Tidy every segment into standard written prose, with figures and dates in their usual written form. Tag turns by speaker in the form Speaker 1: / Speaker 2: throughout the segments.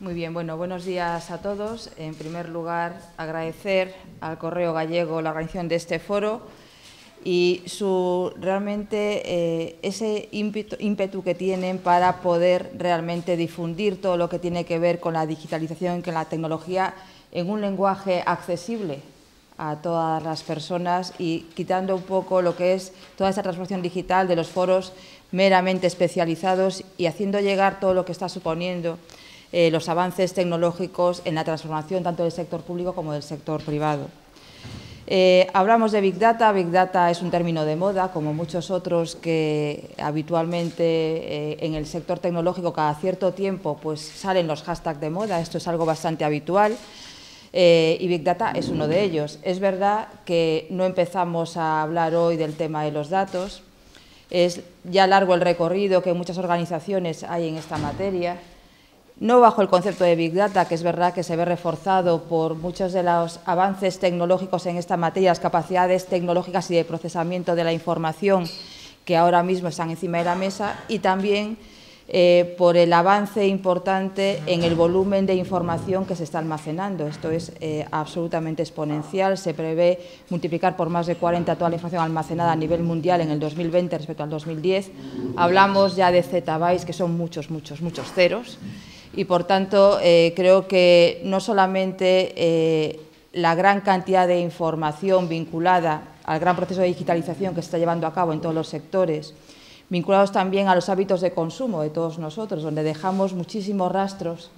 Speaker 1: Muy bien, bueno, buenos días a todos. En primer lugar, agradecer al Correo Gallego la organización de este foro y realmente ese ímpetu que tienen para poder realmente difundir todo lo que tiene que ver con la digitalización y con la tecnología en un lenguaje accesible a todas las personas y quitando un poco lo que es toda esa transformación digital de los foros meramente especializados y haciendo llegar todo lo que está suponiendo los avances tecnológicos en la transformación tanto del sector público como del sector privado. Hablamos de Big Data. Big Data es un término de moda, como muchos otros que habitualmente en el sector tecnológico cada cierto tiempo pues salen los hashtags de moda. Esto es algo bastante habitual y Big Data es uno de ellos. Es verdad que no empezamos a hablar hoy del tema de los datos. Es ya largo el recorrido que muchas organizaciones hay en esta materia. No bajo el concepto de Big Data, que es verdad que se ve reforzado por muchos de los avances tecnológicos en esta materia, las capacidades tecnológicas y de procesamiento de la información que ahora mismo están encima de la mesa, y también por el avance importante en el volumen de información que se está almacenando. Esto es absolutamente exponencial. Se prevé multiplicar por más de 40 toda la información almacenada a nivel mundial en el 2020 respecto al 2010. Hablamos ya de zettabytes, que son muchos ceros. Y, por tanto, creo que no solamente la gran cantidad de información vinculada al gran proceso de digitalización que se está llevando a cabo en todos los sectores, vinculados también a los hábitos de consumo de todos nosotros, donde dejamos muchísimos rastros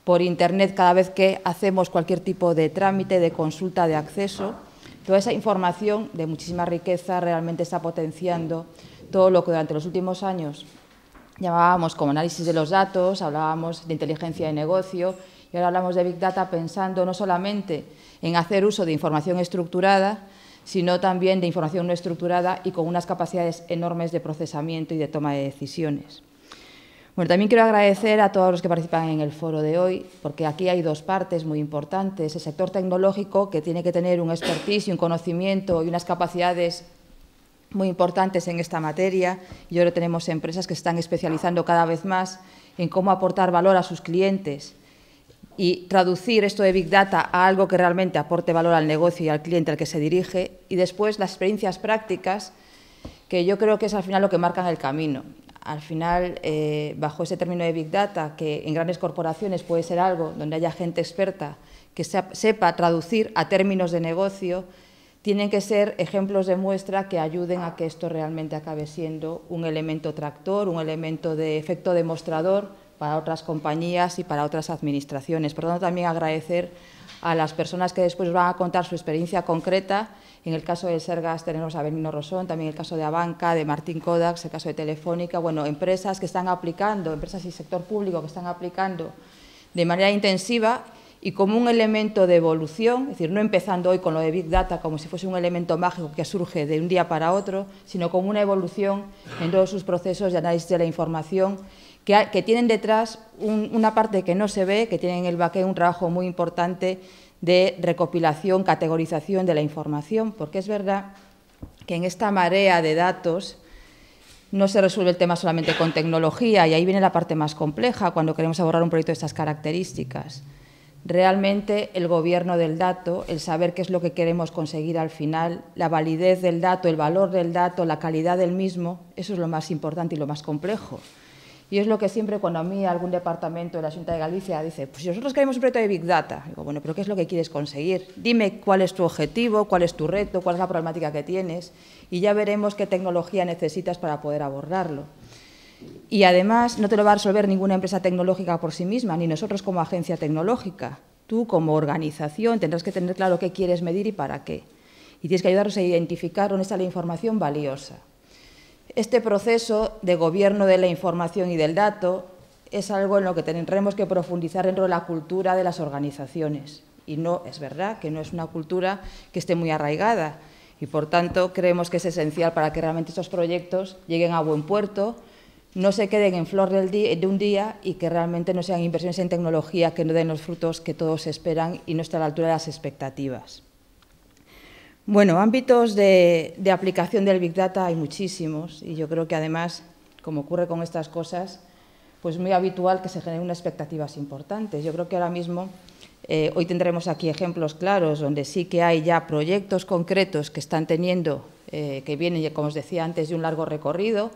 Speaker 1: por Internet cada vez que hacemos cualquier tipo de trámite, de consulta, de acceso. Toda esa información de muchísima riqueza realmente está potenciando todo lo que durante los últimos años llamábamos como análisis de los datos, hablábamos de inteligencia de negocio y ahora hablamos de Big Data pensando no solamente en hacer uso de información estructurada, sino también de información no estructurada y con unas capacidades enormes de procesamiento y de toma de decisiones. Bueno, también quiero agradecer a todos los que participan en el foro de hoy, porque aquí hay dos partes muy importantes. El sector tecnológico, que tiene que tener un expertise y un conocimiento y unas capacidades muy importantes en esta materia, y ahora tenemos empresas que se están especializando cada vez más en cómo aportar valor a sus clientes y traducir esto de Big Data a algo que realmente aporte valor al negocio y al cliente al que se dirige, y después las experiencias prácticas, que yo creo que es al final lo que marcan el camino. Al final, bajo ese término de Big Data, que en grandes corporaciones puede ser algo donde haya gente experta que sepa traducir a términos de negocio, tienen que ser ejemplos de muestra que ayuden a que esto realmente acabe siendo un elemento tractor, un elemento de efecto demostrador para otras compañías y para otras administraciones. Por lo tanto, también agradecer a las personas que después van a contar su experiencia concreta. En el caso de Sergas tenemos a Benigno Rosón, también el caso de Abanca, de Martín Kodax, el caso de Telefónica. Bueno, empresas que están aplicando, empresas y sector público que están aplicando de manera intensiva y como un elemento de evolución, es decir, no empezando hoy con lo de Big Data como si fuese un elemento mágico que surge de un día para otro, sino como una evolución en todos sus procesos de análisis de la información que tienen detrás una parte que no se ve, que tienen en el backend un trabajo muy importante de recopilación, categorización de la información, porque es verdad que en esta marea de datos no se resuelve el tema solamente con tecnología, y ahí viene la parte más compleja cuando queremos abordar un proyecto de estas características. Realmente el gobierno del dato, el saber qué es lo que queremos conseguir al final, la validez del dato, el valor del dato, la calidad del mismo, eso es lo más importante y lo más complejo. Y es lo que siempre cuando a mí algún departamento de la Xunta de Galicia dice, pues si nosotros queremos un proyecto de Big Data, digo, bueno, pero ¿qué es lo que quieres conseguir? Dime cuál es tu objetivo, cuál es tu reto, cuál es la problemática que tienes y ya veremos qué tecnología necesitas para poder abordarlo. Y además no te lo va a resolver ninguna empresa tecnológica por sí misma, ni nosotros como agencia tecnológica. Tú como organización tendrás que tener claro qué quieres medir y para qué. Y tienes que ayudarnos a identificar dónde está la información valiosa. Este proceso de gobierno de la información y del dato es algo en lo que tendremos que profundizar dentro de la cultura de las organizaciones. Y no es verdad que no es una cultura que esté muy arraigada. Y, por tanto, creemos que es esencial para que realmente estos proyectos lleguen a buen puerto, no se queden en flor de un día y que realmente no sean inversiones en tecnología que no den los frutos que todos esperan y no están a la altura de las expectativas. Bueno, ámbitos de aplicación del Big Data hay muchísimos y yo creo que además, como ocurre con estas cosas, pues muy habitual que se generen unas expectativas importantes. Yo creo que ahora mismo, hoy tendremos aquí ejemplos claros donde sí que hay ya proyectos concretos que están teniendo, que vienen, como os decía antes, de un largo recorrido.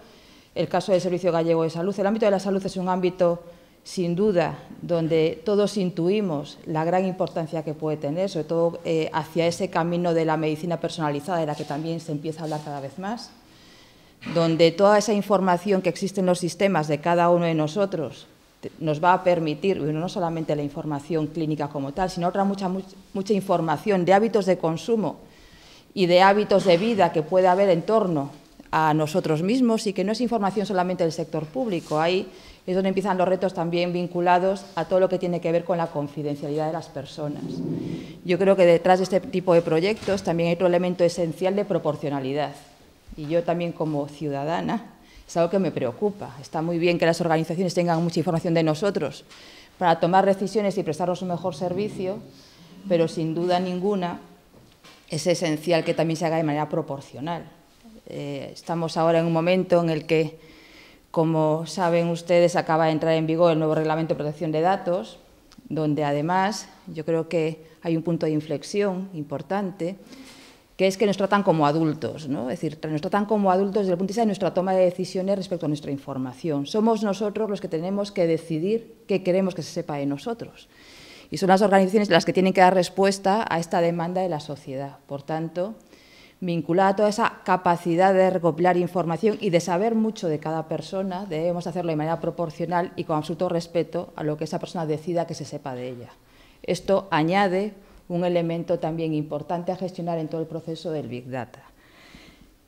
Speaker 1: El caso del Servicio Gallego de Salud. El ámbito de la salud es un ámbito, sin duda, donde todos intuimos la gran importancia que puede tener, sobre todo hacia ese camino de la medicina personalizada, de la que también se empieza a hablar cada vez más, donde toda esa información que existe en los sistemas de cada uno de nosotros nos va a permitir, no solamente la información clínica como tal, sino otra mucha información de hábitos de consumo y de hábitos de vida que puede haber en torno a nosotros mismos, y que no es información solamente del sector público. Ahí es donde empiezan los retos también vinculados a todo lo que tiene que ver con la confidencialidad de las personas. Yo creo que detrás de este tipo de proyectos también hay otro elemento esencial de proporcionalidad. Y yo también, como ciudadana, es algo que me preocupa. Está muy bien que las organizaciones tengan mucha información de nosotros para tomar decisiones y prestarnos un mejor servicio, pero sin duda ninguna es esencial que también se haga de manera proporcional. Estamos ahora en un momento en el que, como saben ustedes, acaba de entrar en vigor el nuevo Reglamento de Protección de Datos, donde además yo creo que hay un punto de inflexión importante, que es que nos tratan como adultos, ¿no? Es decir, nos tratan como adultos desde el punto de vista de nuestra toma de decisiones respecto a nuestra información. Somos nosotros los que tenemos que decidir qué queremos que se sepa de nosotros. Y son las organizaciones las que tienen que dar respuesta a esta demanda de la sociedad. Por tanto, vinculada a toda esa capacidad de recopilar información y de saber mucho de cada persona, debemos hacerlo de manera proporcional y con absoluto respeto a lo que esa persona decida que se sepa de ella. Esto añade un elemento también importante a gestionar en todo el proceso del Big Data,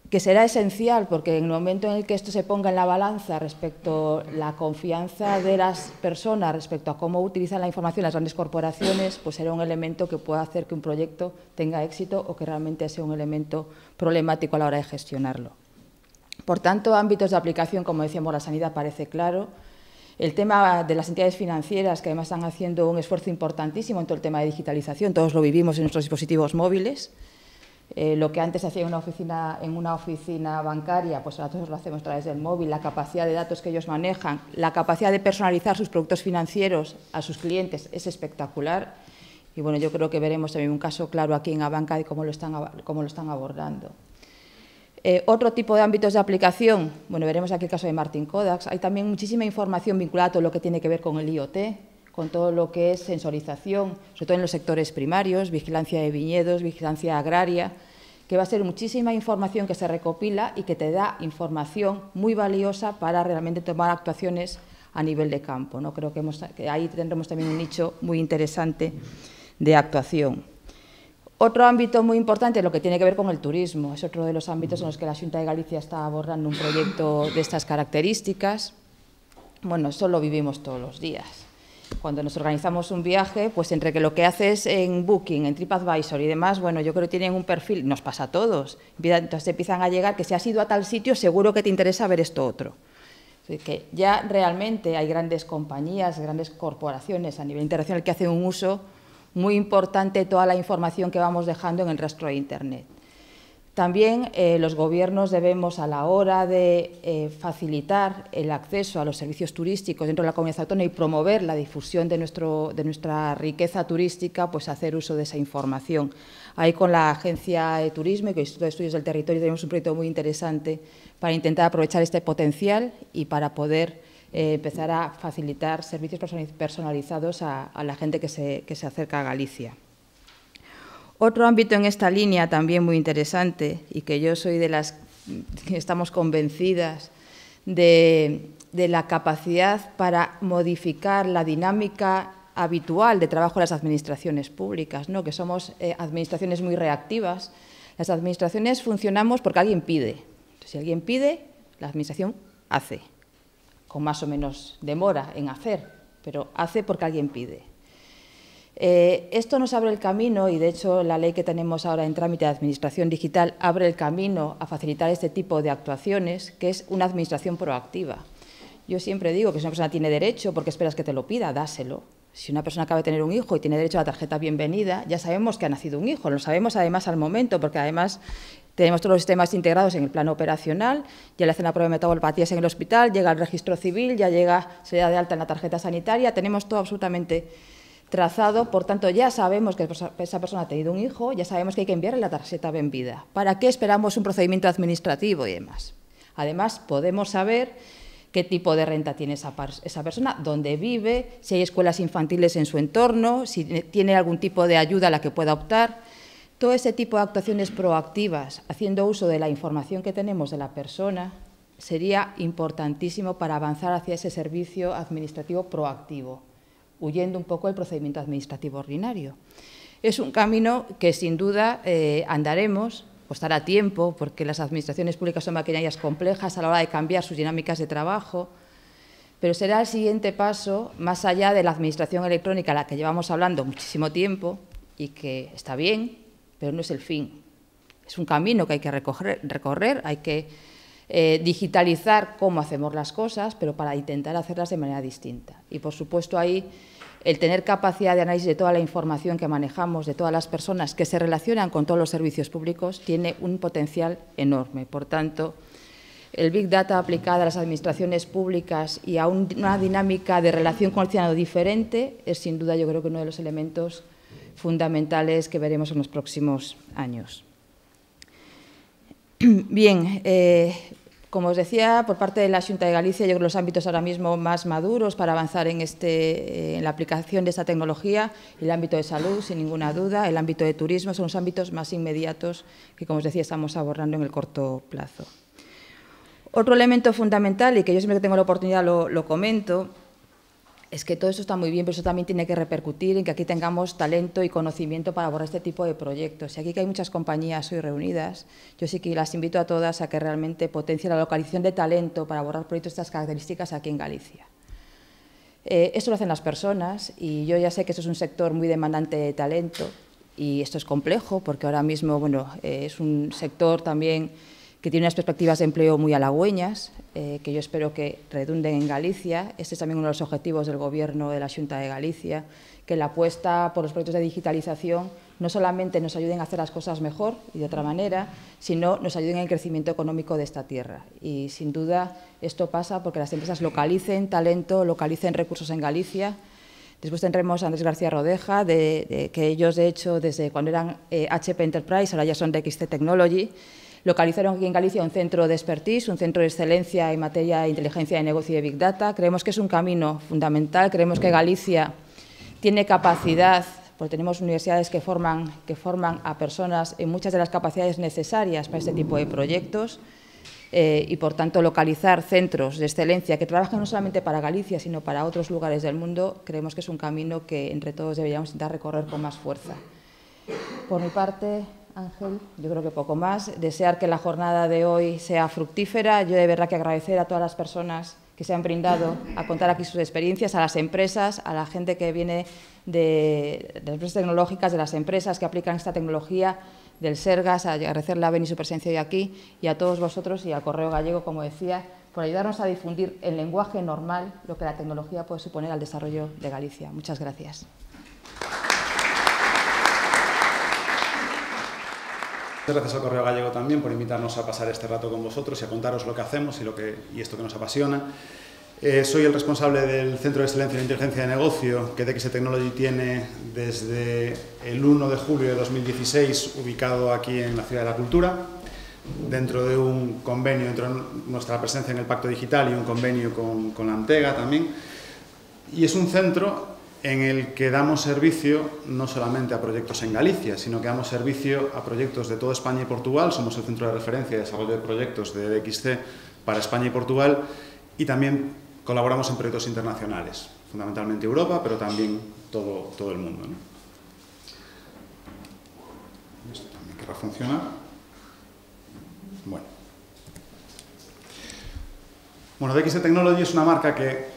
Speaker 1: que será esencial porque en el momento en el que esto se ponga en la balanza respecto a la confianza de las personas, respecto a cómo utilizan la información las grandes corporaciones, pues será un elemento que pueda hacer que un proyecto tenga éxito o que realmente sea un elemento problemático a la hora de gestionarlo. Por tanto, ámbitos de aplicación, como decíamos, la sanidad parece claro. El tema de las entidades financieras, que además están haciendo un esfuerzo importantísimo en todo el tema de digitalización, todos lo vivimos en nuestros dispositivos móviles. Lo que antes se hacía en una oficina bancaria, pues ahora todos lo hacemos a través del móvil. La capacidad de datos que ellos manejan, la capacidad de personalizar sus productos financieros a sus clientes es espectacular. Y bueno, yo creo que veremos también un caso claro aquí en Abanca de cómo lo están abordando. Otro tipo de ámbitos de aplicación, bueno, veremos aquí el caso de Martin Kodax. Hay también muchísima información vinculada a todo lo que tiene que ver con el IoT, con todo lo que es sensorización, sobre todo en los sectores primarios, vigilancia de viñedos, vigilancia agraria, que va a ser muchísima información que se recopila y que te da información muy valiosa para realmente tomar actuaciones a nivel de campo, ¿no? Creo que ahí tendremos también un nicho muy interesante de actuación. Otro ámbito muy importante es lo que tiene que ver con el turismo. Es otro de los ámbitos en los que la Xunta de Galicia está abordando un proyecto de estas características. Bueno, eso lo vivimos todos los días. Cuando nos organizamos un viaje, pues entre que lo que haces en Booking, en TripAdvisor y demás, bueno, yo creo que tienen un perfil, nos pasa a todos, entonces empiezan a llegar que si has ido a tal sitio, seguro que te interesa ver esto otro. Que ya realmente hay grandes compañías, grandes corporaciones a nivel internacional que hacen un uso muy importante de toda la información que vamos dejando en el rastro de Internet. También los gobiernos debemos, a la hora de facilitar el acceso a los servicios turísticos dentro de la comunidad autónoma y promover la difusión de nuestra riqueza turística, pues hacer uso de esa información. Ahí con la Agencia de Turismo y con el Instituto de Estudios del Territorio tenemos un proyecto muy interesante para intentar aprovechar este potencial y para poder empezar a facilitar servicios personalizados a la gente que se acerca a Galicia. Otro ámbito en esta línea también muy interesante y que yo soy de las que estamos convencidas de la capacidad para modificar la dinámica habitual de trabajo de las administraciones públicas, ¿no? Que somos administraciones muy reactivas. Las administraciones funcionamos porque alguien pide. Entonces, si alguien pide, la administración hace, con más o menos demora en hacer, pero hace porque alguien pide. Esto nos abre el camino, y de hecho la ley que tenemos ahora en trámite de administración digital abre el camino a facilitar este tipo de actuaciones, que es una administración proactiva. Yo siempre digo que si una persona tiene derecho, ¿por qué esperas que te lo pida? Dáselo. Si una persona acaba de tener un hijo y tiene derecho a la tarjeta bienvenida, ya sabemos que ha nacido un hijo, lo sabemos además al momento, porque además Tenemos todos los sistemas integrados en el plano operacional, ya le hacen la prueba de metabolopatías en el hospital, llega al registro civil, ya se da de alta en la tarjeta sanitaria, tenemos todo absolutamente trazado, por tanto ya sabemos que esa persona ha tenido un hijo, ya sabemos que hay que enviarle la tarjeta Benvida. ¿Para qué esperamos un procedimiento administrativo y demás? Además, podemos saber qué tipo de renta tiene esa persona, dónde vive, si hay escuelas infantiles en su entorno, si tiene algún tipo de ayuda a la que pueda optar. Todo ese tipo de actuaciones proactivas, haciendo uso de la información que tenemos de la persona, sería importantísimo para avanzar hacia ese servicio administrativo proactivo, huyendo un poco del procedimiento administrativo ordinario. Es un camino que sin duda andaremos, costará tiempo, porque las administraciones públicas son maquinarias complejas a la hora de cambiar sus dinámicas de trabajo, pero será el siguiente paso, más allá de la administración electrónica a la que llevamos hablando muchísimo tiempo y que está bien, pero no es el fin. Es un camino que hay que recorrer, hay que digitalizar cómo hacemos las cosas, pero para intentar hacerlas de manera distinta. Y, por supuesto, ahí el tener capacidad de análisis de toda la información que manejamos, de todas las personas que se relacionan con todos los servicios públicos, tiene un potencial enorme. Por tanto, el Big Data aplicado a las administraciones públicas y a una dinámica de relación con el ciudadano diferente es, sin duda, yo creo que uno de los elementos fundamentales que veremos en los próximos años. Bien, como os decía, por parte de la Xunta de Galicia, yo creo que los ámbitos ahora mismo más maduros para avanzar en la aplicación de esta tecnología, el ámbito de salud, sin ninguna duda, el ámbito de turismo, son los ámbitos más inmediatos que, como os decía, estamos abordando en el corto plazo. Otro elemento fundamental, y que yo siempre que tengo la oportunidad lo comento, es que todo eso está muy bien, pero eso también tiene que repercutir en que aquí tengamos talento y conocimiento para abordar este tipo de proyectos. Y aquí que hay muchas compañías hoy reunidas, yo sí que las invito a todas a que realmente potencien la localización de talento para abordar proyectos de estas características aquí en Galicia. Esto lo hacen las personas y yo ya sé que esto es un sector muy demandante de talento y esto es complejo porque ahora mismo es un sector también que tiene unas perspectivas de empleo muy halagüeñas, que yo espero que redunden en Galicia. Este es también uno de los objetivos del Gobierno de la Xunta de Galicia, que la apuesta por los proyectos de digitalización no solamente nos ayuden a hacer las cosas mejor y de otra manera, sino nos ayuden en el crecimiento económico de esta tierra. Y, sin duda, esto pasa porque las empresas localicen talento, localicen recursos en Galicia. Después tendremos a Andrés García Rodeja, que ellos, de hecho, desde cuando eran HP Enterprise, ahora ya son DXC Technology, localizaron aquí en Galicia un centro de expertise, un centro de excelencia en materia de inteligencia de negocio y de Big Data. Creemos que es un camino fundamental, creemos que Galicia tiene capacidad, porque tenemos universidades que forman a personas en muchas de las capacidades necesarias para este tipo de proyectos y, por tanto, localizar centros de excelencia que trabajan no solamente para Galicia, sino para otros lugares del mundo, creemos que es un camino que entre todos deberíamos intentar recorrer con más fuerza. Por mi parte, Ángel, yo creo que poco más. Desear que la jornada de hoy sea fructífera. Yo de verdad que agradecer a todas las personas que se han brindado a contar aquí sus experiencias, a las empresas, a la gente que viene de las empresas tecnológicas, de las empresas que aplican esta tecnología, del Sergas, a agradecerle a Beni su presencia hoy aquí y a todos vosotros y al Correo Gallego, como decía, por ayudarnos a difundir en lenguaje normal lo que la tecnología puede suponer al desarrollo de Galicia. Muchas gracias.
Speaker 2: Muchas gracias al Correo Gallego también por invitarnos a pasar este rato con vosotros y a contaros lo que hacemos y esto que nos apasiona. Soy el responsable del Centro de Excelencia en Inteligencia de Negocio que DXC Technology tiene desde el 1 de julio de 2016, ubicado aquí en la Ciudad de la Cultura, dentro de un convenio, dentro de nuestra presencia en el Pacto Digital y un convenio con la Antega también. Y es un centro en el que damos servicio no solamente a proyectos en Galicia, sino que damos servicio a proyectos de toda España y Portugal. Somos el centro de referencia de desarrollo de proyectos de DXC para España y Portugal y también colaboramos en proyectos internacionales, fundamentalmente Europa, pero también todo el mundo, ¿no? Esto también querrá funcionar. Bueno, DXC Technology es una marca que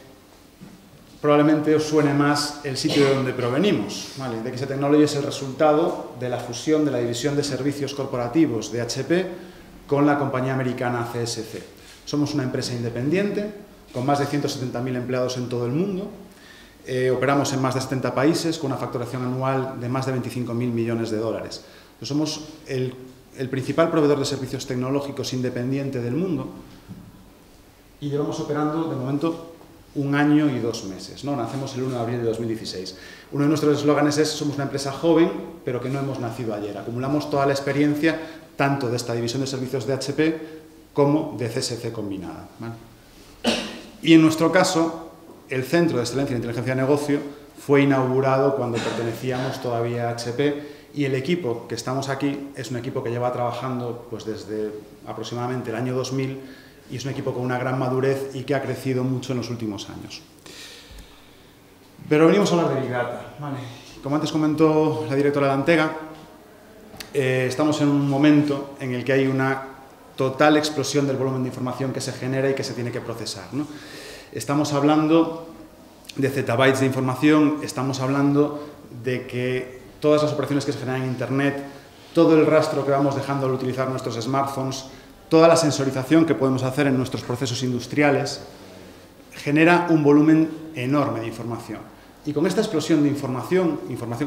Speaker 2: probablemente os suene más el sitio de donde provenimos, ¿vale? DXC Technology es el resultado de la fusión de la división de servicios corporativos de HP con la compañía americana CSC. Somos una empresa independiente con más de 170.000 empleados en todo el mundo. Operamos en más de 70 países con una facturación anual de más de 25.000 millones de dólares. Somos el el principal proveedor de servicios tecnológicos independiente del mundo y llevamos operando, de momento, 1 año y 2 meses, ¿no? Nacemos el 1 de abril de 2016. Uno de nuestros eslóganes es: somos una empresa joven, pero que no hemos nacido ayer. Acumulamos toda la experiencia, tanto de esta división de servicios de HP como de CSC combinada, ¿vale? Y en nuestro caso, el Centro de Excelencia en Inteligencia de Negocio fue inaugurado cuando pertenecíamos todavía a HP, y el equipo que estamos aquí es un equipo que lleva trabajando pues, desde aproximadamente el año 2000, y es un equipo con una gran madurez y que ha crecido mucho en los últimos años. Pero venimos a hablar de Big Data, ¿vale? Como antes comentó la directora de Antega, estamos en un momento en el que hay una total explosión del volumen de información que se genera y que se tiene que procesar, ¿no? Estamos hablando de zettabytes de información, estamos hablando de que todas las operaciones que se generan en Internet, todo el rastro que vamos dejando al utilizar nuestros smartphones, toda la sensorización que podemos hacer en nuestros procesos industriales, genera un volumen enorme de información. Y con esta explosión de información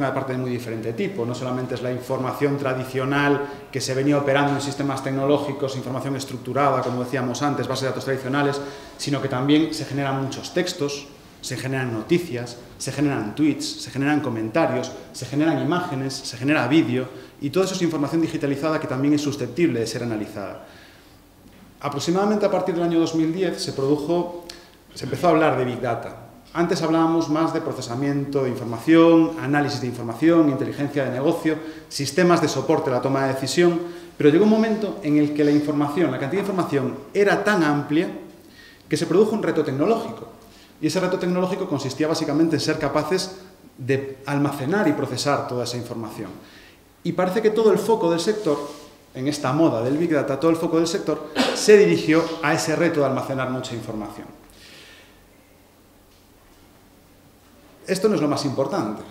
Speaker 2: aparte de muy diferente tipo, no solamente es la información tradicional que se venía operando en sistemas tecnológicos, información estructurada, como decíamos antes, bases de datos tradicionales, sino que también se generan muchos textos, se generan noticias, se generan tweets, se generan comentarios, se generan imágenes, se genera vídeo, y todo eso es información digitalizada que también es susceptible de ser analizada. Aproximadamente a partir del año 2010 se empezó a hablar de Big Data. Antes hablábamos más de procesamiento de información, análisis de información, inteligencia de negocio, sistemas de soporte a la toma de decisión, pero llegó un momento en el que la cantidad de información era tan amplia que se produjo un reto tecnológico. Y ese reto tecnológico consistía básicamente en ser capaces de almacenar y procesar toda esa información. Y parece que todo el foco del sector, en esta moda del Big Data, todo el foco del sector se dirigió a ese reto de almacenar mucha información. Esto no es lo más importante.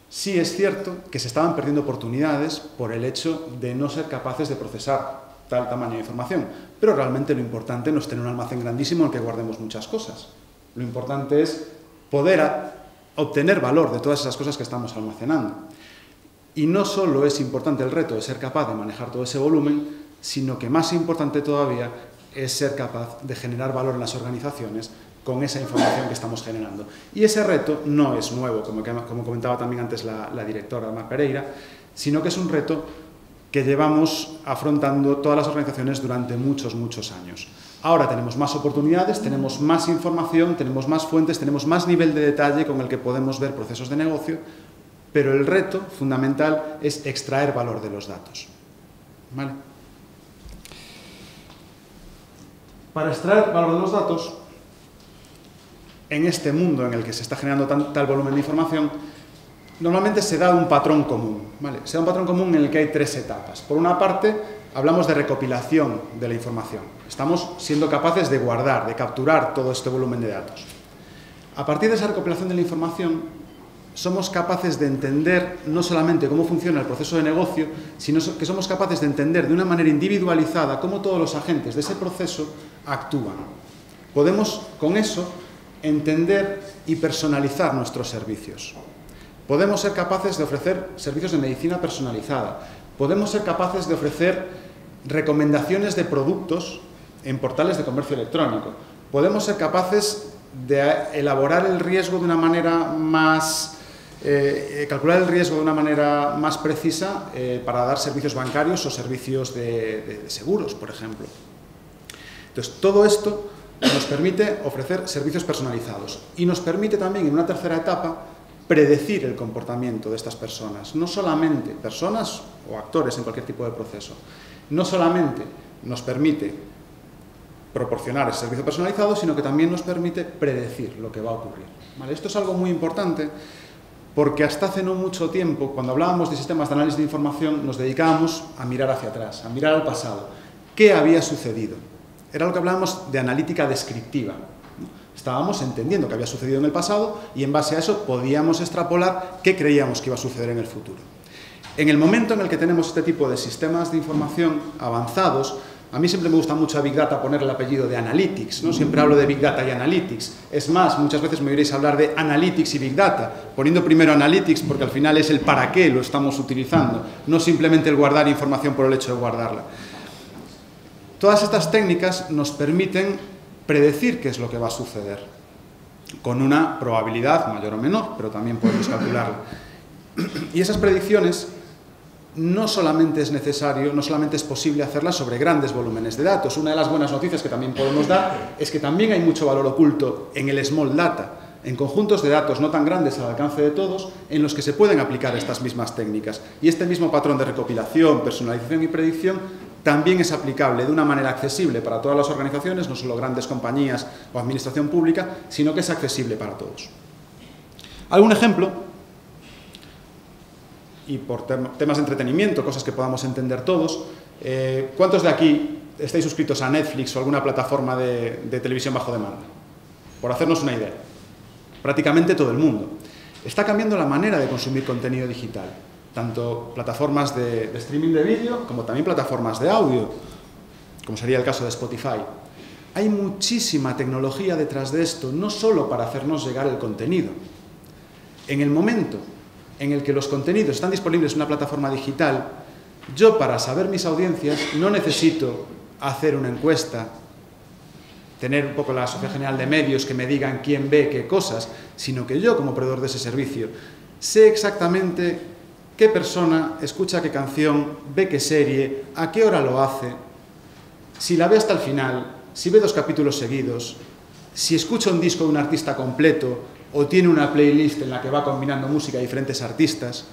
Speaker 2: Sí es cierto que se estaban perdiendo oportunidades por el hecho de no ser capaces de procesar tal tamaño de información, pero realmente lo importante no es tener un almacén grandísimo en el que guardemos muchas cosas. Lo importante es poder obtener valor de todas esas cosas que estamos almacenando. Y no solo es importante el reto de ser capaz de manejar todo ese volumen, sino que más importante todavía es ser capaz de generar valor en las organizaciones con esa información que estamos generando. Y ese reto no es nuevo, como comentaba también antes la directora Mar Pereira, sino que es un reto que llevamos afrontando todas las organizaciones durante muchos, muchos años. Ahora tenemos más oportunidades, tenemos más información, tenemos más fuentes, tenemos más nivel de detalle con el que podemos ver procesos de negocio, pero el reto fundamental es extraer valor de los datos. ¿Vale? Para extraer valor de los datos, en este mundo en el que se está generando tal volumen de información, normalmente se da un patrón común, ¿vale? Se da un patrón común en el que hay 3 etapas. Por una parte, hablamos de recopilación de la información. Estamos siendo capaces de guardar, de capturar todo este volumen de datos. A partir de esa recopilación de la información, somos capaces de entender no solamente cómo funciona el proceso de negocio, sino que somos capaces de entender de una manera individualizada cómo todos los agentes de ese proceso actúan. Podemos, con eso, entender y personalizar nuestros servicios. Podemos ser capaces de ofrecer servicios de medicina personalizada. Podemos ser capaces de ofrecer recomendaciones de productos en portales de comercio electrónico. Podemos ser capaces de elaborar el riesgo de una manera más... calcular el riesgo de una manera más precisa para dar servicios bancarios o servicios de seguros, por ejemplo. Entonces, todo esto nos permite ofrecer servicios personalizados y nos permite también, en una tercera etapa, predecir el comportamiento de estas personas. No solamente personas o actores en cualquier tipo de proceso. No solamente nos permite proporcionar ese servicio personalizado, sino que también nos permite predecir lo que va a ocurrir. ¿Vale? Esto es algo muy importante porque hasta hace no mucho tiempo, cuando hablábamos de sistemas de análisis de información, nos dedicábamos a mirar hacia atrás, a mirar al pasado. ¿Qué había sucedido? Era lo que hablábamos de analítica descriptiva. Estábamos entendiendo qué había sucedido en el pasado y en base a eso podíamos extrapolar qué creíamos que iba a suceder en el futuro. En el momento en el que tenemos este tipo de sistemas de información avanzados, A mí siempre me gusta mucho a Big Data poner el apellido de Analytics, ¿no? Siempre hablo de Big Data y Analytics. Es más, muchas veces me oiréis hablar de Analytics y Big Data, poniendo primero Analytics porque al final es el para qué lo estamos utilizando, no simplemente el guardar información por el hecho de guardarla. Todas estas técnicas nos permiten predecir qué es lo que va a suceder, con una probabilidad mayor o menor, pero también podemos calcularla. Y esas predicciones no solamente es necesario, no solamente es posible hacerlas sobre grandes volúmenes de datos. Una de las buenas noticias que también podemos dar es que también hay mucho valor oculto en el small data, en conjuntos de datos no tan grandes al alcance de todos, en los que se pueden aplicar estas mismas técnicas. Y este mismo patrón de recopilación, personalización y predicción también es aplicable de una manera accesible para todas las organizaciones, no solo grandes compañías o administración pública, sino que es accesible para todos. ¿Algún ejemplo? Y por temas de entretenimiento, cosas que podamos entender todos, ¿cuántos de aquí estáis suscritos a Netflix o alguna plataforma de televisión bajo demanda? Por hacernos una idea. Prácticamente todo el mundo. Está cambiando la manera de consumir contenido digital, tanto plataformas de streaming de vídeo como también plataformas de audio, como sería el caso de Spotify. Hay muchísima tecnología detrás de esto, no solo para hacernos llegar el contenido. En el momento en el que los contenidos están disponibles en una plataforma digital, yo para saber mis audiencias no necesito hacer una encuesta, tener un poco la Sociedad General de Medios que me digan quién ve qué cosas, sino que yo como proveedor de ese servicio sé exactamente qué persona escucha qué canción, ve qué serie, a qué hora lo hace, si la ve hasta el final, si ve 2 capítulos seguidos, si escucha un disco de un artista completo o tiene una playlist en la que va combinando música de diferentes artistas.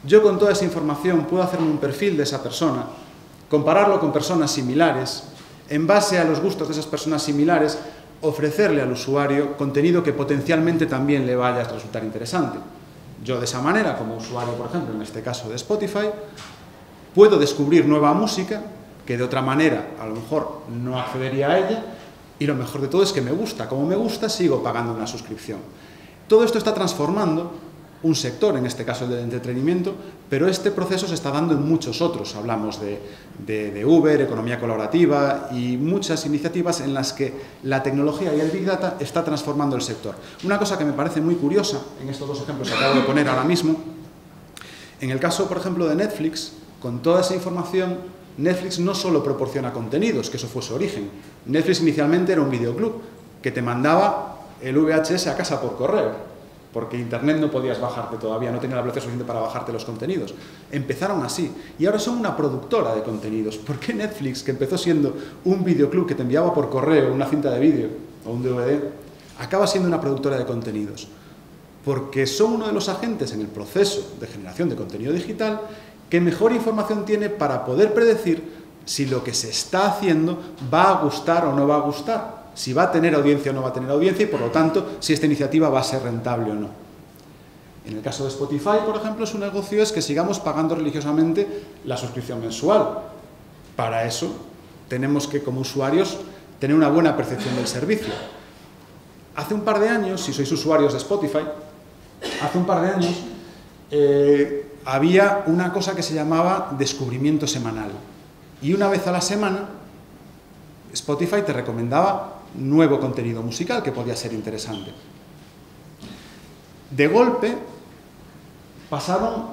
Speaker 2: Yo con toda esa información puedo hacerme un perfil de esa persona, compararlo con personas similares, en base a los gustos de esas personas similares, ofrecerle al usuario contenido que potencialmente también le vaya a resultar interesante. Yo de esa manera, como usuario, por ejemplo, en este caso de Spotify, puedo descubrir nueva música que de otra manera a lo mejor no accedería a ella, y lo mejor de todo es que me gusta. Como me gusta, sigo pagando una suscripción. Todo esto está transformando un sector, en este caso el del entretenimiento, pero este proceso se está dando en muchos otros. Hablamos de Uber, economía colaborativa y muchas iniciativas en las que la tecnología y el Big Data está transformando el sector. Una cosa que me parece muy curiosa, en estos 2 ejemplos que acabo de poner ahora mismo, en el caso, por ejemplo, de Netflix, con toda esa información, Netflix no solo proporciona contenidos, que eso fue su origen. Netflix inicialmente era un videoclub que te mandaba el VHS a casa por correo, porque Internet no podías bajarte todavía, no tenía la velocidad suficiente para bajarte los contenidos. Empezaron así, y ahora son una productora de contenidos. ¿Por qué Netflix, que empezó siendo un videoclub que te enviaba por correo una cinta de vídeo o un DVD, acaba siendo una productora de contenidos? Porque son uno de los agentes en el proceso de generación de contenido digital que mejor información tiene para poder predecir si lo que se está haciendo va a gustar o no va a gustar, si va a tener audiencia o no va a tener audiencia y, por lo tanto, si esta iniciativa va a ser rentable o no. En el caso de Spotify, por ejemplo, su negocio es que sigamos pagando religiosamente la suscripción mensual. Para eso tenemos que, como usuarios, tener una buena percepción del servicio. Hace un par de años, si sois usuarios de Spotify, hace un par de años había una cosa que se llamaba descubrimiento semanal. Y una vez a la semana, Spotify te recomendaba nuevo contenido musical que podía ser interesante. De golpe pasaron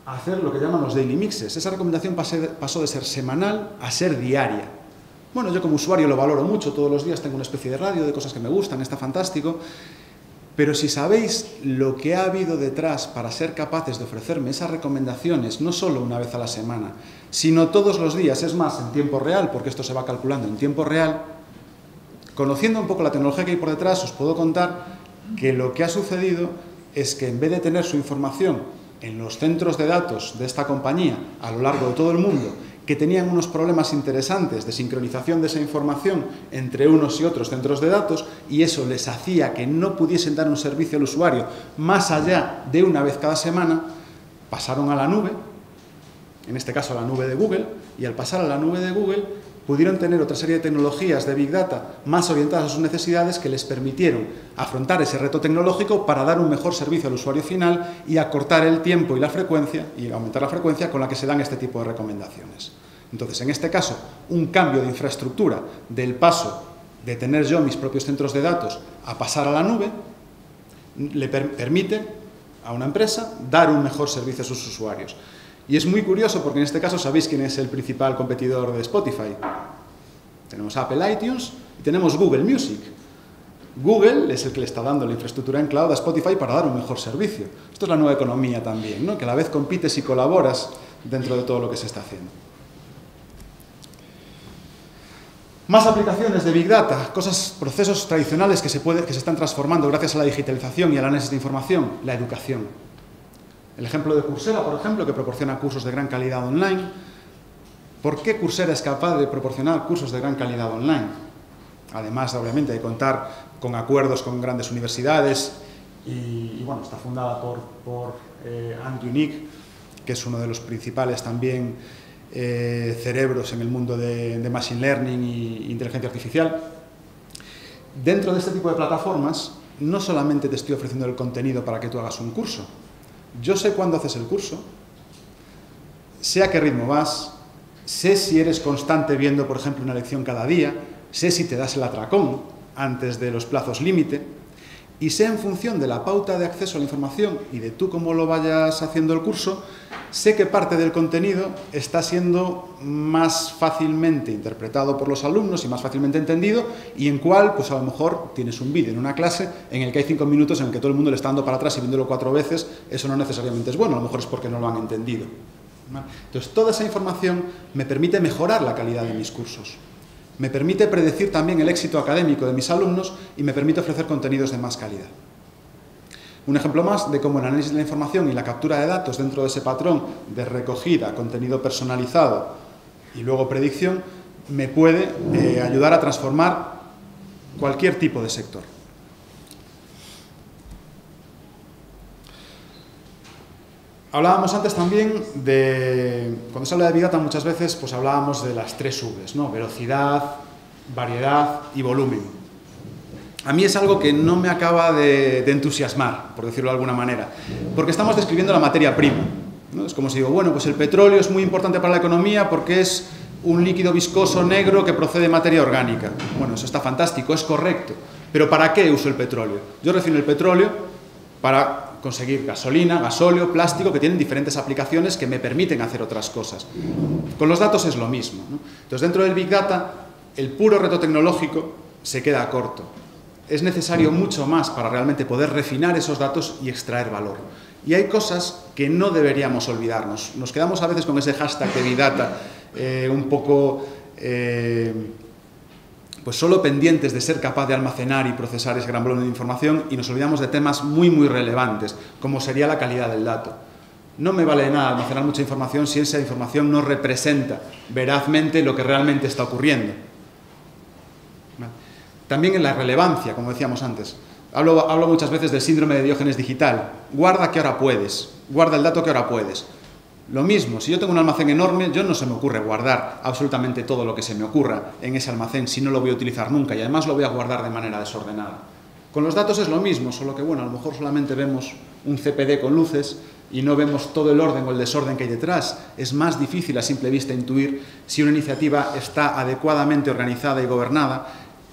Speaker 2: a hacer lo que llaman los daily mixes. Esa recomendación pasó de ser semanal a ser diaria. Bueno, yo como usuario lo valoro mucho, todos los días tengo una especie de radio de cosas que me gustan, está fantástico, pero si sabéis lo que ha habido detrás para ser capaces de ofrecerme esas recomendaciones, no solo una vez a la semana, sino todos los días, es más, en tiempo real, porque esto se va calculando en tiempo real, conociendo un poco la tecnología que hay por detrás, os puedo contar que lo que ha sucedido es que en vez de tener su información en los centros de datos de esta compañía a lo largo de todo el mundo, que tenían unos problemas interesantes de sincronización de esa información entre unos y otros centros de datos, y eso les hacía que no pudiesen dar un servicio al usuario más allá de una vez cada semana, pasaron a la nube, en este caso a la nube de Google, y al pasar a la nube de Google pudieron tener otra serie de tecnologías de Big Data más orientadas a sus necesidades que les permitieron afrontar ese reto tecnológico para dar un mejor servicio al usuario final y acortar el tiempo y la frecuencia, y aumentar la frecuencia con la que se dan este tipo de recomendaciones. Entonces, en este caso, un cambio de infraestructura del paso de tener yo mis propios centros de datos a pasar a la nube, le permite a una empresa dar un mejor servicio a sus usuarios. Y es muy curioso porque en este caso sabéis quién es el principal competidor de Spotify. Tenemos Apple iTunes y tenemos Google Music. Google es el que le está dando la infraestructura en cloud a Spotify para dar un mejor servicio. Esto es la nueva economía también, ¿no? Que a la vez compites y colaboras dentro de todo lo que se está haciendo. Más aplicaciones de Big Data, procesos tradicionales que se están transformando gracias a la digitalización y al análisis de información. La educación. El ejemplo de Coursera, por ejemplo, que proporciona cursos de gran calidad online. ¿Por qué Coursera es capaz de proporcionar cursos de gran calidad online? Además, obviamente, de contar con acuerdos con grandes universidades y bueno, está fundada por Andrew Ng, que es uno de los principales también cerebros en el mundo de Machine Learning e inteligencia artificial. Dentro de este tipo de plataformas, no solamente te estoy ofreciendo el contenido para que tú hagas un curso. Yo sé cuándo haces el curso, sé a qué ritmo vas, sé si eres constante viendo, por ejemplo, una lección cada día, sé si te das el atracón antes de los plazos límite, y sé en función de la pauta de acceso a la información y de tú cómo lo vayas haciendo el curso, sé que parte del contenido está siendo más fácilmente interpretado por los alumnos y más fácilmente entendido, y en cuál, pues a lo mejor tienes un vídeo en una clase en el que hay 5 minutos en el que todo el mundo le está dando para atrás y viéndolo 4 veces, eso no necesariamente es bueno, a lo mejor es porque no lo han entendido. Entonces, toda esa información me permite mejorar la calidad de mis cursos. Me permite predecir también el éxito académico de mis alumnos y me permite ofrecer contenidos de más calidad. Un ejemplo más de cómo el análisis de la información y la captura de datos dentro de ese patrón de recogida, contenido personalizado y luego predicción me puede ayudar a transformar cualquier tipo de sector. Hablábamos antes también de, cuando se habla de Big Data muchas veces, pues hablábamos de las 3 Vs, ¿no? Velocidad, variedad y volumen. A mí es algo que no me acaba de entusiasmar, por decirlo de alguna manera, porque estamos describiendo la materia prima, ¿no? Es como si digo, bueno, pues el petróleo es muy importante para la economía porque es un líquido viscoso negro que procede de materia orgánica. Bueno, eso está fantástico, es correcto, pero ¿para qué uso el petróleo? Yo refino el petróleo para conseguir gasolina, gasóleo, plástico, que tienen diferentes aplicaciones que me permiten hacer otras cosas. Con los datos es lo mismo, ¿no? Entonces, dentro del Big Data, el puro reto tecnológico se queda corto. Es necesario mucho más para realmente poder refinar esos datos y extraer valor. Y hay cosas que no deberíamos olvidarnos. Nos quedamos a veces con ese hashtag de Big Data un poco pues solo pendientes de ser capaz de almacenar y procesar ese gran volumen de información y nos olvidamos de temas muy relevantes, como sería la calidad del dato. No me vale de nada almacenar mucha información si esa información no representa verazmente lo que realmente está ocurriendo. También en la relevancia, como decíamos antes. Hablo muchas veces del síndrome de Diógenes digital. Guarda que ahora puedes, guarda el dato que ahora puedes. Lo mismo, si yo tengo un almacén enorme, yo no se me ocurre guardar absolutamente todo lo que se me ocurra en ese almacén si no lo voy a utilizar nunca y además lo voy a guardar de manera desordenada. Con los datos es lo mismo, solo que bueno, a lo mejor solamente vemos un CPD con luces y no vemos todo el orden o el desorden que hay detrás. Es más difícil a simple vista intuir si una iniciativa está adecuadamente organizada y gobernada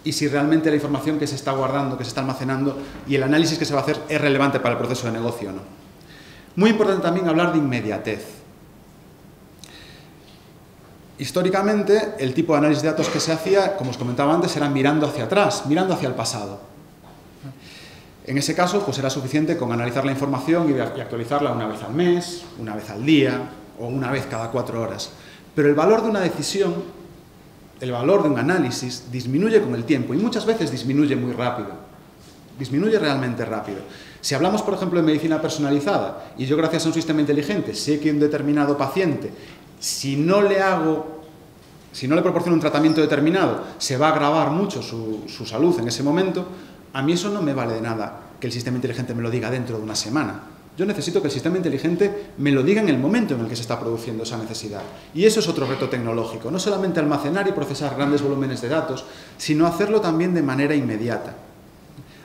Speaker 2: y si realmente la información que se está guardando, que se está almacenando y el análisis que se va a hacer es relevante para el proceso de negocio o no. Muy importante también hablar de inmediatez. Históricamente, el tipo de análisis de datos que se hacía, como os comentaba antes, era mirando hacia atrás, mirando hacia el pasado. En ese caso, pues era suficiente con analizar la información y actualizarla una vez al mes, una vez al día o una vez cada 4 horas. Pero el valor de una decisión, el valor de un análisis, disminuye con el tiempo y muchas veces disminuye muy rápido. Disminuye realmente rápido. Si hablamos, por ejemplo, de medicina personalizada y yo, gracias a un sistema inteligente, sé que un determinado paciente, si no le proporciono un tratamiento determinado, se va a agravar mucho su salud en ese momento, a mí eso no me vale de nada que el sistema inteligente me lo diga dentro de una semana. Yo necesito que el sistema inteligente me lo diga en el momento en el que se está produciendo esa necesidad. Y eso es otro reto tecnológico, no solamente almacenar y procesar grandes volúmenes de datos, sino hacerlo también de manera inmediata.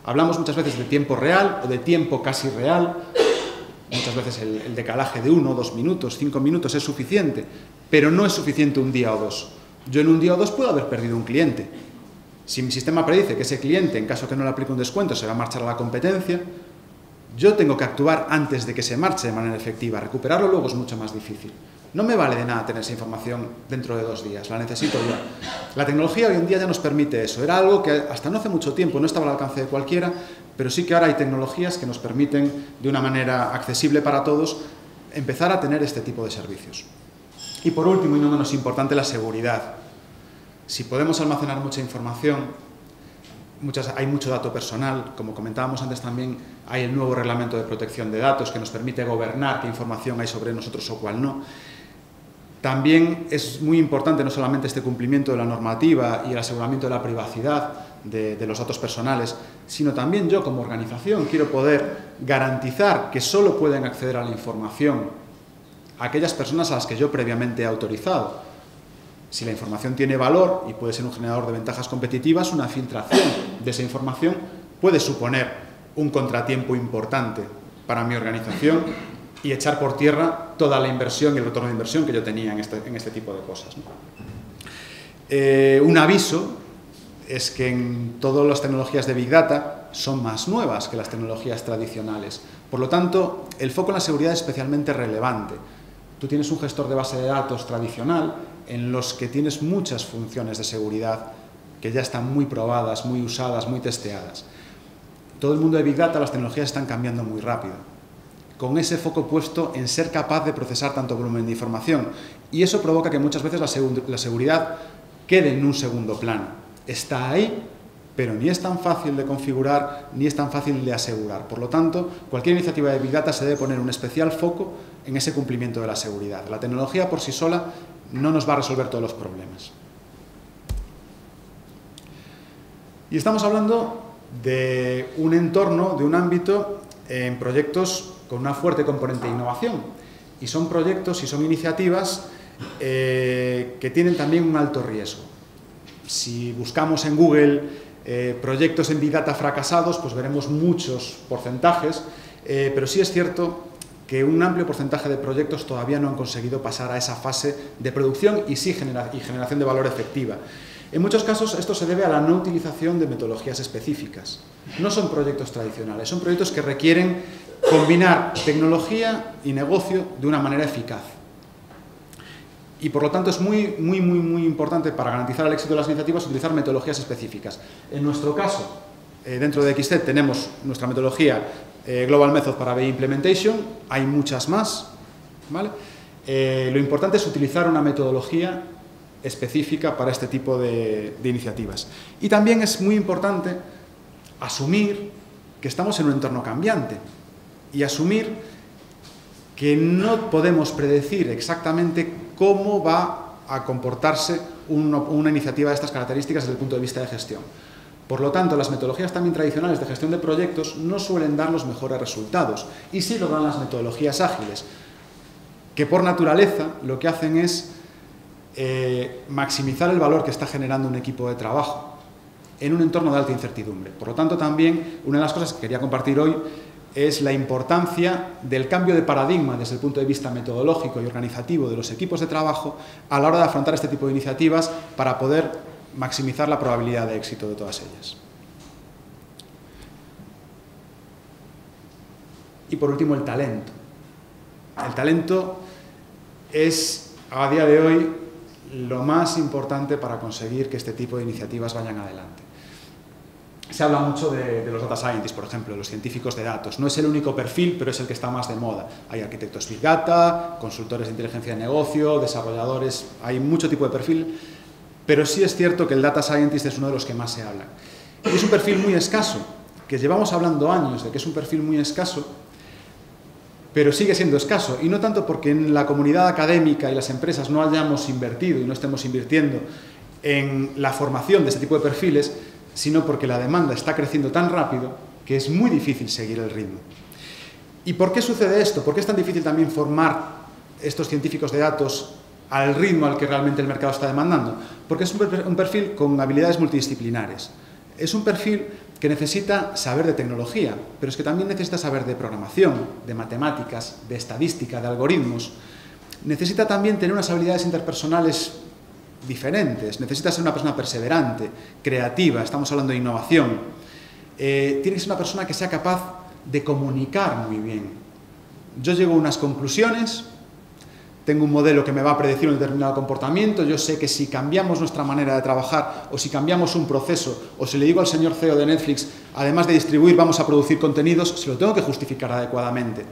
Speaker 2: Hablamos muchas veces de tiempo real o de tiempo casi real. Muchas veces el decalaje de 1, 2 minutos, 5 minutos es suficiente, pero no es suficiente un día o dos. Yo en un día o dos puedo haber perdido un cliente. Si mi sistema predice que ese cliente, en caso que no le aplique un descuento, se va a marchar a la competencia, yo tengo que actuar antes de que se marche de manera efectiva. Recuperarlo luego es mucho más difícil. No me vale de nada tener esa información dentro de 2 días, la necesito ya. La tecnología hoy en día ya nos permite eso. Era algo que hasta no hace mucho tiempo no estaba al alcance de cualquiera, pero sí que ahora hay tecnologías que nos permiten, de una manera accesible para todos, empezar a tener este tipo de servicios. Y por último, y no menos importante, la seguridad. Si podemos almacenar mucha información, hay mucho dato personal, como comentábamos antes también, hay el nuevo reglamento de protección de datos que nos permite gobernar qué información hay sobre nosotros o cuál no. También es muy importante no solamente este cumplimiento de la normativa y el aseguramiento de la privacidad de los datos personales, sino también yo como organización quiero poder garantizar que solo pueden acceder a la información aquellas personas a las que yo previamente he autorizado. Si la información tiene valor y puede ser un generador de ventajas competitivas, una filtración de esa información puede suponer un contratiempo importante para mi organización y echar por tierra toda la inversión y el retorno de inversión que yo tenía en este tipo de cosas, ¿no? Un aviso es que en todas las tecnologías de Big Data son más nuevas que las tecnologías tradicionales. Por lo tanto, el foco en la seguridad es especialmente relevante. Tú tienes un gestor de base de datos tradicional en los que tienes muchas funciones de seguridad que ya están muy probadas, muy usadas, muy testeadas. Todo el mundo de Big Data, las tecnologías están cambiando muy rápido, con ese foco puesto en ser capaz de procesar tanto volumen de información. Y eso provoca que muchas veces la seguridad quede en un segundo plano. Está ahí, pero ni es tan fácil de configurar, ni es tan fácil de asegurar. Por lo tanto, cualquier iniciativa de Big Data se debe poner un especial foco en ese cumplimiento de la seguridad. La tecnología por sí sola no nos va a resolver todos los problemas. Y estamos hablando de un entorno, de un ámbito en proyectos con una fuerte componente de innovación. Y son proyectos y son iniciativas que tienen también un alto riesgo. Si buscamos en Google proyectos en Big Data fracasados, pues veremos muchos porcentajes, pero sí es cierto que un amplio porcentaje de proyectos todavía no han conseguido pasar a esa fase de producción y generación de valor efectiva. En muchos casos esto se debe a la no utilización de metodologías específicas. No son proyectos tradicionales, son proyectos que requieren combinar tecnología y negocio de una manera eficaz. Y por lo tanto es muy importante para garantizar el éxito de las iniciativas utilizar metodologías específicas. En nuestro caso, dentro de XTED tenemos nuestra metodología Global Method para BI Implementation, hay muchas más, ¿vale? Lo importante es utilizar una metodología específica para este tipo de iniciativas. Y también es muy importante asumir que estamos en un entorno cambiante y asumir que no podemos predecir exactamente cómo va a comportarse una iniciativa de estas características desde el punto de vista de gestión. Por lo tanto, las metodologías también tradicionales de gestión de proyectos no suelen dar los mejores resultados, y sí lo dan las metodologías ágiles, que por naturaleza lo que hacen es maximizar el valor que está generando un equipo de trabajo en un entorno de alta incertidumbre. Por lo tanto, también una de las cosas que quería compartir hoy es la importancia del cambio de paradigma desde el punto de vista metodológico y organizativo de los equipos de trabajo a la hora de afrontar este tipo de iniciativas para poder maximizar la probabilidad de éxito de todas ellas. Y por último, el talento. El talento es, a día de hoy, lo más importante para conseguir que este tipo de iniciativas vayan adelante. Se habla mucho de los data scientists, por ejemplo, los científicos de datos. No es el único perfil, pero es el que está más de moda. Hay arquitectos Big Data, consultores de inteligencia de negocio, desarrolladores, hay mucho tipo de perfil, pero sí es cierto que el data scientist es uno de los que más se habla. Y es un perfil muy escaso, que llevamos hablando años de que es un perfil muy escaso, pero sigue siendo escaso, y no tanto porque en la comunidad académica y las empresas no hayamos invertido y no estemos invirtiendo en la formación de este tipo de perfiles, sino porque la demanda está creciendo tan rápido que es muy difícil seguir el ritmo. ¿Y por qué sucede esto? ¿Por qué es tan difícil también formar estos científicos de datos al ritmo al que realmente el mercado está demandando? Porque es un perfil con habilidades multidisciplinares. Es un perfil que necesita saber de tecnología, pero es que también necesita saber de programación, de matemáticas, de estadística, de algoritmos. necesita también tener unas habilidades interpersonales diferentes, necesita ser una persona perseverante, creativa, estamos hablando de innovación. Tiene que ser una persona que sea capaz de comunicar muy bien. Yo llego a unas conclusiones, tengo un modelo que me va a predecir un determinado comportamiento, yo sé que si cambiamos nuestra manera de trabajar o si cambiamos un proceso o si le digo al señor CEO de Netflix, además de distribuir vamos a producir contenidos, se lo tengo que justificar adecuadamente.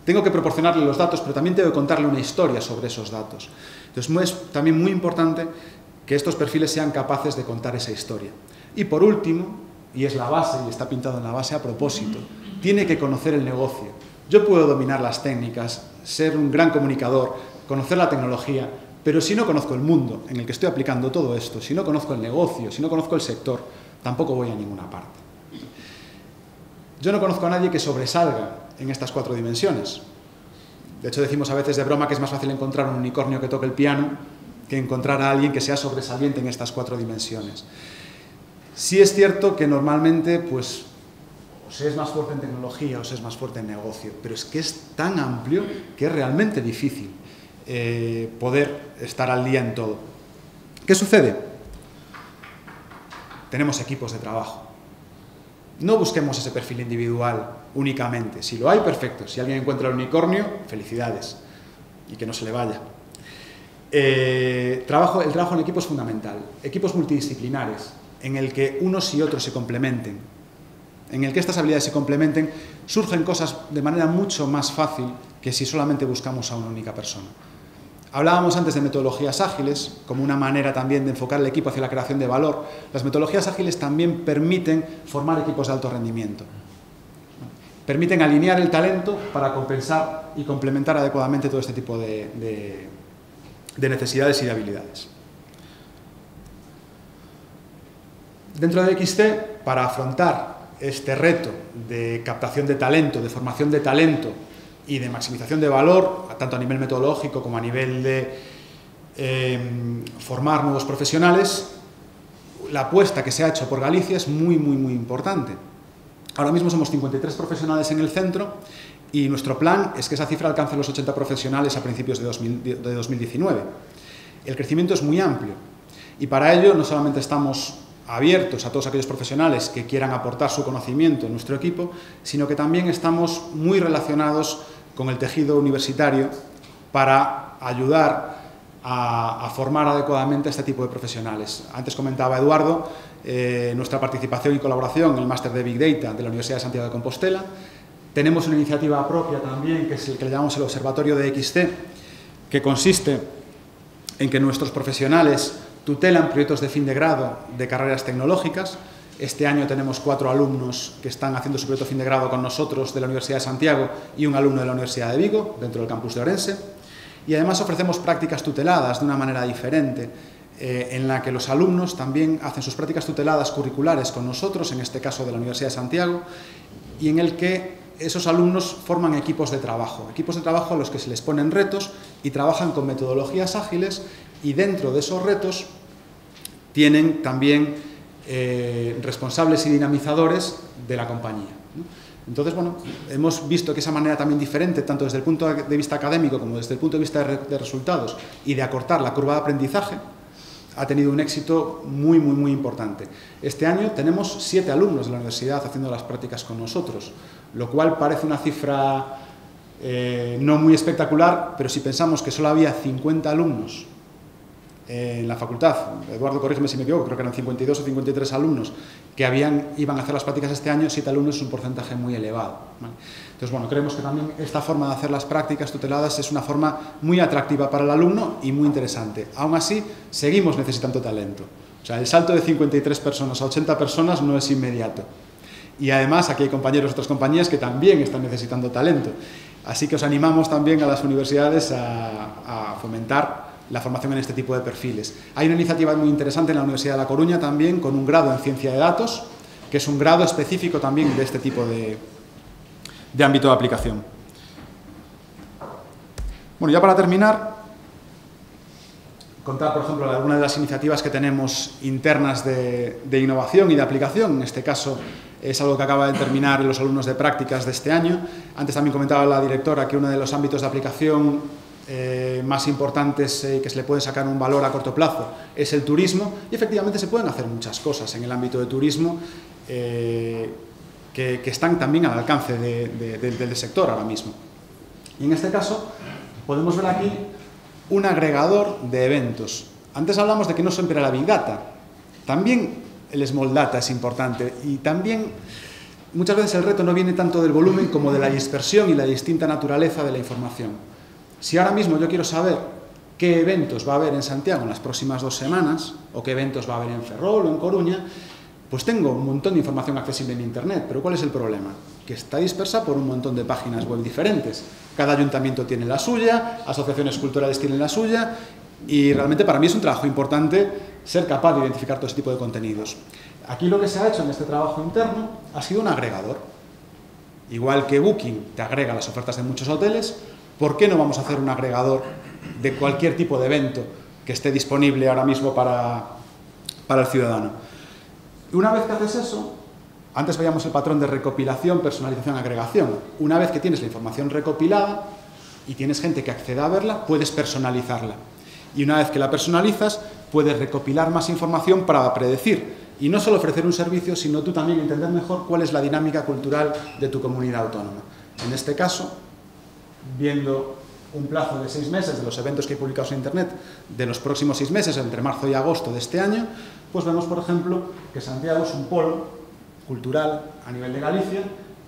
Speaker 2: Tengo que proporcionarle los datos, pero también tengo que contarle una historia sobre esos datos. Entonces es también muy importante que estos perfiles sean capaces de contar esa historia. Y por último, y es la base, y está pintado en la base a propósito, tiene que conocer el negocio. Yo puedo dominar las técnicas, ser un gran comunicador, conocer la tecnología, pero si no conozco el mundo en el que estoy aplicando todo esto, si no conozco el negocio, si no conozco el sector, tampoco voy a ninguna parte. Yo no conozco a nadie que sobresalga en estas 4 dimensiones. De hecho, decimos a veces de broma que es más fácil encontrar un unicornio que toque el piano que encontrar a alguien que sea sobresaliente en estas 4 dimensiones. Sí es cierto que normalmente, pues, o se es más fuerte en tecnología o se es más fuerte en negocio, pero es que es tan amplio que es realmente difícil poder estar al día en todo. ¿Qué sucede? Tenemos equipos de trabajo. No busquemos ese perfil individual únicamente. Si lo hay, perfecto. Si alguien encuentra el unicornio, felicidades. Y que no se le vaya. El trabajo en equipo es fundamental. Equipos multidisciplinares, en el que unos y otros se complementen. En el que estas habilidades se complementen, surgen cosas de manera mucho más fácil que si solamente buscamos a una única persona. Hablábamos antes de metodologías ágiles, como una manera también de enfocar el equipo hacia la creación de valor. Las metodologías ágiles también permiten formar equipos de alto rendimiento. Permiten alinear el talento para compensar y complementar adecuadamente todo este tipo de necesidades y de habilidades. Dentro de XT, para afrontar este reto de captación de talento, de formación de talento y de maximización de valor, tanto a nivel metodológico como a nivel de formar nuevos profesionales, la apuesta que se ha hecho por Galicia es muy importante. Ahora mismo somos 53 profesionales en el centro y nuestro plan es que esa cifra alcance los 80 profesionales a principios de 2019. El crecimiento es muy amplio y para ello no solamente estamos abiertos a todos aquellos profesionales que quieran aportar su conocimiento en nuestro equipo, sino que también estamos muy relacionados con el tejido universitario para ayudar a formar adecuadamente a este tipo de profesionales. Antes comentaba Eduardo nuestra participación y colaboración en el máster de Big Data de la Universidad de Santiago de Compostela. Tenemos una iniciativa propia también, que es el que le llamamos el Observatorio de XT, que consiste en que nuestros profesionales tutelan proyectos de fin de grado de carreras tecnológicas. Este año tenemos 4 alumnos que están haciendo su proyecto de fin de grado con nosotros de la Universidad de Santiago y un alumno de la Universidad de Vigo, dentro del campus de Orense. Y además ofrecemos prácticas tuteladas de una manera diferente, en la que los alumnos también hacen sus prácticas tuteladas curriculares con nosotros, en este caso de la Universidad de Santiago, y en el que esos alumnos forman equipos de trabajo a los que se les ponen retos y trabajan con metodologías ágiles, y dentro de esos retos tienen también responsables y dinamizadores de la compañía. Entonces, bueno, hemos visto que esa manera también diferente, tanto desde el punto de vista académico como desde el punto de vista de resultados y de acortar la curva de aprendizaje, ha tenido un éxito muy importante. Este año tenemos 7 alumnos de la universidad haciendo las prácticas con nosotros, lo cual parece una cifra no muy espectacular, pero si pensamos que solo había 50 alumnos en la facultad, Eduardo, corrígeme si me equivoco, creo que eran 52 o 53 alumnos que iban a hacer las prácticas este año, 7 alumnos es un porcentaje muy elevado, ¿vale? Entonces, bueno, creemos que también esta forma de hacer las prácticas tuteladas es una forma muy atractiva para el alumno y muy interesante. Aún así, seguimos necesitando talento. O sea, el salto de 53 personas a 80 personas no es inmediato. Y además, aquí hay compañeros de otras compañías que también están necesitando talento. Así que os animamos también a las universidades a fomentar la formación en este tipo de perfiles. Hay una iniciativa muy interesante en la Universidad de La Coruña también, con un grado en Ciencia de Datos, que es un grado específico también de este tipo de ámbito de aplicación. Bueno, ya para terminar, contar, por ejemplo, algunas de las iniciativas que tenemos internas de innovación y de aplicación. En este caso, es algo que acaba de terminar los alumnos de prácticas de este año. Antes también comentaba la directora que uno de los ámbitos de aplicación más importantes que se le pueden sacar un valor a corto plazo es el turismo, y efectivamente se pueden hacer muchas cosas en el ámbito de turismo que están también al alcance del sector ahora mismo. Y en este caso podemos ver aquí un agregador de eventos. Antes hablamos de que no siempre era la Big Data, también el Small Data es importante, y también muchas veces el reto no viene tanto del volumen como de la dispersión y la distinta naturaleza de la información. Si ahora mismo yo quiero saber qué eventos va a haber en Santiago en las próximas 2 semanas, o qué eventos va a haber en Ferrol o en Coruña, pues tengo un montón de información accesible en Internet. Pero ¿cuál es el problema? Que está dispersa por un montón de páginas web diferentes. Cada ayuntamiento tiene la suya, asociaciones culturales tienen la suya, y realmente para mí es un trabajo importante ser capaz de identificar todo ese tipo de contenidos. Aquí lo que se ha hecho en este trabajo interno ha sido un agregador. Igual que Booking te agrega las ofertas de muchos hoteles, ¿por qué no vamos a hacer un agregador de cualquier tipo de evento que esté disponible ahora mismo para el ciudadano? Una vez que haces eso, antes veíamos el patrón de recopilación, personalización, agregación. Una vez que tienes la información recopilada y tienes gente que acceda a verla, puedes personalizarla. Y una vez que la personalizas, puedes recopilar más información para predecir. Y no solo ofrecer un servicio, sino tú también entender mejor cuál es la dinámica cultural de tu comunidad autónoma. En este caso, viendo un plazo de 6 meses de los eventos que hay publicados en Internet de los próximos 6 meses, entre marzo y agosto de este año, pues vemos, por ejemplo, que Santiago es un polo cultural a nivel de Galicia.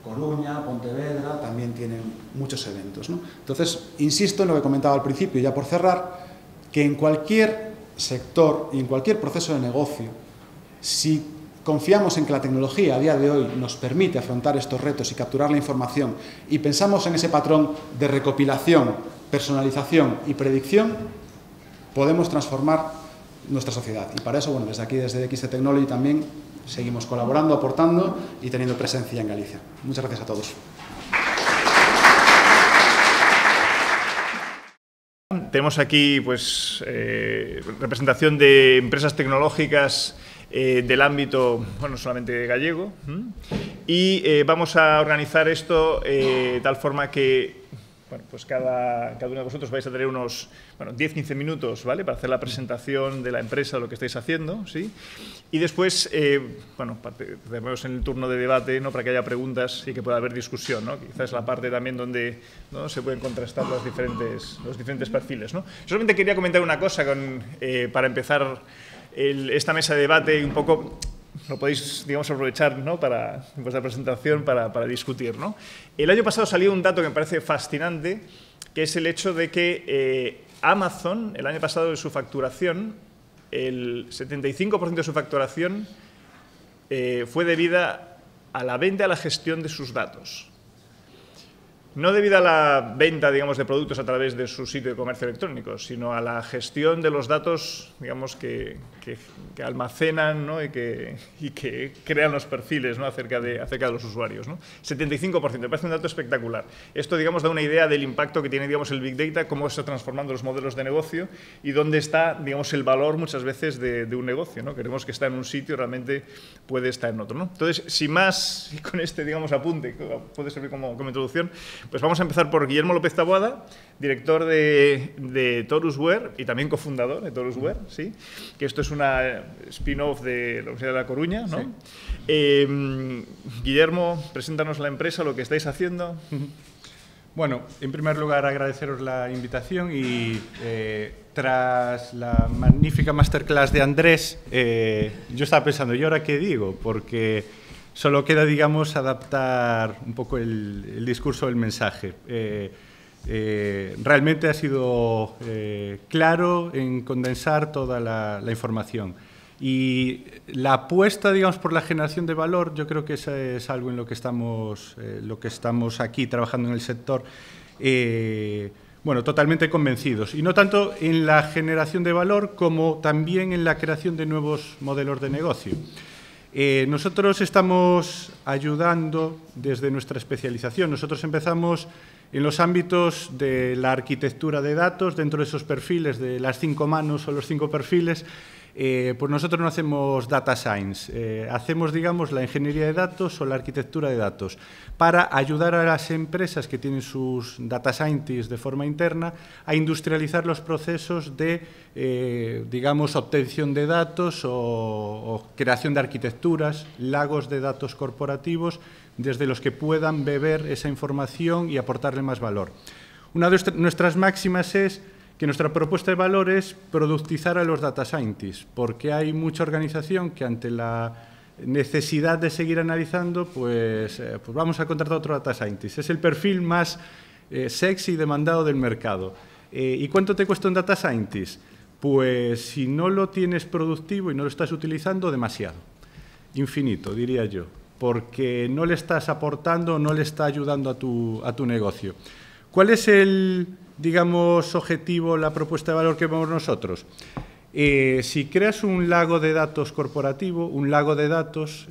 Speaker 2: Coruña, Pontevedra también tienen muchos eventos, ¿no? Entonces, insisto en lo que comentaba al principio, ya por cerrar, que en cualquier sector y en cualquier proceso de negocio, si confiamos en que la tecnología a día de hoy nos permite afrontar estos retos y capturar la información, y pensamos en ese patrón de recopilación, personalización y predicción, podemos transformar nuestra sociedad. Y para eso, bueno, desde aquí, desde DXC Technology también seguimos colaborando, aportando y teniendo presencia en Galicia. Muchas gracias a todos.
Speaker 3: Tenemos aquí pues, representación de empresas tecnológicas del ámbito, bueno, no solamente gallego, y vamos a organizar esto de tal forma que, bueno, pues cada uno de vosotros vais a tener unos 10-15 minutos, ¿vale?, para hacer la presentación de la empresa, de lo que estáis haciendo, ¿sí? Y después, bueno, tenemos en el turno de debate, ¿no?, para que haya preguntas y que pueda haber discusión, ¿no? Quizás es la parte también donde, ¿no?, se pueden contrastar los diferentes perfiles, ¿no? Solamente quería comentar una cosa para empezar esta mesa de debate, y un poco lo podéis, digamos, aprovechar, ¿no?, para vuestra presentación para discutir, ¿no? El año pasado salió un dato que me parece fascinante, que es el hecho de que Amazon, el año pasado, de su facturación, el 75% de su facturación fue debida a la venta, a la gestión de sus datos. No debido a la venta, digamos, de productos a través de su sitio de comercio electrónico, sino a la gestión de los datos, digamos, que almacenan, ¿no?, y que crean los perfiles, ¿no?, acerca de los usuarios, ¿no? 75%, me parece un dato espectacular. Esto, digamos, da una idea del impacto que tiene, digamos, el Big Data, cómo está transformando los modelos de negocio y dónde está, digamos, el valor muchas veces de un negocio, ¿no? Queremos que está en un sitio, realmente puede estar en otro, ¿no? Entonces, sin más, con este, digamos, apunte, que puede servir como introducción, pues vamos a empezar por Guillermo López Taboada, director de Torusware y también cofundador de Torusware, ¿sí?, que esto es una spin-off de la Universidad de La Coruña, ¿no? Sí. Guillermo, preséntanos la empresa, lo que estáis haciendo.
Speaker 4: Bueno, en primer lugar, agradeceros la invitación y tras la magnífica masterclass de Andrés, yo estaba pensando, ¿y ahora qué digo? Porque solo queda, digamos, adaptar un poco el discurso del mensaje. Realmente ha sido claro en condensar toda la información. Y la apuesta, digamos, por la generación de valor, yo creo que eso es algo en lo que estamos aquí trabajando en el sector, bueno, totalmente convencidos. Y no tanto en la generación de valor como también en la creación de nuevos modelos de negocio. Nosotros estamos ayudando desde nuestra especialización. Nosotros empezamos en los ámbitos de la arquitectura de datos, dentro de esos perfiles de las 5 manos o los 5 perfiles. Pues nosotros no hacemos data science, hacemos, digamos, la ingeniería de datos o la arquitectura de datos para ayudar a las empresas que tienen sus data scientists de forma interna a industrializar los procesos de, digamos, obtención de datos o creación de arquitecturas, lagos de datos corporativos desde los que puedan beber esa información y aportarle más valor. Una de nuestras máximas es que nuestra propuesta de valor es productizar a los data scientists, porque hay mucha organización que ante la necesidad de seguir analizando, pues vamos a contratar a otro data scientist. Es el perfil más sexy y demandado del mercado. ¿Y cuánto te cuesta un data scientist? Pues si no lo tienes productivo y no lo estás utilizando, demasiado. Infinito, diría yo, porque no le estás aportando, no le está ayudando a tu negocio. ¿Cuál es el, digamos, objetivo, la propuesta de valor que vemos nosotros? Si creas un lago de datos corporativo, un lago de datos,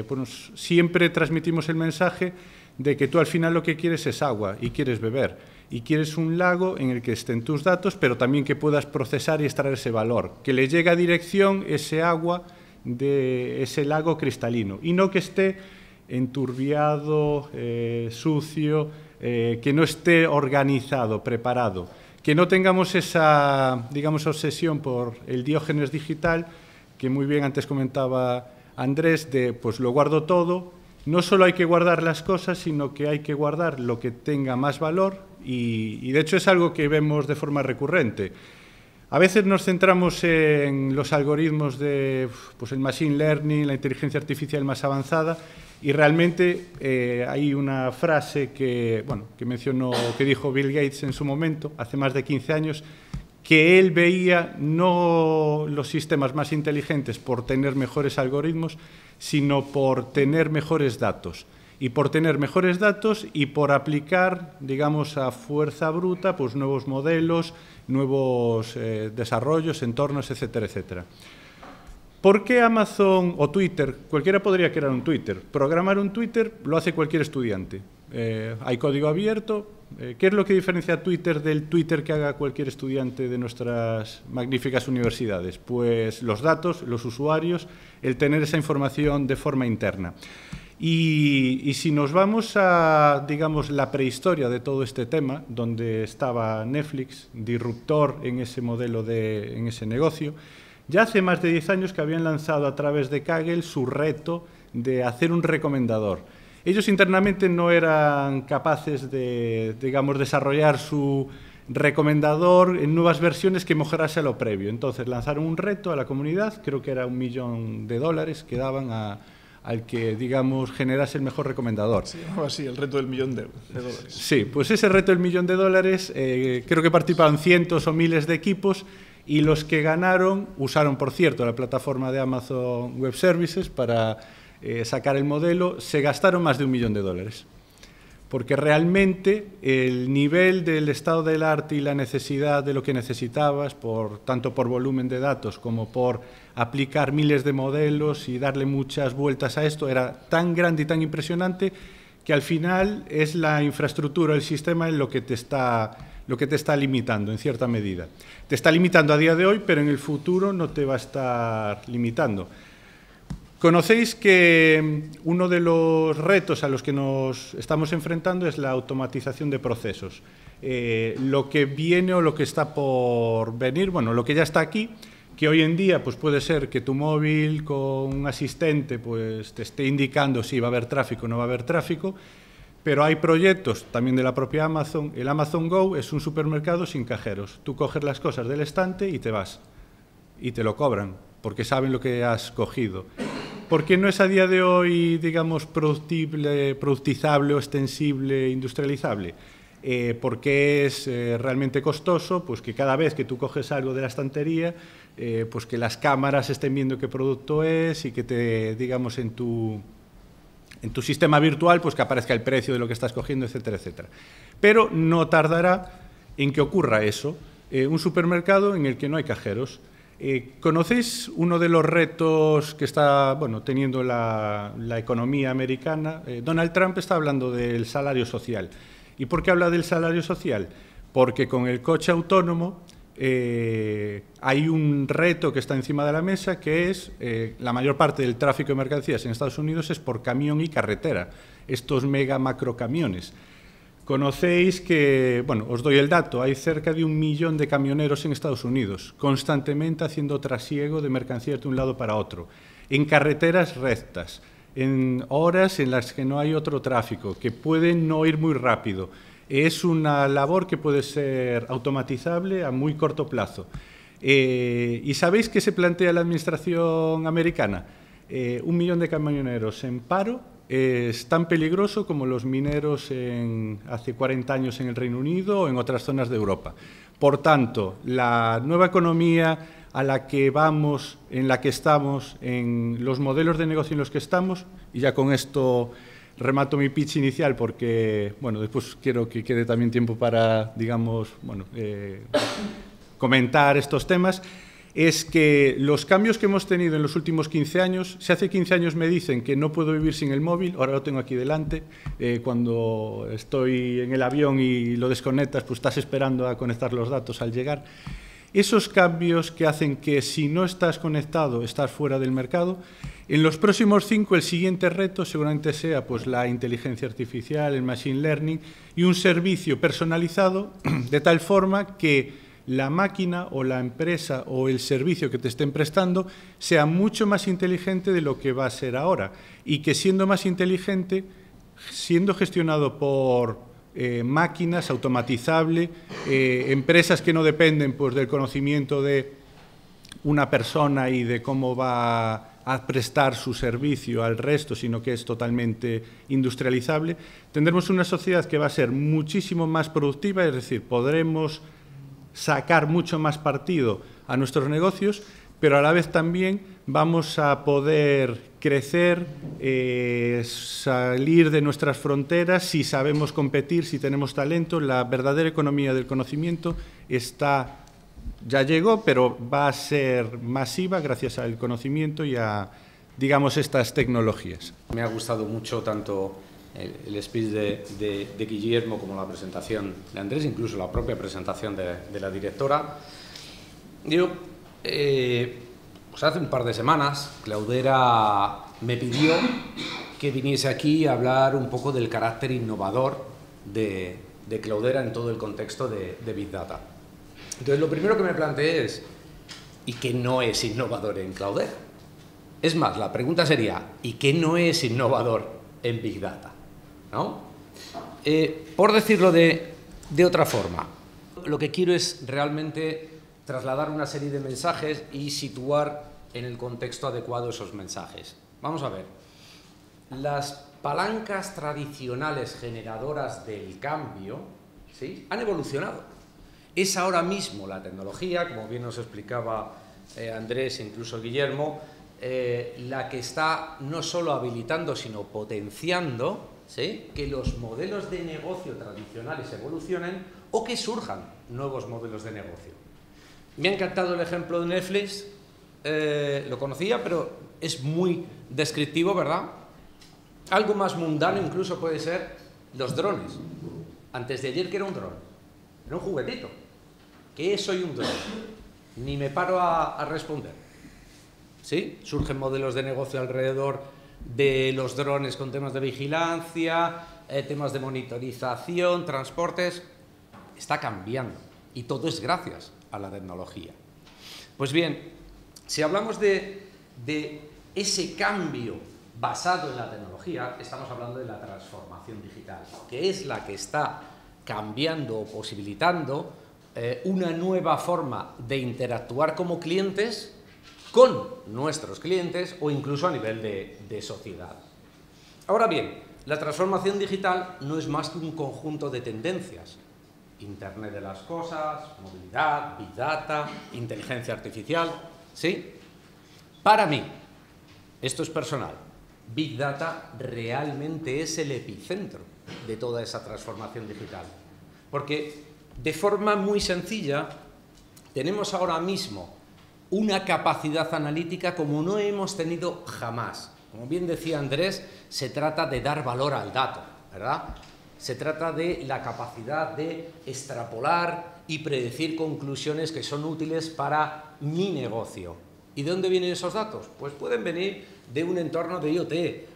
Speaker 4: pues siempre transmitimos el mensaje de que tú al final lo que quieres es agua y quieres beber. Y quieres un lago en el que estén tus datos, pero también que puedas procesar y extraer ese valor. Que le llegue a dirección ese agua de ese lago cristalino y no que esté enturbiado, sucio, que no esté organizado, preparado, que no tengamos esa, digamos, obsesión por el Diógenes digital, que muy bien antes comentaba Andrés, de pues lo guardo todo. No solo hay que guardar las cosas, sino que hay que guardar lo que tenga más valor y de hecho es algo que vemos de forma recurrente. A veces nos centramos en los algoritmos de pues el machine learning, la inteligencia artificial más avanzada, y realmente hay una frase que mencionó, que dijo Bill Gates en su momento, hace más de 15 años, que él veía no los sistemas más inteligentes por tener mejores algoritmos, sino por tener mejores datos. Y por tener mejores datos y por aplicar, digamos, a fuerza bruta, pues nuevos modelos, nuevos desarrollos, entornos, etcétera, etcétera. ¿Por qué Amazon o Twitter? Cualquiera podría crear un Twitter. Programar un Twitter lo hace cualquier estudiante. Hay código abierto. ¿Qué es lo que diferencia a Twitter del Twitter que haga cualquier estudiante de nuestras magníficas universidades? Pues los datos, los usuarios, el tener esa información de forma interna. Y si nos vamos a, digamos, la prehistoria de todo este tema, donde estaba Netflix, disruptor en ese modelo, en ese negocio, ya hace más de 10 años que habían lanzado a través de Kaggle su reto de hacer un recomendador. Ellos internamente no eran capaces de, digamos, desarrollar su recomendador en nuevas versiones que mejorase a lo previo. Entonces lanzaron un reto a la comunidad, creo que era $1 millón que daban al que, digamos, generase el mejor recomendador.
Speaker 3: Sí, algo así, el reto del $1 millón.
Speaker 4: Sí, pues ese reto del $1 millón, creo que participaban cientos o miles de equipos. Y los que ganaron usaron, por cierto, la plataforma de Amazon Web Services para sacar el modelo. Se gastaron más de $1 millón. Porque realmente el nivel del estado del arte y la necesidad de lo que necesitabas, tanto por volumen de datos como por aplicar miles de modelos y darle muchas vueltas a esto, era tan grande y tan impresionante que al final es la infraestructura, el sistema, en lo que te está limitando en cierta medida. Te está limitando a día de hoy, pero en el futuro no te va a estar limitando. Conocéis que uno de los retos a los que nos estamos enfrentando es la automatización de procesos. Lo que viene o lo que está por venir, bueno, lo que ya está aquí, que hoy en día pues puede ser que tu móvil con un asistente pues te esté indicando si va a haber tráfico o no va a haber tráfico. Pero hay proyectos también de la propia Amazon. El Amazon Go es un supermercado sin cajeros. Tú coges las cosas del estante y te vas. Y te lo cobran, porque saben lo que has cogido. ¿Por qué no es a día de hoy, digamos, productizable o extensible, industrializable? Porque es realmente costoso, pues que cada vez que tú coges algo de la estantería, pues que las cámaras estén viendo qué producto es y que te, digamos, en tu sistema virtual, pues que aparezca el precio de lo que estás cogiendo, etcétera, etcétera. Pero no tardará en que ocurra eso. Un supermercado en el que no hay cajeros. ¿Conocéis uno de los retos que está teniendo la economía americana? Donald Trump está hablando del salario social. ¿Y por qué habla del salario social? Porque con el coche autónomo hay un reto que está encima de la mesa, que es la mayor parte del tráfico de mercancías en Estados Unidos es por camión y carretera, estos mega macrocamiones. Conocéis que, bueno, os doy el dato, hay cerca de 1 millón de camioneros en Estados Unidos, constantemente haciendo trasiego de mercancías de un lado para otro, en carreteras rectas, en horas en las que no hay otro tráfico, que pueden no ir muy rápido. Es una labor que puede ser automatizable a muy corto plazo. ¿Y sabéis qué se plantea la administración americana? 1 millón de camioneros en paro es tan peligroso como los mineros hace 40 años en el Reino Unido o en otras zonas de Europa. Por tanto, la nueva economía a la que vamos, en la que estamos, en los modelos de negocio en los que estamos, y ya con esto remato mi pitch inicial porque, bueno, después quiero que quede también tiempo para, digamos, bueno, comentar estos temas, es que los cambios que hemos tenido en los últimos 15 años, si hace 15 años me dicen que no puedo vivir sin el móvil, ahora lo tengo aquí delante, cuando estoy en el avión y lo desconectas, pues estás esperando a conectar los datos al llegar. Esos cambios que hacen que si no estás conectado, estás fuera del mercado. En los próximos 5, el siguiente reto seguramente sea pues, la inteligencia artificial, el machine learning y un servicio personalizado de tal forma que la máquina o la empresa o el servicio que te estén prestando sea mucho más inteligente de lo que va a ser ahora y que siendo más inteligente, siendo gestionado por máquinas, automatizable, empresas que no dependen pues, del conocimiento de una persona y de cómo va a prestar su servicio al resto, sino que es totalmente industrializable, tendremos una sociedad que va a ser muchísimo más productiva, es decir, podremos sacar mucho más partido a nuestros negocios, pero a la vez también vamos a poder crecer, salir de nuestras fronteras si sabemos competir, si tenemos talento. La verdadera economía del conocimiento ya llegó, pero va a ser masiva gracias al conocimiento y a, digamos, estas tecnologías.
Speaker 5: Me ha gustado mucho tanto el speech de Guillermo como la presentación de Andrés, incluso la propia presentación de la directora. Yo, pues hace un par de semanas, Cloudera me pidió que viniese aquí a hablar un poco del carácter innovador de Cloudera en todo el contexto de Big Data. Entonces, lo primero que me planteé es, ¿y qué no es innovador en Cloudera? Es más, la pregunta sería, ¿y qué no es innovador en Big Data? ¿No? Por decirlo de otra forma, lo que quiero es realmente trasladar una serie de mensajes y situar en el contexto adecuado esos mensajes. Vamos a ver, las palancas tradicionales generadoras del cambio, ¿sí?, han evolucionado. Es ahora mismo la tecnología, como bien nos explicaba Andrés e incluso Guillermo, la que está no solo habilitando, sino potenciando, ¿sí?, que los modelos de negocio tradicionales evolucionen o que surjan nuevos modelos de negocio. Me ha encantado el ejemplo de Netflix, lo conocía, pero es muy descriptivo, ¿verdad? Algo más mundano incluso puede ser los drones. Antes de ayer, ¿qué era un dron? Era un juguetito. ¿Qué es hoy un dron? Ni me paro a responder. ¿Sí? Surgen modelos de negocio alrededor de los drones con temas de vigilancia, temas de monitorización, transportes. Está cambiando y todo es gracias a la tecnología. Pues bien, si hablamos de ese cambio basado en la tecnología, estamos hablando de la transformación digital, que es la que está cambiando o posibilitando una nueva forma de interactuar como clientes con nuestros clientes o incluso a nivel de sociedad. Ahora bien, la transformación digital no es más que un conjunto de tendencias. Internet de las cosas, movilidad, Big Data, inteligencia artificial, ¿sí? Para mí, esto es personal, Big Data realmente es el epicentro de toda esa transformación digital. Porque de forma muy sencilla, tenemos ahora mismo una capacidad analítica como no hemos tenido jamás. Como bien decía Andrés, se trata de dar valor al dato, ¿verdad? Se trata de la capacidad de extrapolar y predecir conclusiones que son útiles para mi negocio. ¿Y de dónde vienen esos datos? Pues pueden venir de un entorno de IoT,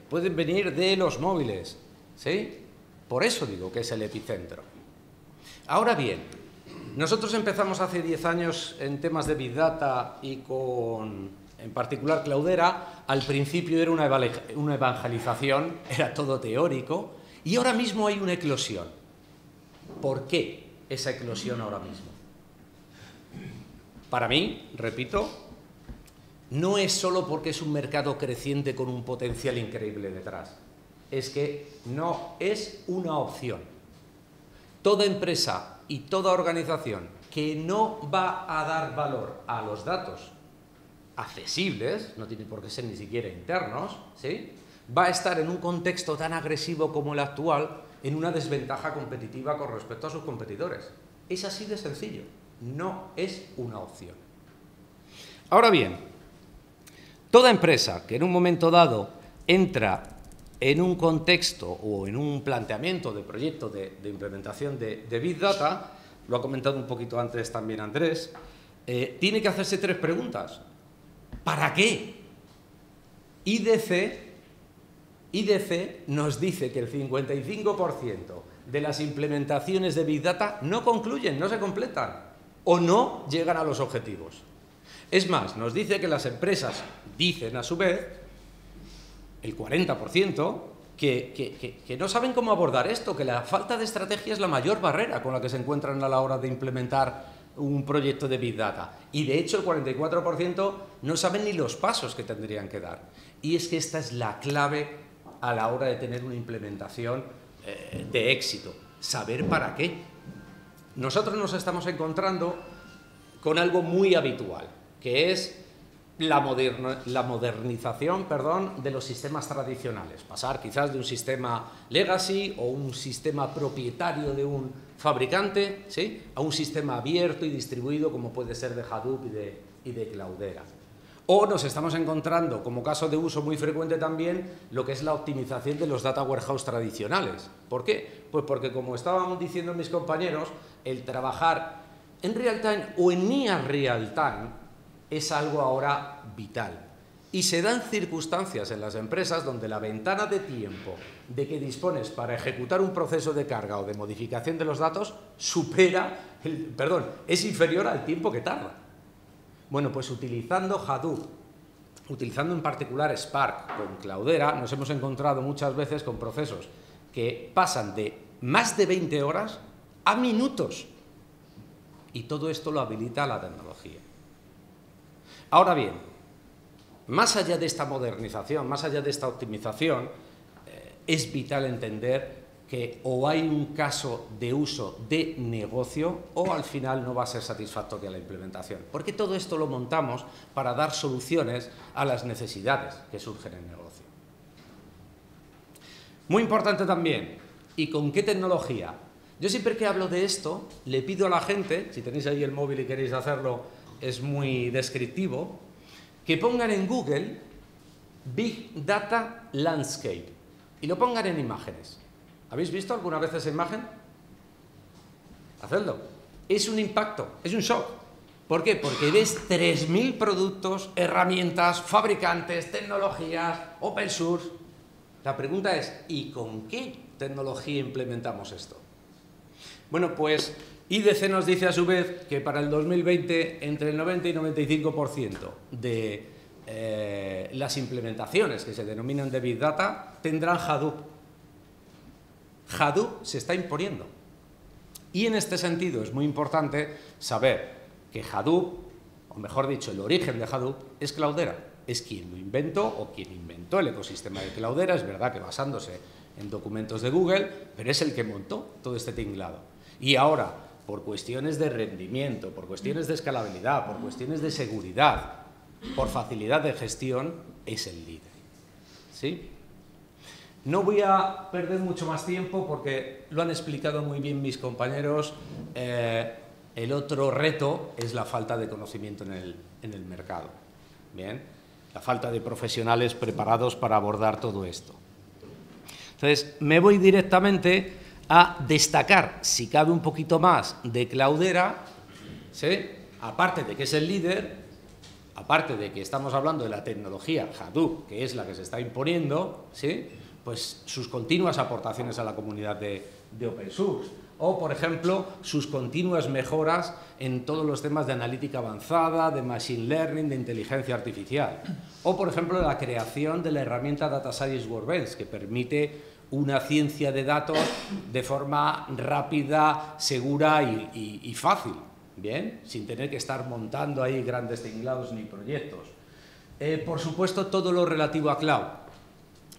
Speaker 5: pueden venir de los móviles, ¿sí? Por eso digo que es el epicentro. Ahora bien, nosotros empezamos hace 10 años en temas de Big Data y con, en particular, Cloudera. Al principio era una evangelización, era todo teórico, y ahora mismo hay una eclosión. ¿Por qué esa eclosión ahora mismo? Para mí, repito, no es solo porque es un mercado creciente con un potencial increíble detrás. Es que no es una opción. Toda empresa y toda organización que no va a dar valor a los datos accesibles, no tiene por qué ser ni siquiera internos, ¿sí?, va a estar en un contexto tan agresivo como el actual en una desventaja competitiva con respecto a sus competidores. Es así de sencillo. No es una opción. Ahora bien, toda empresa que en un momento dado entra en un contexto o en un planteamiento de proyecto de implementación de Big Data, lo ha comentado un poquito antes también Andrés, tiene que hacerse 3 preguntas. ¿Para qué? IDC nos dice que el 55% de las implementaciones de Big Data no concluyen, no se completan o no llegan a los objetivos. Es más, nos dice que las empresas dicen a su vez, el 40%, que no saben cómo abordar esto, que la falta de estrategia es la mayor barrera con la que se encuentran a la hora de implementar un proyecto de Big Data. Y de hecho el 44% no saben ni los pasos que tendrían que dar. Y es que esta es la clave a la hora de tener una implementación de éxito. Saber para qué. Nosotros nos estamos encontrando con algo muy habitual, que es la modernización, de los sistemas tradicionales. Pasar quizás de un sistema legacy o un sistema propietario de un fabricante, ¿sí?, a un sistema abierto y distribuido como puede ser de Hadoop y de Cloudera. O nos estamos encontrando, como caso de uso muy frecuente también, lo que es la optimización de los data warehouse tradicionales. ¿Por qué? Pues porque, como estaban diciendo mis compañeros, el trabajar en real time o en near real time es algo ahora vital. Y se dan circunstancias en las empresas donde la ventana de tiempo de que dispones para ejecutar un proceso de carga o de modificación de los datos es inferior al tiempo que tarda. Bueno, pues utilizando Hadoop, utilizando en particular Spark con Cloudera, nos hemos encontrado muchas veces con procesos que pasan de más de 20 horas a minutos. Y todo esto lo habilita la tecnología. Ahora bien, más allá de esta modernización, más allá de esta optimización, es vital entender que o hay un caso de uso de negocio o al final no va a ser satisfactoria la implementación. Porque todo esto lo montamos para dar soluciones a las necesidades que surgen en el negocio. Muy importante también, ¿y con qué tecnología? Yo siempre que hablo de esto, le pido a la gente, si tenéis ahí el móvil y queréis hacerlo, es muy descriptivo, que pongan en Google Big Data Landscape y lo pongan en imágenes. ¿Habéis visto alguna vez esa imagen? Hacedlo. Es un impacto, es un shock. ¿Por qué? Porque ves 3.000 productos, herramientas, fabricantes, tecnologías, open source. La pregunta es, ¿y con qué tecnología implementamos esto? Bueno, pues IDC nos dice a su vez que para el 2020 entre el 90 y 95% de las implementaciones que se denominan de Big Data tendrán Hadoop. Hadoop se está imponiendo. Y en este sentido es muy importante saber que Hadoop, o mejor dicho, el origen de Hadoop es Cloudera. Es quien lo inventó o quien inventó el ecosistema de Cloudera. Es verdad que basándose en documentos de Google, pero es el que montó todo este tinglado. Y ahora, por cuestiones de rendimiento, por cuestiones de escalabilidad, por cuestiones de seguridad, por facilidad de gestión, es el líder. ¿Sí? No voy a perder mucho más tiempo porque lo han explicado muy bien mis compañeros. El otro reto es la falta de conocimiento en el mercado. Bien, la falta de profesionales preparados para abordar todo esto. Entonces, me voy directamente a destacar, si cabe un poquito más, de Cloudera, ¿sí? Aparte de que es el líder, aparte de que estamos hablando de la tecnología Hadoop, que es la que se está imponiendo, ¿sí? Pues sus continuas aportaciones a la comunidad de open source, o, por ejemplo, sus continuas mejoras en todos los temas de analítica avanzada, de machine learning, de inteligencia artificial, o, por ejemplo, la creación de la herramienta Data Science Workbench, que permite una ciencia de datos de forma rápida, segura y fácil, ¿bien? Sin tener que estar montando ahí grandes tinglados ni proyectos. Por supuesto, todo lo relativo a cloud.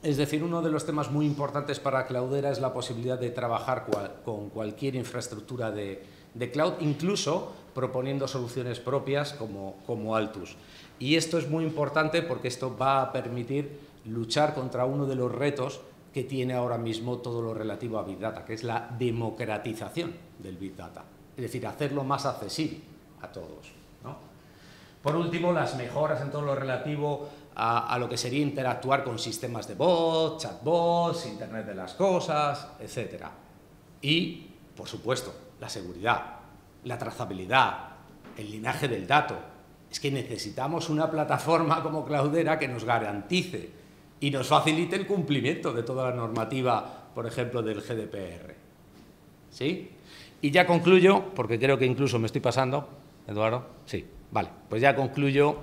Speaker 5: Es decir, uno de los temas muy importantes para Cloudera es la posibilidad de trabajar con cualquier infraestructura de cloud, incluso proponiendo soluciones propias como Altus. Y esto es muy importante porque esto va a permitir luchar contra uno de los retos que tiene ahora mismo todo lo relativo a Big Data, que es la democratización del Big Data, es decir, hacerlo más accesible a todos, ¿no? Por último, las mejoras en todo lo relativo a lo que sería interactuar con sistemas de voz, chatbots, Internet de las cosas, etc. Y, por supuesto, la seguridad, la trazabilidad, el linaje del dato. Es que necesitamos una plataforma como Cloudera que nos garantice y nos facilite el cumplimiento de toda la normativa, por ejemplo, del GDPR. ¿Sí? Y ya concluyo, porque creo que incluso me estoy pasando, Eduardo. Sí, vale, pues ya concluyo,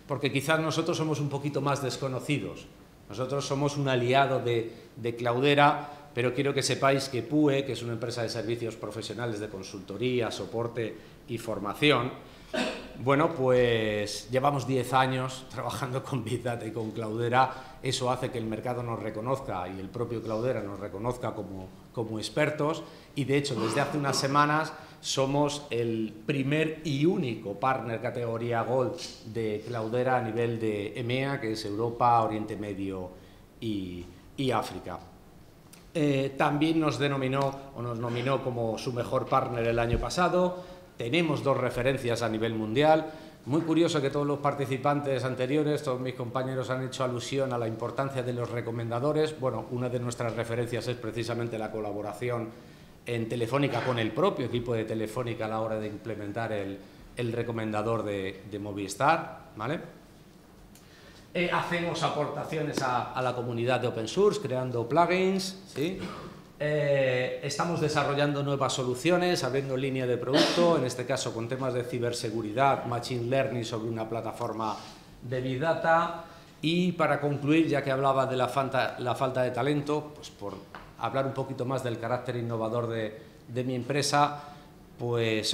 Speaker 5: porque quizás nosotros somos un poquito más desconocidos. Nosotros somos un aliado de Cloudera, pero quiero que sepáis que PUE, que es una empresa de servicios profesionales de consultoría, soporte y formación, bueno, pues llevamos 10 años trabajando con Big Data y con Cloudera. Eso hace que el mercado nos reconozca y el propio Cloudera nos reconozca como expertos, y de hecho desde hace unas semanas somos el primer y único partner categoría Gold de Cloudera a nivel de EMEA, que es Europa, Oriente Medio y África. También nos nominó como su mejor partner el año pasado. Tenemos 2 referencias a nivel mundial. Muy curioso que todos los participantes anteriores, todos mis compañeros, han hecho alusión a la importancia de los recomendadores. Bueno, una de nuestras referencias es precisamente la colaboración en Telefónica con el propio equipo de Telefónica a la hora de implementar el recomendador de Movistar, ¿vale? Hacemos aportaciones a la comunidad de open source, creando plugins, ¿sí? Estamos desarrollando nuevas soluciones, abriendo línea de producto, en este caso con temas de ciberseguridad, machine learning sobre una plataforma de Big Data. Y para concluir, ya que hablaba de la falta de talento, pues por hablar un poquito más del carácter innovador de mi empresa, pues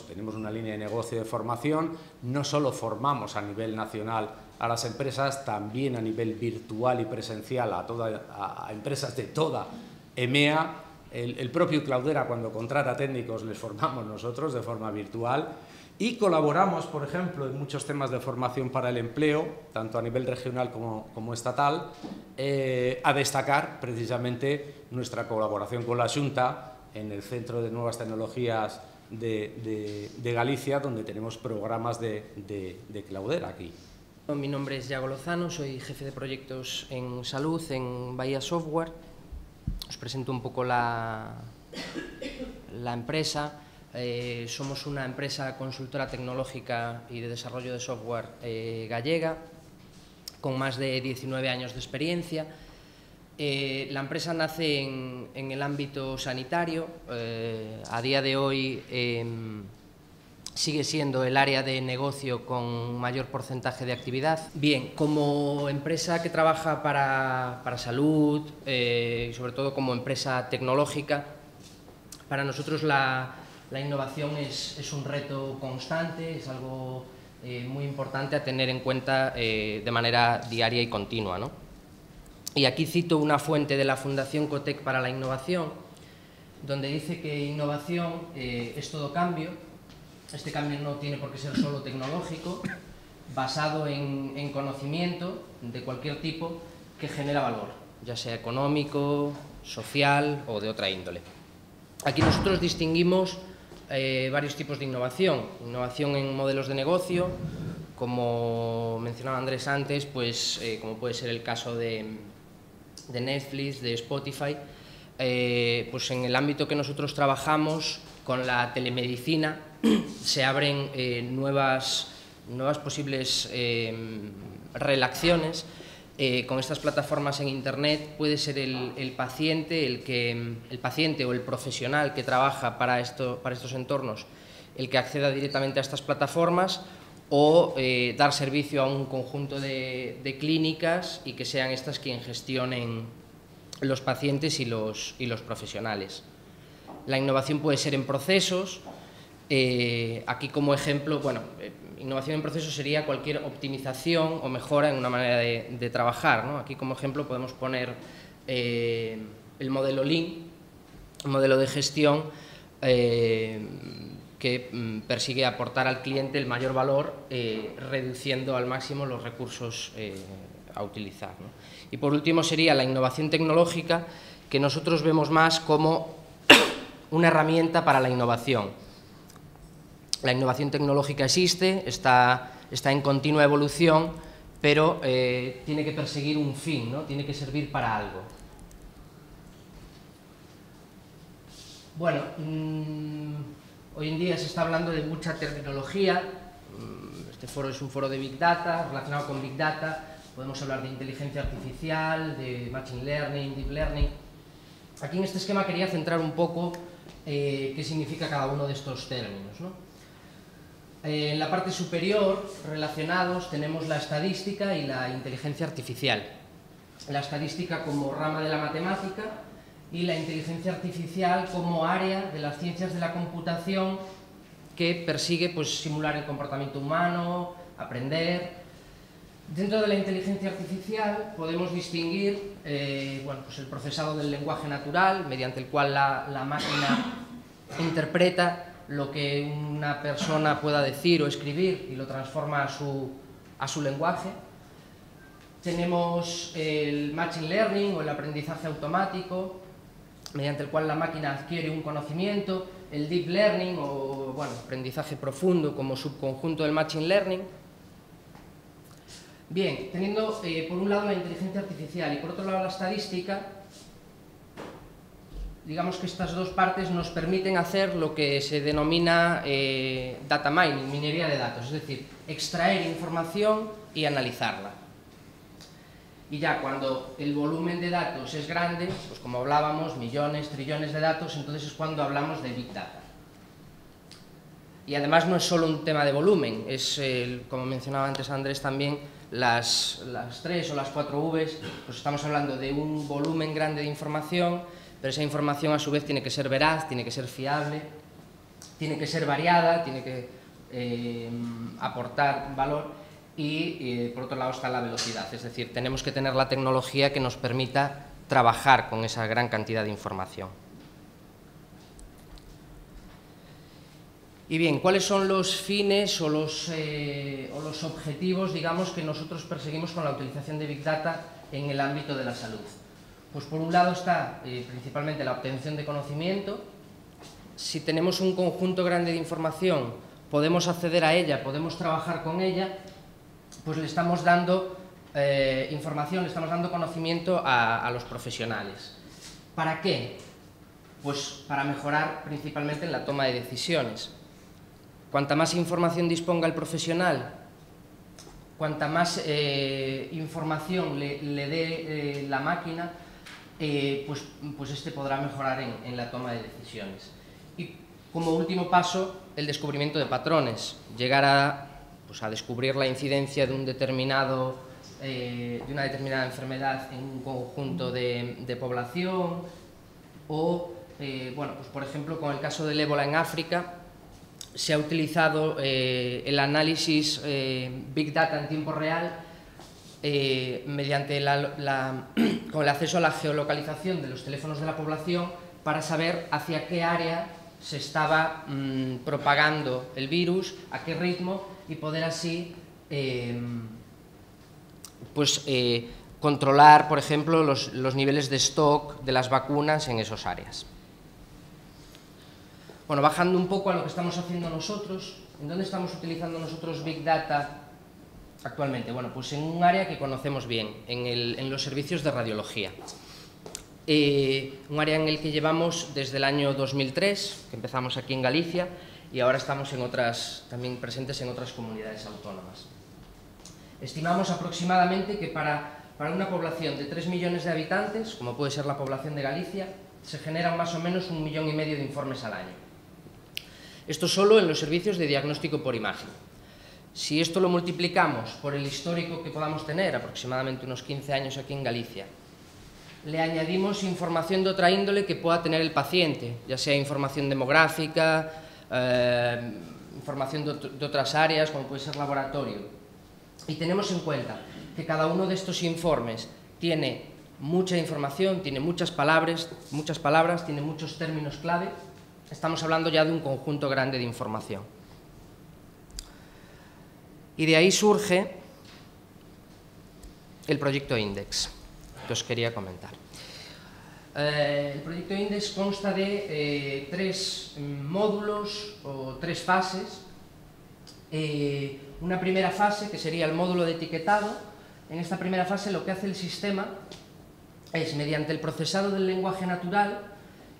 Speaker 5: tenemos una línea de negocio de formación. No solo formamos a nivel nacional a las empresas, también a nivel virtual y presencial a empresas de toda EMEA. El propio Cloudera, cuando contrata técnicos, les formamos nosotros de forma virtual, y colaboramos, por ejemplo, en muchos temas de formación para el empleo, tanto a nivel regional como estatal, a destacar precisamente nuestra colaboración con la Xunta en el Centro de Nuevas Tecnologías de Galicia, donde tenemos programas de Cloudera aquí.
Speaker 6: Mi nombre es Iago Lozano, soy jefe de proyectos en salud en Bahía Software. Os presento un poco la empresa. Somos una empresa consultora tecnológica y de desarrollo de software gallega, con más de 19 años de experiencia. La empresa nace en el ámbito sanitario. A día de hoy sigue siendo el área de negocio con mayor porcentaje de actividad. Bien, como empresa que trabaja para salud, y sobre todo como empresa tecnológica, para nosotros la innovación es un reto constante, es algo muy importante a tener en cuenta de manera diaria y continua, ¿no? Y aquí cito una fuente de la Fundación Cotec para la Innovación, donde dice que innovación es todo cambio. Este cambio no tiene por qué ser solo tecnológico, basado en conocimiento de cualquier tipo que genera valor, ya sea económico, social o de otra índole. Aquí nosotros distinguimos varios tipos de innovación. Innovación en modelos de negocio, como mencionaba Andrés antes, pues como puede ser el caso de Netflix, de Spotify, pues en el ámbito que nosotros trabajamos, con la telemedicina, se abren nuevas posibles relaciones. Con estas plataformas en Internet puede ser el paciente o el profesional que trabaja para estos entornos el que acceda directamente a estas plataformas, o dar servicio a un conjunto de clínicas y que sean estas quienes gestionen los pacientes y los profesionales. La innovación puede ser en procesos. Aquí como ejemplo, bueno, innovación en procesos sería cualquier optimización o mejora en una manera de trabajar, ¿no? Aquí como ejemplo podemos poner el modelo Lean, un modelo de gestión que persigue aportar al cliente el mayor valor, reduciendo al máximo los recursos a utilizar, ¿no? Y por último sería la innovación tecnológica, que nosotros vemos más como una herramienta para la innovación. La innovación tecnológica existe, está en continua evolución, pero tiene que perseguir un fin, ¿no? Tiene que servir para algo. Bueno, hoy en día se está hablando de mucha terminología. Este foro es un foro de Big Data, relacionado con Big Data. Podemos hablar de inteligencia artificial, de Machine Learning, Deep Learning. Aquí en este esquema quería centrar un poco qué significa cada uno de estos términos, ¿no? En la parte superior, relacionados, tenemos la estadística y la inteligencia artificial. La estadística como rama de la matemática y la inteligencia artificial como área de las ciencias de la computación que persigue, pues, simular el comportamiento humano, aprender. Dentro de la inteligencia artificial podemos distinguir bueno, pues el procesado del lenguaje natural, mediante el cual la máquina interpreta lo que una persona pueda decir o escribir y lo transforma a su lenguaje. Tenemos el Machine Learning o el aprendizaje automático, mediante el cual la máquina adquiere un conocimiento, el Deep Learning o, bueno, aprendizaje profundo como subconjunto del Machine Learning. Bien, teniendo por un lado la inteligencia artificial y por otro lado la estadística, digamos que estas dos partes nos permiten hacer lo que se denomina data mining, minería de datos, es decir, extraer información y analizarla. Y ya cuando el volumen de datos es grande, pues como hablábamos, millones, trillones de datos, entonces es cuando hablamos de Big Data. Y además no es solo un tema de volumen, es, como mencionaba antes Andrés también, las 3 o las 4 Vs, pues estamos hablando de un volumen grande de información, pero esa información a su vez tiene que ser veraz, tiene que ser fiable, tiene que ser variada, tiene que aportar valor y por otro lado está la velocidad, es decir, tenemos que tener la tecnología que nos permita trabajar con esa gran cantidad de información. Y bien, ¿cuáles son los fines o los objetivos, digamos, que nosotros perseguimos con la utilización de Big Data en el ámbito de la salud? Pues por un lado está principalmente la obtención de conocimiento. Si tenemos un conjunto grande de información, podemos acceder a ella, podemos trabajar con ella, pues le estamos dando información, le estamos dando conocimiento a los profesionales. ¿Para qué? Pues para mejorar principalmente en la toma de decisiones. Cuanta más información disponga el profesional, cuanta más información le dé la máquina, pues este podrá mejorar en la toma de decisiones. Y como último paso, el descubrimiento de patrones, llegar a descubrir la incidencia de una determinada enfermedad en un conjunto de población, o, bueno, pues por ejemplo, con el caso del ébola en África, se ha utilizado el análisis Big Data en tiempo real mediante con el acceso a la geolocalización de los teléfonos de la población para saber hacia qué área se estaba propagando el virus, a qué ritmo, y poder así controlar, por ejemplo, los niveles de stock de las vacunas en esas áreas. Bueno, bajando un poco a lo que estamos haciendo nosotros, ¿en dónde estamos utilizando nosotros Big Data actualmente? Bueno, pues en un área que conocemos bien, en los servicios de radiología. un área en el que llevamos desde el año 2003, que empezamos aquí en Galicia, y ahora estamos también presentes en otras comunidades autónomas. Estimamos aproximadamente que para una población de 3 millones de habitantes, como puede ser la población de Galicia, se generan más o menos 1,5 millones de informes al año. Esto solo en los servicios de diagnóstico por imagen. Si esto lo multiplicamos por el histórico que podamos tener, aproximadamente unos 15 años aquí en Galicia, le añadimos información de otra índole que pueda tener el paciente, ya sea información demográfica, información de otras áreas, como puede ser laboratorio. Y tenemos en cuenta que cada uno de estos informes tiene mucha información, tiene muchas palabras, tiene muchos términos clave. Estamos hablando ya de un conjunto grande de información. Y de ahí surge el proyecto INDEX, que os quería comentar. El proyecto INDEX consta de 3 módulos o 3 fases. Una primera fase, que sería el módulo de etiquetado. En esta primera fase lo que hace el sistema es, mediante el procesado del lenguaje natural,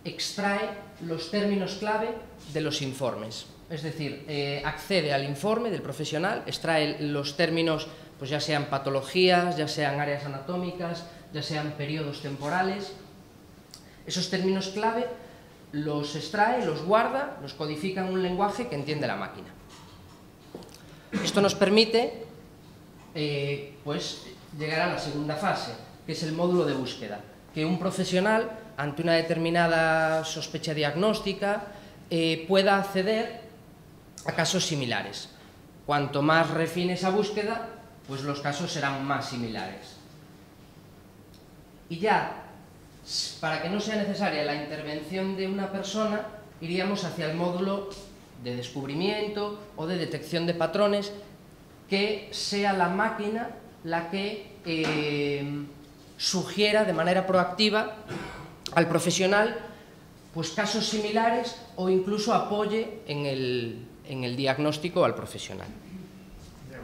Speaker 6: extrae los términos clave de los informes. Es decir, accede al informe del profesional, extrae los términos, pues ya sean patologías, ya sean áreas anatómicas, ya sean periodos temporales. Esos términos clave los extrae, los guarda, los codifica en un lenguaje que entiende la máquina. Esto nos permite pues, llegar a la segunda fase, que es el módulo de búsqueda, que un profesional, ante una determinada sospecha diagnóstica, pueda acceder a casos similares. Cuanto más refine esa búsqueda, pues los casos serán más similares. Y ya, para que no sea necesaria la intervención de una persona, iríamos hacia el módulo de descubrimiento o de detección de patrones, que sea la máquina la que sugiera de manera proactiva al profesional pues casos similares o incluso apoye en el diagnóstico al profesional.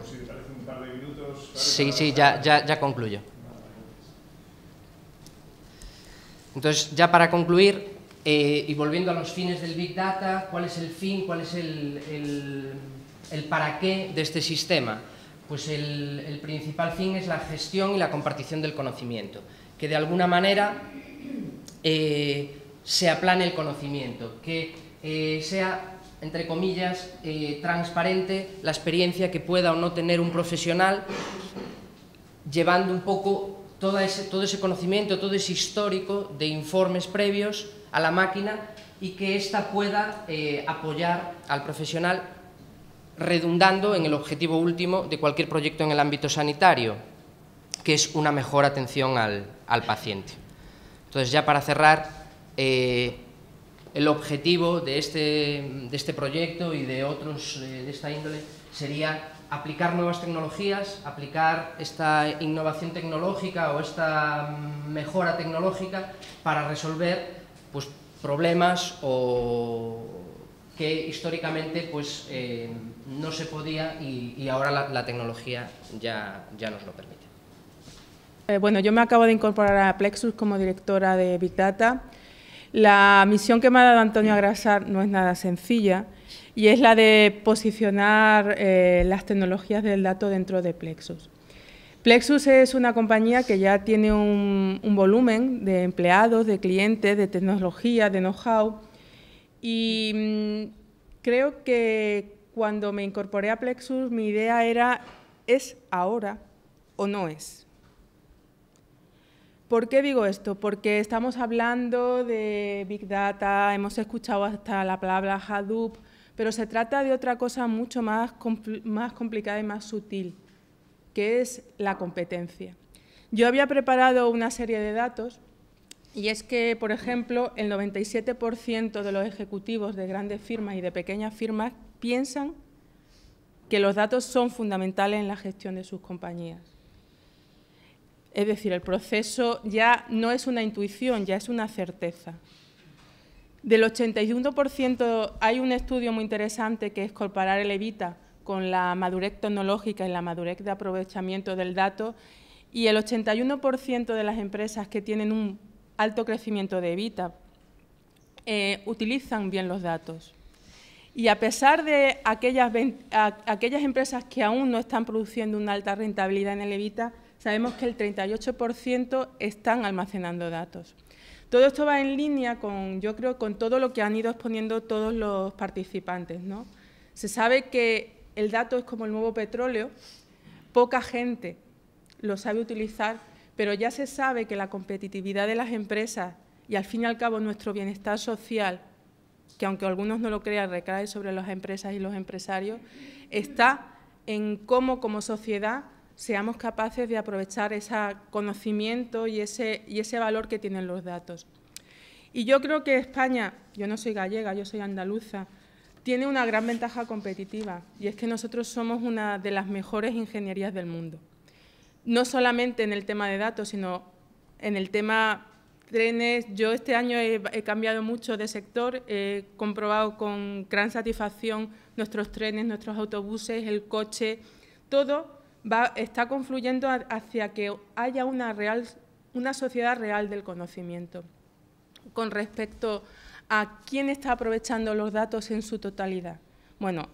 Speaker 3: Si te parece un par de minutos.
Speaker 6: Sí, ya concluyo. Entonces, ya para concluir, y volviendo a los fines del Big Data, ¿cuál es el fin, cuál es el para qué de este sistema? Pues el principal fin es la gestión y la compartición del conocimiento, que de alguna manera se aplane el conocimiento, que sea, entre comillas, transparente la experiencia que pueda o no tener un profesional, llevando un poco todo ese conocimiento, todo ese histórico de informes previos a la máquina, y que ésta pueda apoyar al profesional, redundando en el objetivo último de cualquier proyecto en el ámbito sanitario, que es una mejor atención al paciente. Entonces, ya para cerrar, el objetivo de este proyecto y de otros de esta índole sería aplicar nuevas tecnologías, aplicar esta innovación tecnológica o esta mejora tecnológica para resolver pues, problemas que históricamente pues, no se podía, y ahora la tecnología ya nos lo permite.
Speaker 7: Bueno, yo me acabo de incorporar a Plexus como directora de Big Data. La misión que me ha dado Antonio Agrasar no es nada sencilla, y es la de posicionar las tecnologías del dato dentro de Plexus. Plexus es una compañía que ya tiene un volumen de empleados, de clientes, de tecnología, de know-how, y creo que cuando me incorporé a Plexus mi idea era, ¿es ahora o no es? ¿Por qué digo esto? Porque estamos hablando de Big Data, hemos escuchado hasta la palabra Hadoop, pero se trata de otra cosa mucho más complicada y más sutil, que es la competencia. Yo había preparado una serie de datos, y es que, por ejemplo, el 97% de los ejecutivos de grandes firmas y de pequeñas firmas piensan que los datos son fundamentales en la gestión de sus compañías. Es decir, el proceso ya no es una intuición, ya es una certeza. Del 81%, hay un estudio muy interesante que es comparar el EBITA con la madurez tecnológica y la madurez de aprovechamiento del dato, y el 81% de las empresas que tienen un alto crecimiento de EBITDA, utilizan bien los datos. Y a pesar de aquellas empresas que aún no están produciendo una alta rentabilidad en el EBITDA, sabemos que el 38% están almacenando datos. Todo esto va en línea con, yo creo, con todo lo que han ido exponiendo todos los participantes, ¿no? Se sabe que el dato es como el nuevo petróleo, poca gente lo sabe utilizar, pero ya se sabe que la competitividad de las empresas y, al fin y al cabo, nuestro bienestar social, que aunque algunos no lo crean, recae sobre las empresas y los empresarios, está en cómo, como sociedad, seamos capaces de aprovechar ese conocimiento y ese valor que tienen los datos. Y yo creo que España, yo no soy gallega, yo soy andaluza, tiene una gran ventaja competitiva, y es que nosotros somos una de las mejores ingenierías del mundo. No solamente en el tema de datos, sino en el tema trenes. Yo este año he cambiado mucho de sector, he comprobado con gran satisfacción nuestros trenes, nuestros autobuses, el coche, todo está confluyendo hacia que haya una sociedad real del conocimiento. Con respecto a quién está aprovechando los datos en su totalidad. Bueno,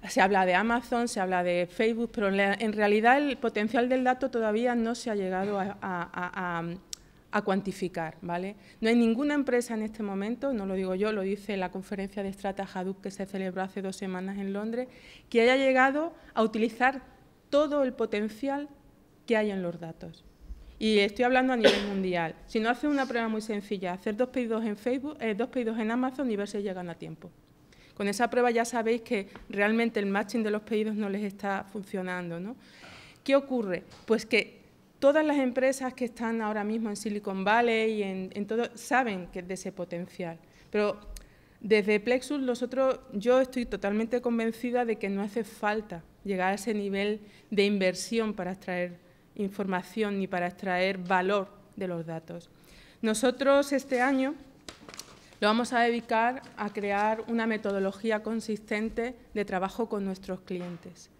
Speaker 7: se habla de Amazon, se habla de Facebook, pero en realidad el potencial del dato todavía no se ha llegado a cuantificar, ¿vale? No hay ninguna empresa en este momento, no lo digo yo, lo dice la conferencia de Strata Hadoop que se celebró hace 2 semanas en Londres, que haya llegado a utilizar todo el potencial que hay en los datos. Y estoy hablando a nivel mundial. Si no, hacen una prueba muy sencilla, hacer 2 pedidos en Facebook, 2 pedidos en Amazon y ver si llegan a tiempo. Con esa prueba ya sabéis que realmente el matching de los pedidos no les está funcionando, ¿no? ¿Qué ocurre? Pues que todas las empresas que están ahora mismo en Silicon Valley y en todo saben que es de ese potencial. Pero desde Plexus yo estoy totalmente convencida de que no hace falta llegar a ese nivel de inversión para extraer información ni para extraer valor de los datos. Nosotros este año lo vamos a dedicar a crear una metodología consistente de trabajo con nuestros clientes.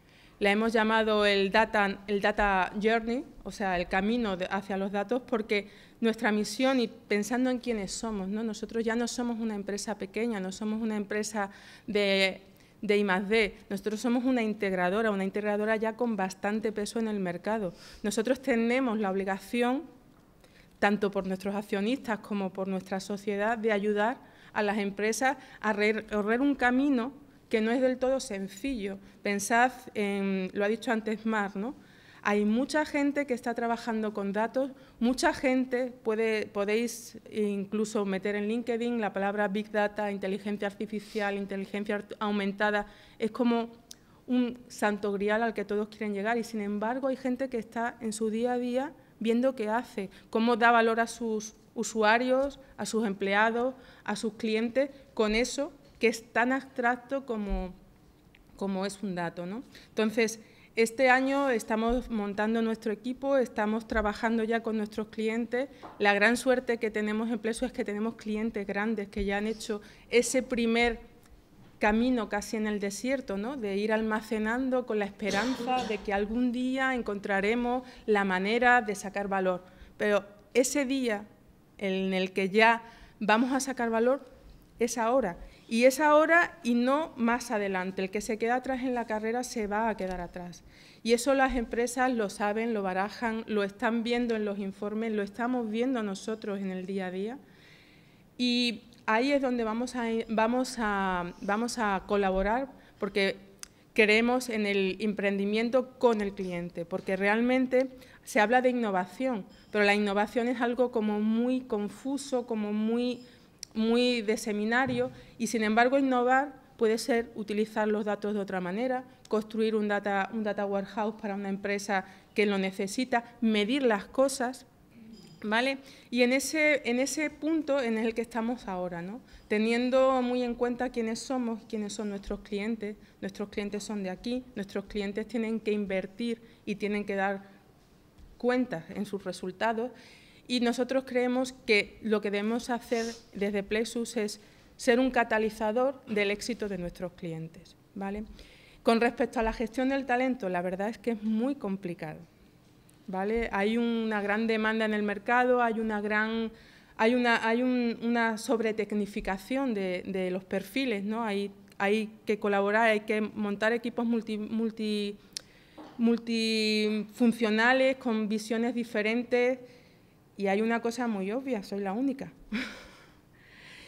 Speaker 7: La hemos llamado el Data Journey, o sea, el camino hacia los datos, porque nuestra misión, y pensando en quiénes somos, ¿no? Nosotros ya no somos una empresa pequeña, no somos una empresa de I+D, nosotros somos una integradora ya con bastante peso en el mercado. Nosotros tenemos la obligación, tanto por nuestros accionistas como por nuestra sociedad, de ayudar a las empresas a recorrer un camino que no es del todo sencillo. Pensad en, lo ha dicho antes Mar, ¿no? Hay mucha gente que está trabajando con datos, mucha gente, podéis incluso meter en LinkedIn la palabra Big Data, inteligencia artificial, inteligencia aumentada, es como un santo grial al que todos quieren llegar y sin embargo hay gente que está en su día a día viendo qué hace, cómo da valor a sus usuarios, a sus empleados, a sus clientes, con eso que es tan abstracto como es un dato, ¿no? Entonces, este año estamos montando nuestro equipo, estamos trabajando ya con nuestros clientes. La gran suerte que tenemos en Plexus es que tenemos clientes grandes que ya han hecho ese primer camino casi en el desierto, ¿no? De ir almacenando con la esperanza de que algún día encontraremos la manera de sacar valor. Pero ese día en el que ya vamos a sacar valor es ahora. Y es ahora y no más adelante. El que se queda atrás en la carrera se va a quedar atrás. Y eso las empresas lo saben, lo barajan, lo están viendo en los informes, lo estamos viendo nosotros en el día a día. Y ahí es donde vamos a colaborar porque creemos en el emprendimiento con el cliente, porque realmente se habla de innovación, pero la innovación es algo como muy confuso, como muy de seminario, y sin embargo innovar puede ser utilizar los datos de otra manera, construir un data warehouse para una empresa que lo necesita, medir las cosas, ¿vale? Y en ese punto en el que estamos ahora, ¿no? Teniendo muy en cuenta quiénes somos, quiénes son nuestros clientes son de aquí, nuestros clientes tienen que invertir y tienen que dar cuentas en sus resultados. Y nosotros creemos que lo que debemos hacer desde Plexus es ser un catalizador del éxito de nuestros clientes, ¿vale? Con respecto a la gestión del talento, la verdad es que es muy complicado, ¿vale? Hay una gran demanda en el mercado, hay una gran hay una sobretecnificación de los perfiles, ¿no? Hay que colaborar, hay que montar equipos multifuncionales con visiones diferentes, y hay una cosa muy obvia: soy la única.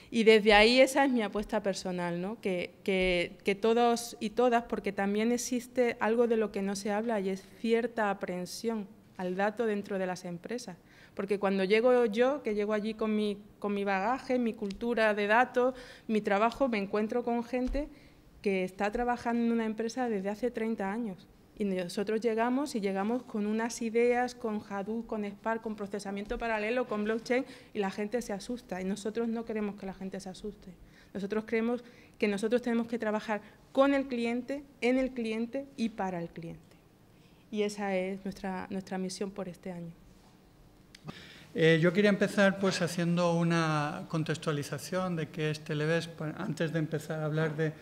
Speaker 7: Y desde ahí esa es mi apuesta personal, ¿no? Que todos y todas, porque también existe algo de lo que no se habla, y es cierta aprehensión al dato dentro de las empresas. Porque cuando llego yo, que llego allí con mi bagaje, mi cultura de datos, mi trabajo, me encuentro con gente que está trabajando en una empresa desde hace 30 años. Y nosotros llegamos con unas ideas, con Hadoop, con Spark, con procesamiento paralelo, con blockchain, y la gente se asusta. Y nosotros no queremos que la gente se asuste. Nosotros creemos que nosotros tenemos que trabajar con el cliente, en el cliente y para el cliente. Y esa es nuestra misión por este año.
Speaker 8: Yo quería empezar pues haciendo una contextualización de qué es Televés, antes de empezar a hablar de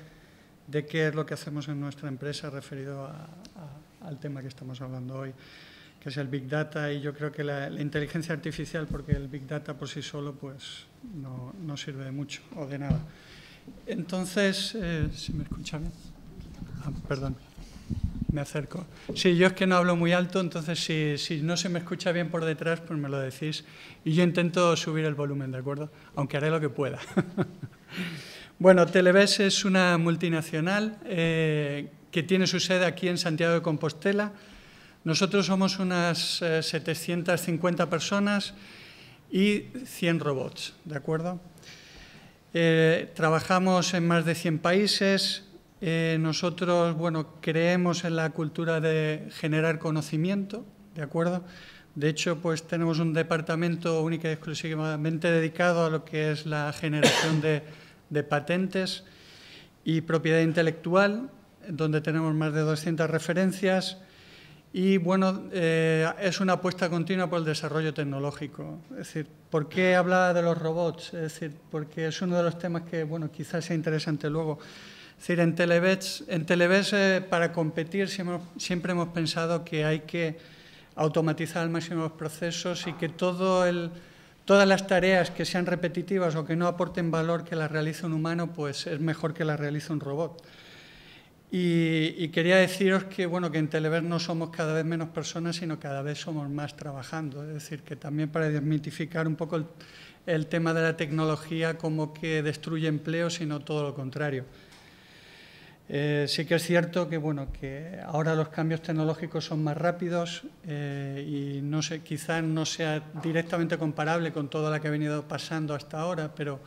Speaker 8: qué es lo que hacemos en nuestra empresa referido al tema que estamos hablando hoy, que es el Big Data. Y yo creo que la inteligencia artificial, porque el Big Data por sí solo pues no sirve de mucho o de nada. Entonces, ¿si me escucha bien? Perdón, me acerco. Sí, yo es que no hablo muy alto, entonces si no se me escucha bien por detrás, pues me lo decís. Y yo intento subir el volumen, ¿de acuerdo? Aunque haré lo que pueda. Bueno, Televés es una multinacional que tiene su sede aquí en Santiago de Compostela. Nosotros somos unas 750 personas y 100 robots, ¿de acuerdo? Trabajamos en más de 100 países. Nosotros, bueno, creemos en la cultura de generar conocimiento, ¿de acuerdo? De hecho, pues tenemos un departamento único y exclusivamente dedicado a lo que es la generación de patentes y propiedad intelectual, donde tenemos más de 200 referencias. Y, bueno, es una apuesta continua por el desarrollo tecnológico. Es decir, ¿por qué hablaba de los robots? Es decir, porque es uno de los temas que, bueno, quizás sea interesante luego. Es decir, en Televés para competir siempre hemos pensado que hay que automatizar al máximo los procesos y que todas las tareas que sean repetitivas o que no aporten valor que las realice un humano, pues es mejor que las realice un robot. Y quería deciros que, bueno, que en Televés no somos cada vez menos personas, sino cada vez somos más trabajando. Es decir, que también para desmitificar un poco el tema de la tecnología como que destruye empleo, sino todo lo contrario. Sí que es cierto que, bueno, que ahora los cambios tecnológicos son más rápidos y no sé, quizás no sea directamente comparable con todo lo que ha venido pasando hasta ahora, pero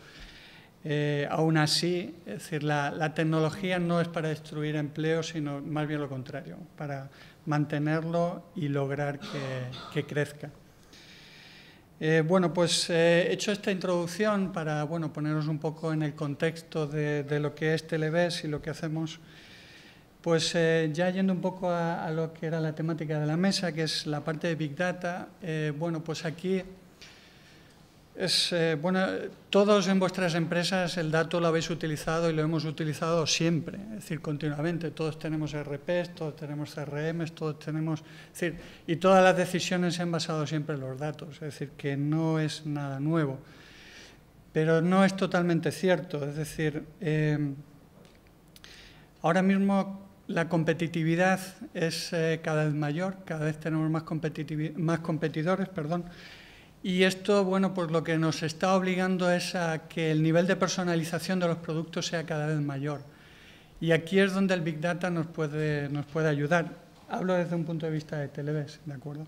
Speaker 8: aún así, es decir, la tecnología no es para destruir empleo, sino más bien lo contrario, para mantenerlo y lograr que crezca. Bueno, pues hecho esta introducción para, bueno, poneros un poco en el contexto de lo que es Televés y lo que hacemos, pues ya yendo un poco a lo que era la temática de la mesa, que es la parte de Big Data. Bueno, pues aquí bueno, todos en vuestras empresas el dato lo habéis utilizado y lo hemos utilizado siempre, es decir, continuamente. Todos tenemos ERPs, todos tenemos CRMs, todos tenemos... Es decir, y todas las decisiones se han basado siempre en los datos, es decir, que no es nada nuevo. Pero no es totalmente cierto, es decir, ahora mismo la competitividad es cada vez mayor, cada vez tenemos más competidores, perdón. Y esto, bueno, pues lo que nos está obligando es a que el nivel de personalización de los productos sea cada vez mayor. Y aquí es donde el Big Data nos puede ayudar. Hablo desde un punto de vista de Televés, ¿de acuerdo?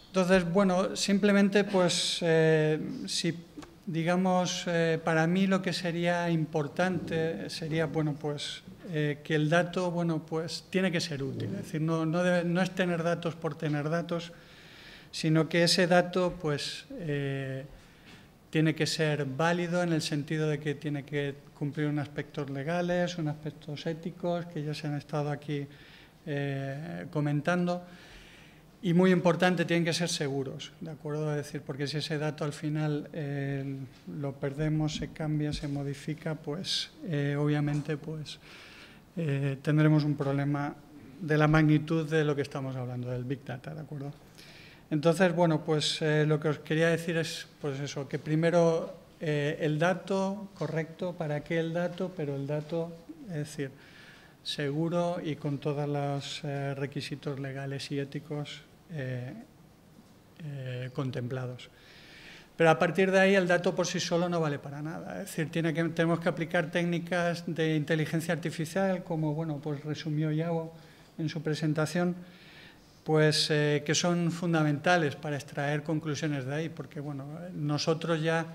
Speaker 8: Entonces, bueno, simplemente, pues, si, digamos, para mí lo que sería importante sería, bueno, pues, que el dato, bueno, pues, tiene que ser útil. Es decir, no es tener datos por tener datos, sino que ese dato pues, tiene que ser válido en el sentido de que tiene que cumplir unos aspectos legales, unos aspectos éticos, que ya se han estado aquí comentando, y muy importante, tienen que ser seguros, ¿de acuerdo? Es decir, porque si ese dato al final lo perdemos, se cambia, se modifica, pues obviamente pues, tendremos un problema de la magnitud de lo que estamos hablando, del Big Data, ¿de acuerdo? Entonces, bueno, pues lo que os quería decir es, pues eso, que primero el dato correcto, para qué el dato, pero el dato, es decir, seguro y con todos los requisitos legales y éticos contemplados. Pero a partir de ahí el dato por sí solo no vale para nada. Es decir, tenemos que aplicar técnicas de inteligencia artificial, como bueno, pues resumió Iago en su presentación, pues que son fundamentales para extraer conclusiones de ahí, porque bueno, nosotros ya,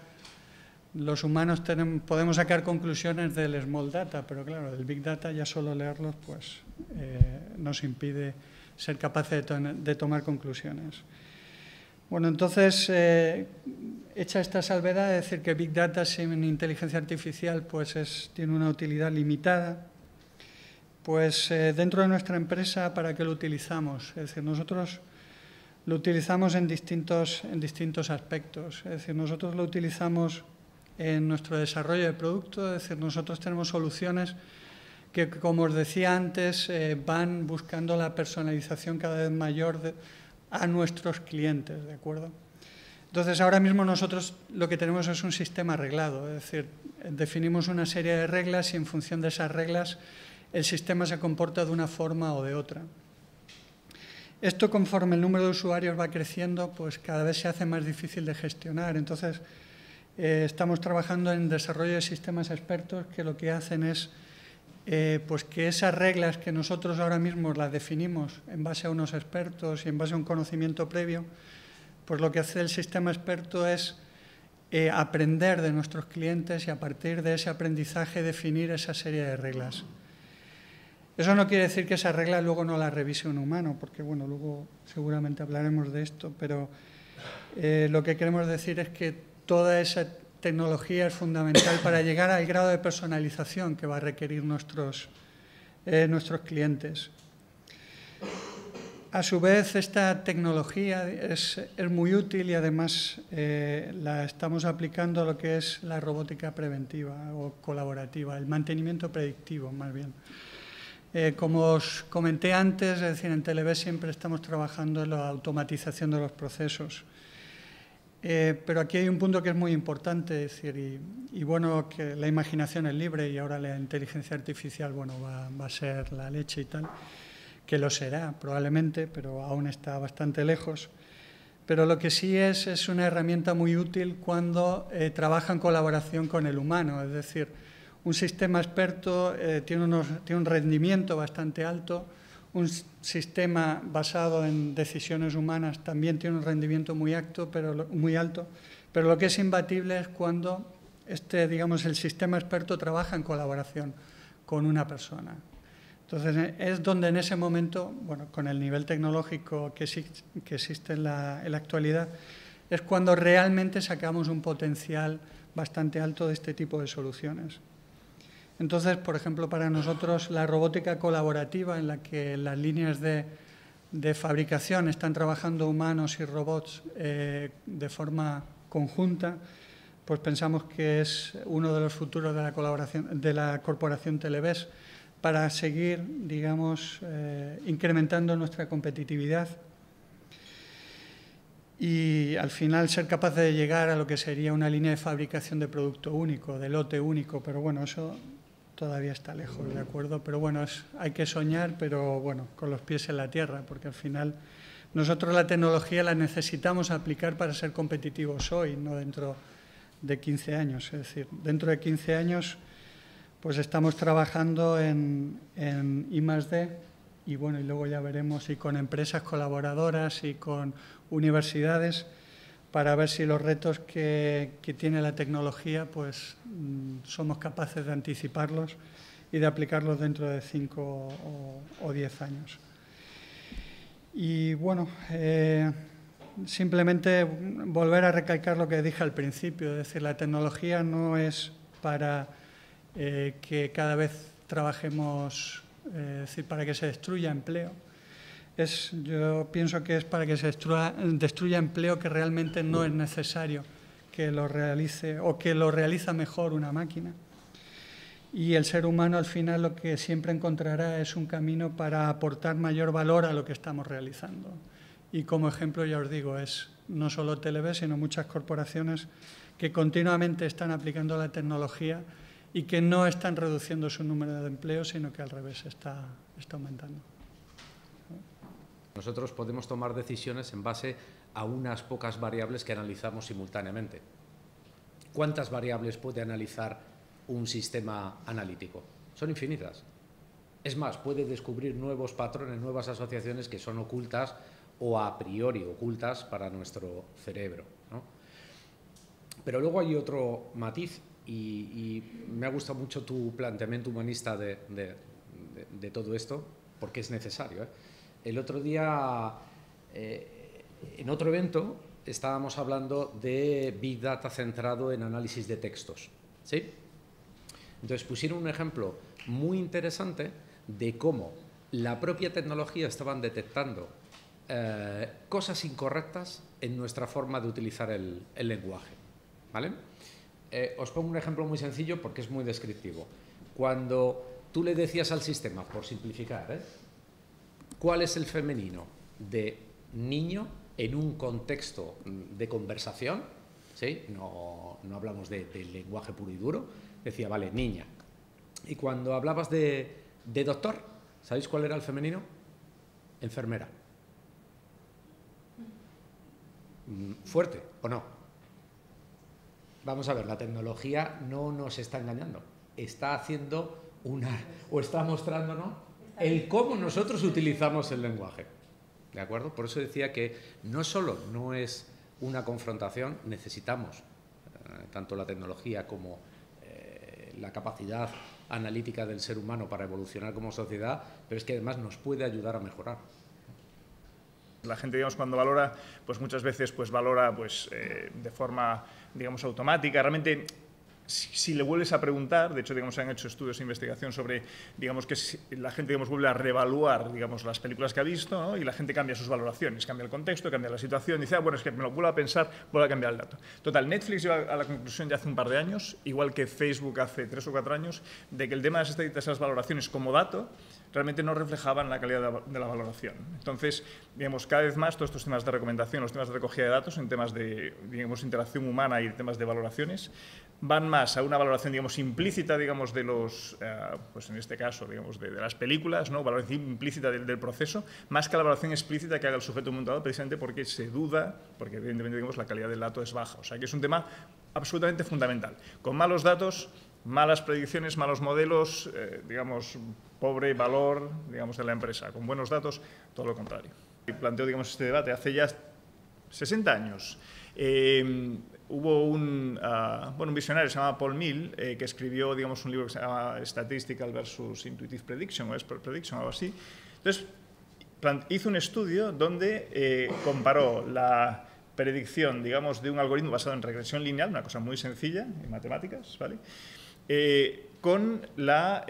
Speaker 8: los humanos podemos sacar conclusiones del small data, pero claro, del big data ya solo leerlos pues nos impide ser capaces de tomar conclusiones. Bueno, entonces, hecha esta salvedad, es decir, que Big Data sin inteligencia artificial pues tiene una utilidad limitada, pues dentro de nuestra empresa, ¿para qué lo utilizamos? Es decir, nosotros lo utilizamos en distintos aspectos. Es decir, nosotros lo utilizamos en nuestro desarrollo de producto, es decir, nosotros tenemos soluciones que, como os decía antes, van buscando la personalización cada vez mayor a nuestros clientes, ¿de acuerdo? Entonces, ahora mismo nosotros lo que tenemos es un sistema arreglado, es decir, definimos una serie de reglas y en función de esas reglas el sistema se comporta de una forma o de otra. Esto, conforme el número de usuarios va creciendo, pues cada vez se hace más difícil de gestionar. Entonces, estamos trabajando en desarrollo de sistemas expertos que lo que hacen es pues que esas reglas que nosotros ahora mismo las definimos en base a unos expertos y en base a un conocimiento previo, pues lo que hace el sistema experto es aprender de nuestros clientes y a partir de ese aprendizaje definir esa serie de reglas. Eso no quiere decir que esas reglas luego no las revise un humano, porque bueno, luego seguramente hablaremos de esto, pero lo que queremos decir es que toda esa tecnología es fundamental para llegar al grado de personalización que va a requerir nuestros clientes. A su vez, esta tecnología es muy útil y además la estamos aplicando a lo que es la robótica preventiva o colaborativa, el mantenimiento predictivo más bien. Como os comenté antes, es decir, en Televes siempre estamos trabajando en la automatización de los procesos. Pero aquí hay un punto que es muy importante, es decir, y bueno, que la imaginación es libre y ahora la inteligencia artificial, bueno, va a ser la leche y tal, que lo será probablemente, pero aún está bastante lejos. Pero lo que sí es una herramienta muy útil cuando trabaja en colaboración con el humano, es decir, un sistema experto tiene un rendimiento bastante alto. Un sistema basado en decisiones humanas también tiene un rendimiento muy alto, pero lo que es imbatible es cuando digamos, el sistema experto trabaja en colaboración con una persona. Entonces, es donde en ese momento, bueno, con el nivel tecnológico que existe en la actualidad, es cuando realmente sacamos un potencial bastante alto de este tipo de soluciones. Entonces, por ejemplo, para nosotros la robótica colaborativa en la que las líneas de fabricación están trabajando humanos y robots de forma conjunta, pues pensamos que es uno de los futuros de la colaboración de la corporación Televes para seguir, digamos, incrementando nuestra competitividad y al final ser capaz de llegar a lo que sería una línea de fabricación de producto único, de lote único, pero bueno, eso todavía está lejos, ¿de acuerdo? Pero bueno, hay que soñar, pero bueno, con los pies en la tierra, porque al final nosotros la tecnología la necesitamos aplicar para ser competitivos hoy, no dentro de 15 años. Es decir, dentro de 15 años pues estamos trabajando en I+D y bueno, y luego ya veremos y con empresas colaboradoras y con universidades para ver si los retos que tiene la tecnología pues somos capaces de anticiparlos y de aplicarlos dentro de 5 o 10 años. Y bueno, simplemente volver a recalcar lo que dije al principio, es decir, la tecnología no es para que cada vez trabajemos, es decir, para que se destruya empleo. Yo pienso que es para que se destruya empleo que realmente no es necesario que lo realice o que lo realiza mejor una máquina. Y el ser humano al final lo que siempre encontrará es un camino para aportar mayor valor a lo que estamos realizando. y como ejemplo, ya os digo, es no solo TLB, sino muchas corporaciones que continuamente están aplicando la tecnología y que no están reduciendo su número de empleos, sino que al revés está aumentando.
Speaker 5: Nosotros podemos tomar decisiones en base a unas pocas variables que analizamos simultáneamente. ¿Cuántas variables puede analizar un sistema analítico? Son infinitas. Es más, puede descubrir nuevos patrones, nuevas asociaciones que son ocultas o a priori ocultas para nuestro cerebro, ¿no? Pero luego hay otro matiz y me ha gustado mucho tu planteamiento humanista de todo esto, porque es necesario, ¿eh? El otro día, en otro evento, estábamos hablando de Big Data centrado en análisis de textos, ¿sí? Entonces pusieron un ejemplo muy interesante de cómo la propia tecnología estaban detectando cosas incorrectas en nuestra forma de utilizar el lenguaje, ¿vale? Os pongo un ejemplo muy sencillo porque es muy descriptivo. Cuando tú le decías al sistema, por simplificar, ¿cuál es el femenino de niño en un contexto de conversación? ¿Sí? No hablamos de lenguaje puro y duro. Decía, vale, niña. Y cuando hablabas de doctor, ¿sabéis cuál era el femenino? Enfermera. ¿Fuerte o no? Vamos a ver, la tecnología no nos está engañando. Está haciendo o está mostrándonos el cómo nosotros utilizamos el lenguaje. ¿De acuerdo? Por eso decía que no solo no es una confrontación, necesitamos tanto la tecnología como la capacidad analítica del ser humano para evolucionar como sociedad, pero es que además nos puede ayudar a mejorar.
Speaker 3: La gente, digamos, cuando valora, pues muchas veces pues valora pues, de forma, digamos, automática. Realmente, si le vuelves a preguntar, de hecho, digamos, se han hecho estudios de investigación sobre, digamos, que la gente, digamos, vuelve a reevaluar, digamos, las películas que ha visto, ¿no? Y la gente cambia sus valoraciones, cambia el contexto, cambia la situación, dice, bueno, es que me lo vuelvo a pensar, vuelvo a cambiar el dato. Total, Netflix llegó a la conclusión ya hace un par de años, igual que Facebook hace 3 o 4 años, de que el tema de las estadísticas y las valoraciones como dato realmente no reflejaban la calidad de la valoración. Entonces, digamos, cada vez más todos estos temas de recomendación, los temas de recogida de datos, en temas de, digamos, interacción humana y temas de valoraciones, van más a una valoración, digamos, implícita, digamos, de los, pues en este caso, digamos, de las películas, ¿no? Valoración implícita del proceso, más que la valoración explícita que haga el sujeto montado, precisamente porque se duda, porque evidentemente, digamos, la calidad del dato es baja. O sea, que es un tema absolutamente fundamental. Con malos datos, malas predicciones, malos modelos, digamos, pobre valor, digamos, de la empresa. Con buenos datos, todo lo contrario. Y planteo, digamos, este debate hace ya 60 años. Hubo un visionario, se llama Paul Mill, que escribió, digamos, un libro que se llama Statistical versus Intuitive Prediction, o Expert Prediction, algo así. Entonces, hizo un estudio donde comparó la predicción, digamos, de un algoritmo basado en regresión lineal, una cosa muy sencilla en matemáticas, ¿vale? Con la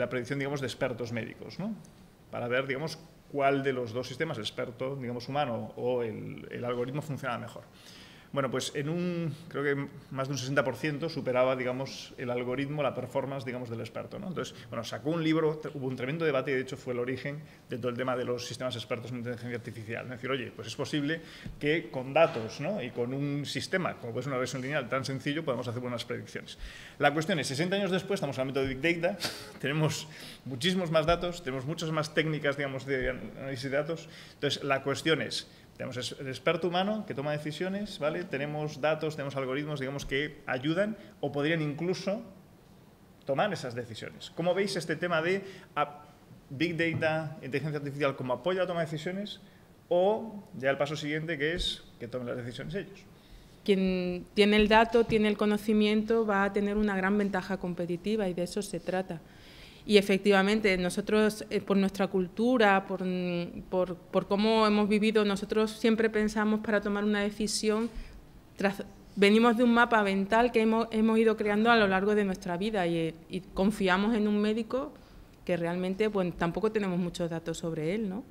Speaker 3: predicción, digamos, de expertos médicos, ¿no? Para ver, digamos, cuál de los dos sistemas, el experto, digamos, humano o el algoritmo, funciona mejor. Bueno, pues creo que más de un 60% superaba, digamos, el algoritmo, la performance, digamos, del experto, ¿no? Entonces, bueno, sacó un libro, hubo un tremendo debate y de hecho fue el origen de todo el tema de los sistemas expertos en inteligencia artificial. Es decir, oye, pues es posible que con datos, ¿no? Y con un sistema, como puede ser una regresión lineal tan sencillo, podemos hacer buenas predicciones. La cuestión es, 60 años después, estamos en el ámbito de Big Data, tenemos muchísimos más datos, tenemos muchas más técnicas, digamos, de análisis de datos. Entonces, la cuestión es, tenemos el experto humano que toma decisiones, ¿vale? Tenemos datos, tenemos algoritmos, digamos, que ayudan o podrían incluso tomar esas decisiones. ¿Cómo veis este tema de Big Data, inteligencia artificial, como apoyo a la toma de decisiones o ya el paso siguiente, que es que tomen las decisiones ellos?
Speaker 7: Quien tiene el dato, tiene el conocimiento, va a tener una gran ventaja competitiva y de eso se trata. Y efectivamente, nosotros, por nuestra cultura, por cómo hemos vivido, nosotros siempre pensamos para tomar una decisión, venimos de un mapa mental que hemos ido creando a lo largo de nuestra vida y confiamos en un médico que realmente pues, tampoco tenemos muchos datos sobre él, ¿no?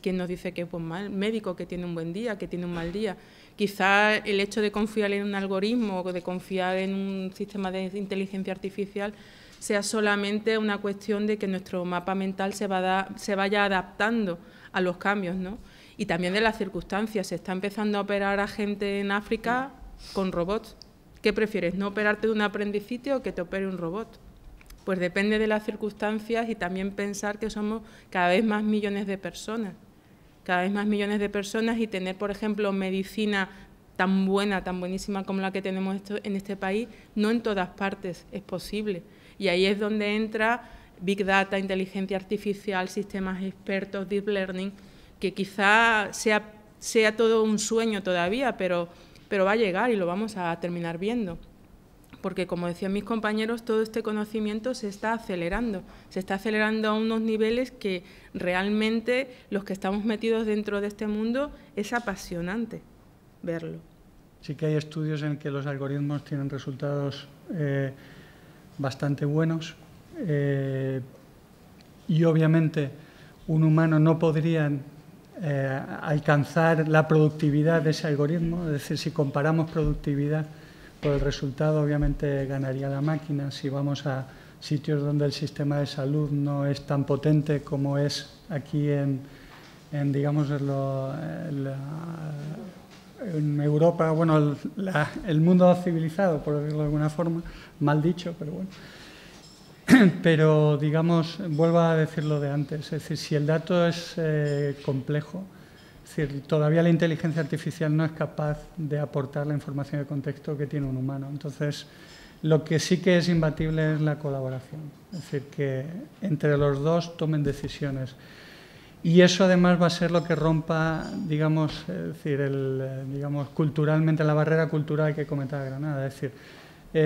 Speaker 7: ¿Quién nos dice que es un mal médico, que tiene un buen día, que tiene un mal día? Quizá el hecho de confiar en un algoritmo o de confiar en un sistema de inteligencia artificial sea solamente una cuestión de que nuestro mapa mental se vaya adaptando a los cambios, ¿no? Y también de las circunstancias. Se está empezando a operar a gente en África con robots. ¿Qué prefieres, no operarte de un apendicitis o que te opere un robot? Pues depende de las circunstancias y también pensar que somos cada vez más millones de personas. Cada vez más millones de personas y tener, por ejemplo, medicina tan buena, tan buenísima como la que tenemos en este país, no en todas partes es posible. Y ahí es donde entra Big Data, inteligencia artificial, sistemas expertos, Deep Learning, que quizá sea todo un sueño todavía, pero va a llegar y lo vamos a terminar viendo. Porque, como decían mis compañeros, todo este conocimiento se está acelerando a unos niveles que realmente los que estamos metidos dentro de este mundo es apasionante verlo.
Speaker 8: Sí que hay estudios en que los algoritmos tienen resultados bastante buenos y obviamente un humano no podría alcanzar la productividad de ese algoritmo, es decir, si comparamos productividad, por el resultado obviamente ganaría la máquina. Si vamos a sitios donde el sistema de salud no es tan potente como es aquí en digamos, en Europa, bueno, el mundo civilizado, por decirlo de alguna forma, mal dicho, pero bueno. Pero, digamos, vuelvo a decir lo de antes, es decir, si el dato es complejo, es decir, todavía la inteligencia artificial no es capaz de aportar la información de contexto que tiene un humano. Entonces, lo que sí que es imbatible es la colaboración, es decir, que entre los dos tomen decisiones. Y eso además va a ser lo que rompa, digamos, es decir, digamos, culturalmente la barrera cultural que comentaba Granada. Es decir,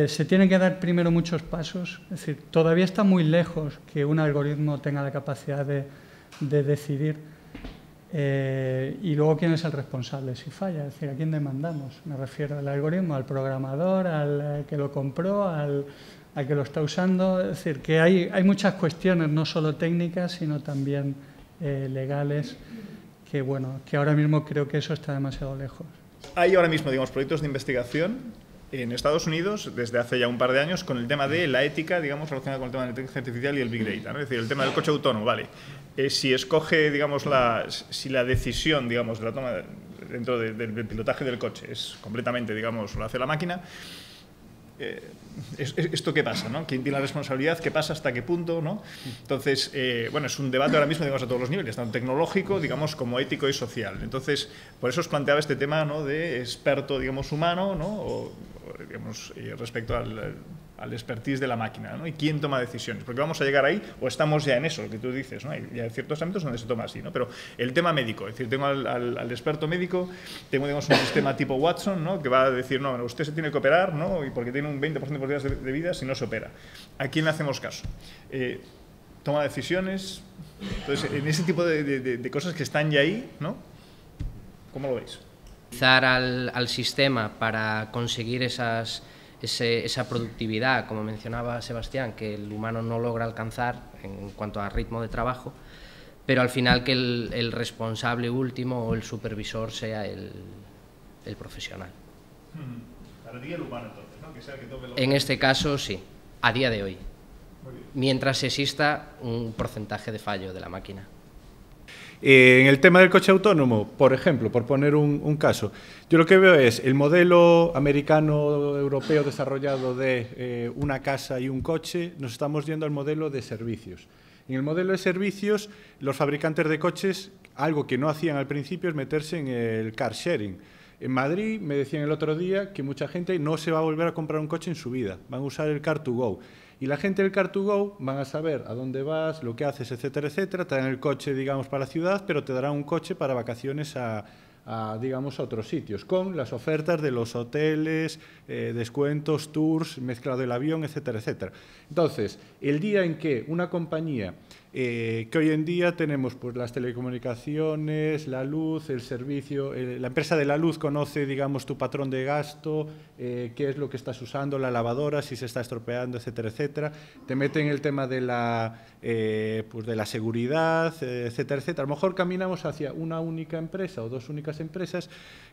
Speaker 8: se tienen que dar primero muchos pasos. Es decir, todavía está muy lejos que un algoritmo tenga la capacidad de decidir. Y luego, ¿quién es el responsable si falla? Es decir, ¿a quién demandamos? Me refiero al algoritmo, al programador, al que lo compró, al que lo está usando. Es decir, que hay muchas cuestiones, no solo técnicas, sino también legales, que bueno, que ahora mismo creo que eso está demasiado lejos.
Speaker 3: Hay ahora mismo, digamos, proyectos de investigación en Estados Unidos desde hace ya un par de años con el tema de la ética, digamos, relacionada con el tema de la inteligencia artificial y el Big Data, ¿no? Es decir, el tema del coche autónomo, vale. Si escoge, digamos, si la decisión, digamos, de la toma dentro del pilotaje del coche es completamente, digamos, lo hace la máquina, ¿esto qué pasa, ¿no? ¿Quién tiene la responsabilidad? ¿Qué pasa? ¿Hasta qué punto? ¿No? Entonces, bueno, es un debate ahora mismo, digamos, a todos los niveles, tanto tecnológico, digamos, como ético y social. Entonces, por eso os planteaba este tema, ¿no?, de experto, digamos, humano, ¿no?, o digamos, respecto al expertise de la máquina, ¿no? Y quién toma decisiones, porque vamos a llegar ahí, o estamos ya en eso, lo que tú dices, ¿no? Hay ya ciertos ámbitos donde se toma así, ¿no? Pero el tema médico, es decir, tengo al experto médico, tengo, digamos, un sistema tipo Watson, ¿no?, que va a decir, no, usted se tiene que operar, ¿no?, y porque tiene un 20% de posibilidades de vida si no se opera. ¿A quién le hacemos caso? Toma decisiones. Entonces, en ese tipo de cosas que están ya ahí, ¿no? ¿Cómo lo veis?
Speaker 6: Utilizar al sistema para conseguir esa productividad, como mencionaba Sebastián, que el humano no logra alcanzar en cuanto a ritmo de trabajo, pero al final que el responsable último o el supervisor sea el profesional.
Speaker 3: Para ti el humano, entonces, ¿no? Que sea el que tome
Speaker 6: En este caso, sí, a día de hoy, mientras exista un porcentaje de fallo de la máquina.
Speaker 4: En el tema del coche autónomo, por ejemplo, por poner un caso, yo lo que veo es el modelo americano-europeo desarrollado de una casa y un coche, nos estamos yendo al modelo de servicios. En el modelo de servicios, los fabricantes de coches, algo que no hacían al principio es meterse en el car sharing. En Madrid me decían el otro día que mucha gente no se va a volver a comprar un coche en su vida, van a usar el Car2Go. Y la gente del Car2Go van a saber a dónde vas, lo que haces, etcétera, etcétera. Te dan el coche, digamos, para la ciudad, pero te darán un coche para vacaciones digamos, a otros sitios, con las ofertas de los hoteles, descuentos, tours, mezclado del avión, etcétera, etcétera. Entonces, el día en que una compañía, que hoy en día tenemos pues, las telecomunicaciones, la luz, el servicio, la empresa de la luz conoce, digamos, tu patrón de gasto, qué es lo que estás usando, la lavadora, si se está estropeando, etcétera, etcétera. Te meten el tema de pues de la seguridad, etcétera, etcétera. A lo mejor caminamos hacia una única empresa o dos únicas empresas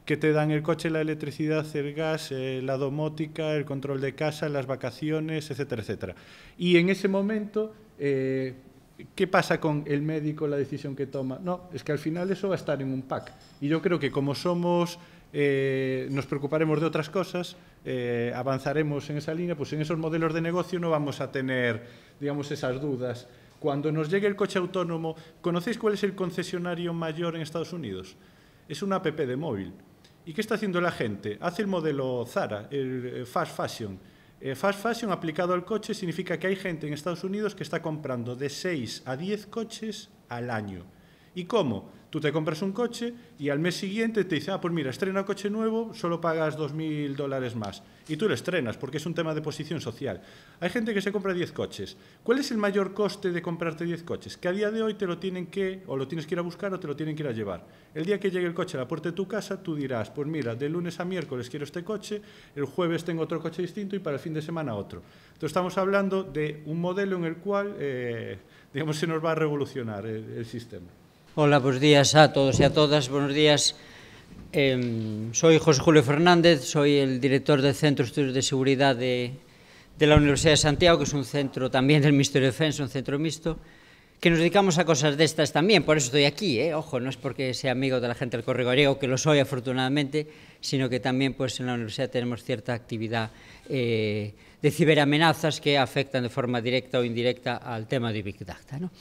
Speaker 4: que te dan el coche, la electricidad, el gas, la domótica, el control de casa, las vacaciones, etcétera, etcétera. Y en ese momento ¿qué pasa con el médico, la decisión que toma? No, es que al final eso va a estar en un pack. Y yo creo que como somos, nos preocuparemos de otras cosas, avanzaremos en esa línea, pues en esos modelos de negocio no vamos a tener, digamos, esas dudas. Cuando nos llegue el coche autónomo, ¿conocéis cuál es el concesionario mayor en Estados Unidos? Es una app de móvil. ¿Y qué está haciendo la gente? Hace el modelo Zara, el fast fashion. Fast fashion aplicado al coche significa que hay gente en Estados Unidos que está comprando de 6 a 10 coches al año. ¿Y cómo? Tú te compras un coche y al mes siguiente te dice, pues mira, estrena coche nuevo, solo pagas $2.000 más. Y tú lo estrenas porque es un tema de posición social. Hay gente que se compra 10 coches. ¿Cuál es el mayor coste de comprarte 10 coches? Que a día de hoy te lo tienen que, o lo tienes que ir a buscar o te lo tienen que ir a llevar. El día que llegue el coche a la puerta de tu casa, tú dirás, pues mira, de lunes a miércoles quiero este coche, el jueves tengo otro coche distinto y para el fin de semana otro. Entonces estamos hablando de un modelo en el cual, digamos, se nos va a revolucionar el sistema.
Speaker 9: Hola, buenos días a todos y a todas. Buenos días. Soy José Julio Fernández, soy el director del Centro de Estudios de Seguridad de la Universidad de Santiago, que es un centro también del Ministerio de Defensa, un centro mixto, que nos dedicamos a cosas de estas también. Por eso estoy aquí, ojo, no es porque sea amigo de la gente del Correo Gallego, que lo soy afortunadamente, sino que también pues, en la universidad tenemos cierta actividad de ciberamenazas que afectan de forma directa o indirecta al tema de Big Data, ¿no?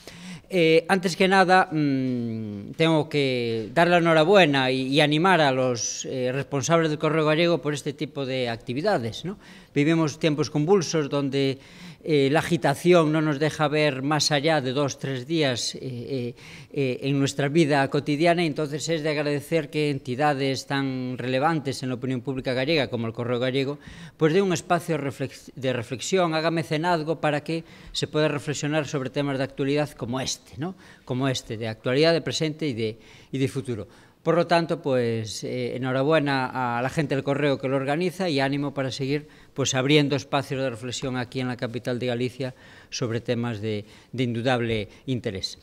Speaker 9: Antes que nada, tengo que dar la enhorabuena y animar a los responsables del Correo Gallego por este tipo de actividades, ¿no? Vivimos tiempos convulsos donde la agitación no nos deja ver más allá de 2 o 3 días en nuestra vida cotidiana, y entonces es de agradecer que entidades tan relevantes en la opinión pública gallega como el Correo Gallego pues dé un espacio de reflexión, haga mecenazgo para que se pueda reflexionar sobre temas de actualidad como este, ¿no? Como este, de actualidad, de presente y de futuro. Por lo tanto, pues enhorabuena a la gente del Correo que lo organiza y ánimo para seguir pues abriendo espacios de reflexión aquí en la capital de Galicia sobre temas de indudable interés.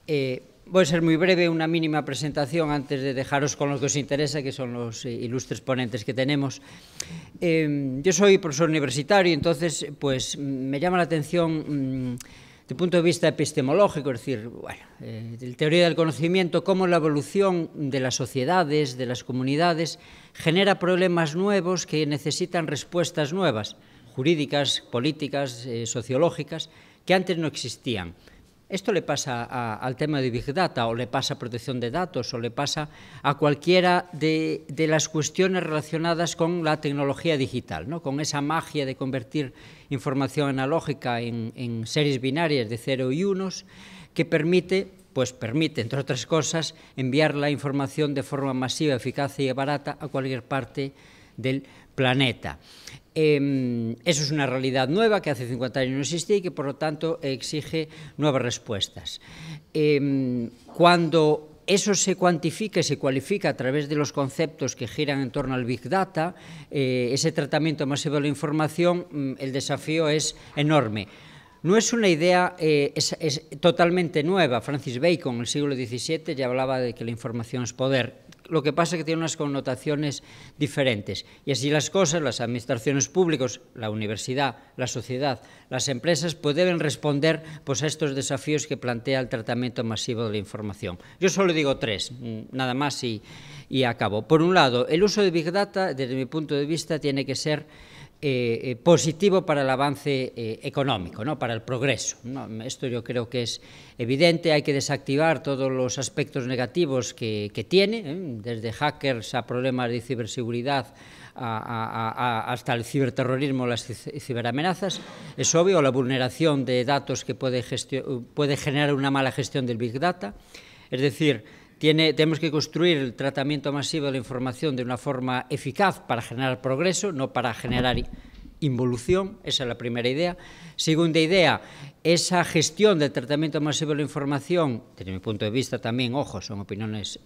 Speaker 9: Voy a ser muy breve, una mínima presentación antes de dejaros con lo que os interesa, que son los ilustres ponentes que tenemos. Yo soy profesor universitario, entonces pues me llama la atención desde el punto de vista epistemológico, es decir, bueno, de teoría del conocimiento, cómo la evolución de las sociedades, de las comunidades, genera problemas nuevos que necesitan respuestas nuevas, jurídicas, políticas, sociológicas, que antes no existían. Esto le pasa al tema de Big Data, o le pasa a protección de datos, o le pasa a cualquiera de las cuestiones relacionadas con la tecnología digital, ¿no? Con esa magia de convertir información analógica en series binarias de 0 y 1, que permite, entre otras cosas, enviar la información de forma masiva, eficaz y barata a cualquier parte del planeta. Eso es una realidad nueva que hace 50 años no existía y que, por lo tanto, exige nuevas respuestas. Cuando eso se cuantifica y se cualifica a través de los conceptos que giran en torno al Big Data, ese tratamiento masivo de la información, el desafío es enorme. No es una idea es totalmente nueva. Francis Bacon, en el siglo XVII, ya hablaba de que la información es poder. Lo que pasa es que tiene unas connotaciones diferentes. Y así las cosas, las administraciones públicas, la universidad, la sociedad, las empresas, pues deben responder pues, a estos desafíos que plantea el tratamiento masivo de la información. Yo solo digo 3, nada más y acabo. Por un lado, el uso de Big Data, desde mi punto de vista, tiene que ser positivo para el avance económico, ¿no? Para el progreso, ¿no? Esto yo creo que es evidente. Hay que desactivar todos los aspectos negativos que tiene, desde hackers a problemas de ciberseguridad hasta el ciberterrorismo, las ciberamenazas. Es obvio, la vulneración de datos que puede generar una mala gestión del Big Data. Es decir, tenemos que construir el tratamiento masivo de la información de una forma eficaz para generar progreso, no para generar involución. Esa es la primera idea. Segunda idea, esa gestión del tratamiento masivo de la información, desde mi punto de vista también, ojo, son opiniones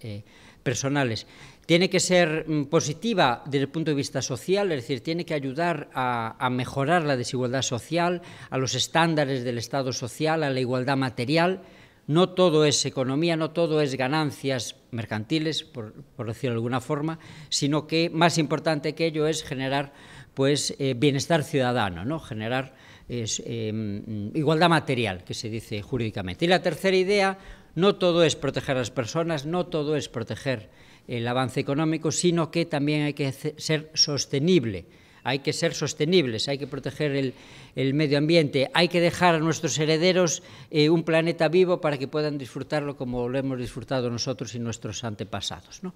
Speaker 9: personales, tiene que ser positiva desde el punto de vista social, es decir, tiene que ayudar a mejorar la desigualdad social, a los estándares del Estado social, a la igualdad material. No todo es economía, no todo es ganancias mercantiles, por decirlo de alguna forma, sino que más importante que ello es generar pues, bienestar ciudadano, ¿no? Generar igualdad material, que se dice jurídicamente. Y la tercera idea, no todo es proteger a las personas, no todo es proteger el avance económico, sino que también hay que ser sostenible. Hay que ser sostenibles, hay que proteger el medio ambiente, hay que dejar a nuestros herederos un planeta vivo para que puedan disfrutarlo como lo hemos disfrutado nosotros y nuestros antepasados, ¿no?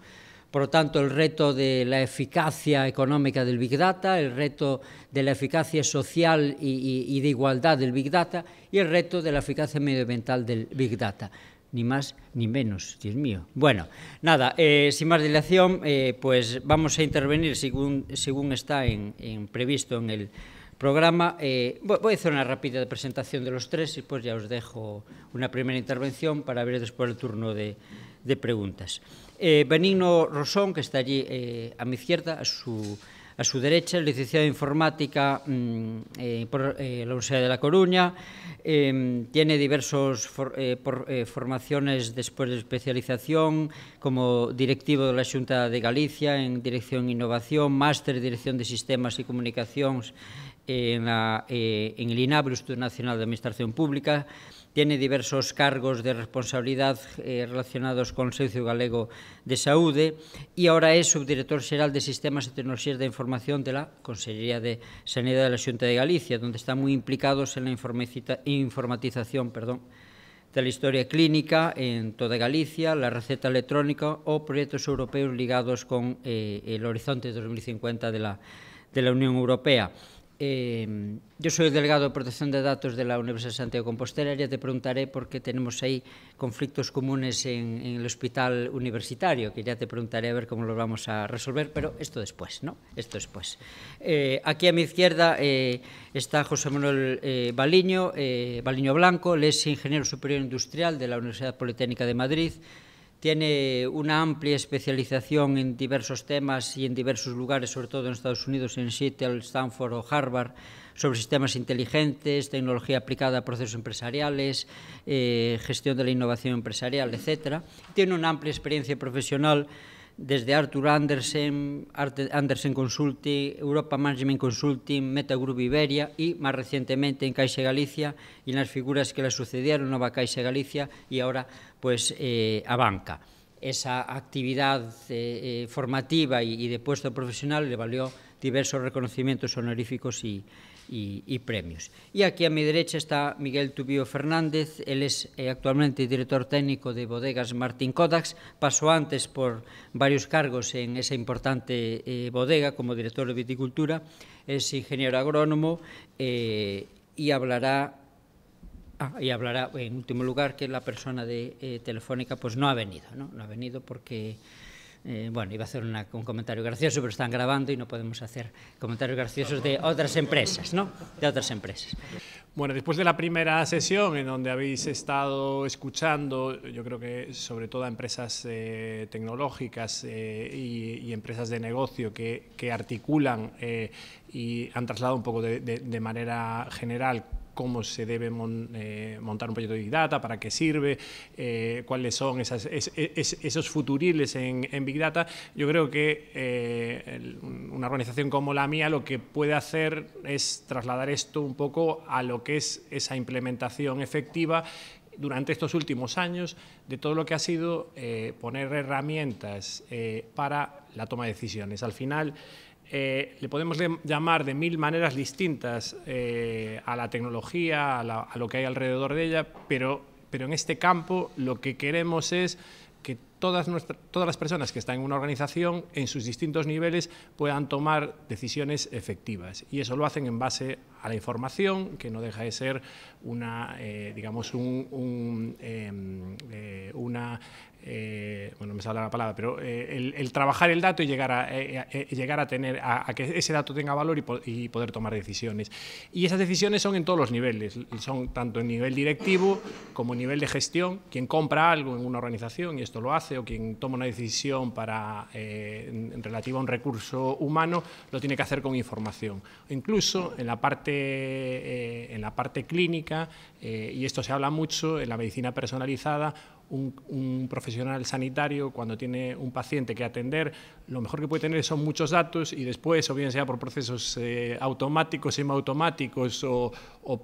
Speaker 9: Por lo tanto, el reto de la eficacia económica del Big Data, el reto de la eficacia social y de igualdad del Big Data y el reto de la eficacia medioambiental del Big Data. Ni más ni menos, Dios mío. Bueno, nada, sin más dilación, pues vamos a intervenir según está previsto en el programa. Voy a hacer una rápida presentación de los tres y pues ya os dejo una primera intervención para ver después el turno de preguntas. Benigno Rosón, que está allí a mi izquierda, a su derecha, licenciado en Informática por la Universidad de La Coruña, tiene diversas formaciones después de especialización como directivo de la Xunta de Galicia en Dirección e Innovación, máster en Dirección de Sistemas y Comunicacións en el INAB, el Instituto Nacional de Administración Pública. Tiene diversos cargos de responsabilidad relacionados con el Servicio Galego de Saúde y ahora es subdirector xeral de Sistemas e Tecnoloxías de Información de la Consellería de Sanidade de la Xunta de Galicia, donde están muy implicados en la informatización de la historia clínica en toda Galicia, la receta electrónica o proyectos europeos ligados con el horizonte 2050 de la Unión Europea. Yo soy el delegado de protección de datos de la Universidad de Santiago de Compostela. Ya te preguntaré por qué tenemos ahí conflictos comunes en el hospital universitario, que ya te preguntaré a ver cómo los vamos a resolver, pero esto después, ¿no? Esto después. Aquí a mi izquierda está José Manuel Baliño Blanco. Él es ingeniero superior industrial de la Universidad Politécnica de Madrid. Tiene una amplia especialización en diversos temas y en diversos lugares, sobre todo en Estados Unidos, en Seattle, Stanford o Harvard, sobre sistemas inteligentes, tecnología aplicada a procesos empresariales, gestión de la innovación empresarial, etc. Tiene una amplia experiencia profesional desde Arthur Andersen Consulting, Europa Management Consulting, Meta Group Iberia y más recientemente en Caixa Galicia y en las figuras que le sucedieron, Nova Caixa Galicia y ahora pues a banca. Esa actividad formativa y de puesto profesional le valió diversos reconocimientos honoríficos y premios. Y aquí a mi derecha está Miguel Tubío Fernández. Él es actualmente director técnico de Bodegas Martín Kodaks. Pasó antes por varios cargos en esa importante bodega como director de viticultura. Es ingeniero agrónomo y hablará en último lugar que la persona de Telefónica pues no ha venido, ¿no? No ha venido porque bueno, iba a hacer un comentario gracioso, pero están grabando y no podemos hacer comentarios graciosos de otras empresas, ¿no? De otras empresas.
Speaker 10: Bueno, después de la primera sesión en donde habéis estado escuchando, yo creo que sobre todo a empresas tecnológicas y empresas de negocio que articulan y han trasladado un poco de manera general cómo se debe montar un proyecto de Big Data, para qué sirve, cuáles son esos futuribles en Big Data. Yo creo que una organización como la mía lo que puede hacer es trasladar esto un poco a lo que es esa implementación efectiva durante estos últimos años de todo lo que ha sido poner herramientas para la toma de decisiones. Al final, le podemos llamar de mil maneras distintas a la tecnología, a lo que hay alrededor de ella, pero en este campo lo que queremos es que todas las personas que están en una organización, en sus distintos niveles, puedan tomar decisiones efectivas. Y eso lo hacen en base a la información, que no deja de ser una, digamos, bueno, me sale la palabra, pero el trabajar el dato y llegar a tener a que ese dato tenga valor y poder tomar decisiones. Y esas decisiones son en todos los niveles, son tanto en nivel directivo como en nivel de gestión. Quien compra algo en una organización, y esto lo hace, o quien toma una decisión en relativa a un recurso humano, lo tiene que hacer con información. Incluso en la parte clínica, y esto se habla mucho, en la medicina personalizada, un profesional sanitario, cuando tiene un paciente que atender, lo mejor que puede tener son muchos datos y después, o bien sea por procesos automáticos, semiautomáticos o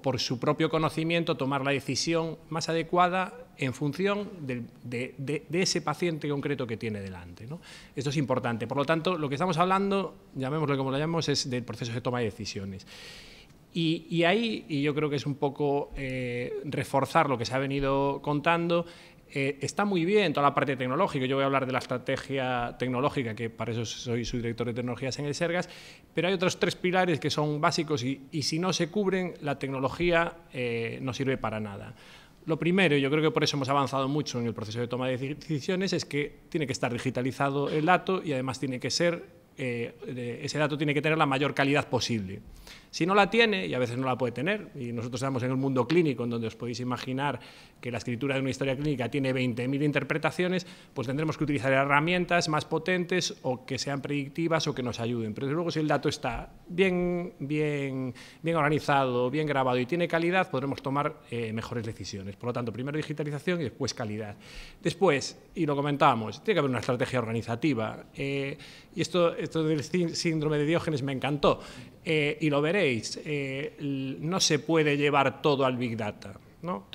Speaker 10: por su propio conocimiento, tomar la decisión más adecuada en función de ese paciente concreto que tiene delante, ¿no? Esto es importante. Por lo tanto, lo que estamos hablando, llamémoslo como lo llamamos, es del proceso de toma de decisiones. Y ahí, y yo creo que es un poco reforzar lo que se ha venido contando, está muy bien toda la parte tecnológica. Yo voy a hablar de la estrategia tecnológica, que para eso soy su director de tecnologías en el Sergas, pero hay otros 3 pilares que son básicos y si no se cubren, la tecnología no sirve para nada. Lo primero, y yo creo que por eso hemos avanzado mucho en el proceso de toma de decisiones, es que tiene que estar digitalizado el dato y además tiene que ser, ese dato tiene que tener la mayor calidad posible. Si no la tiene, y a veces no la puede tener, y nosotros estamos en el mundo clínico, en donde os podéis imaginar que la escritura de una historia clínica tiene 20.000 interpretaciones, pues tendremos que utilizar herramientas más potentes o que sean predictivas o que nos ayuden. Pero desde luego, si el dato está bien organizado, bien grabado y tiene calidad, podremos tomar mejores decisiones. Por lo tanto, primero digitalización y después calidad. Después, y lo comentábamos, tiene que haber una estrategia organizativa. Y esto del síndrome de Diógenes me encantó. Y lo veréis, no se puede llevar todo al Big Data, ¿no?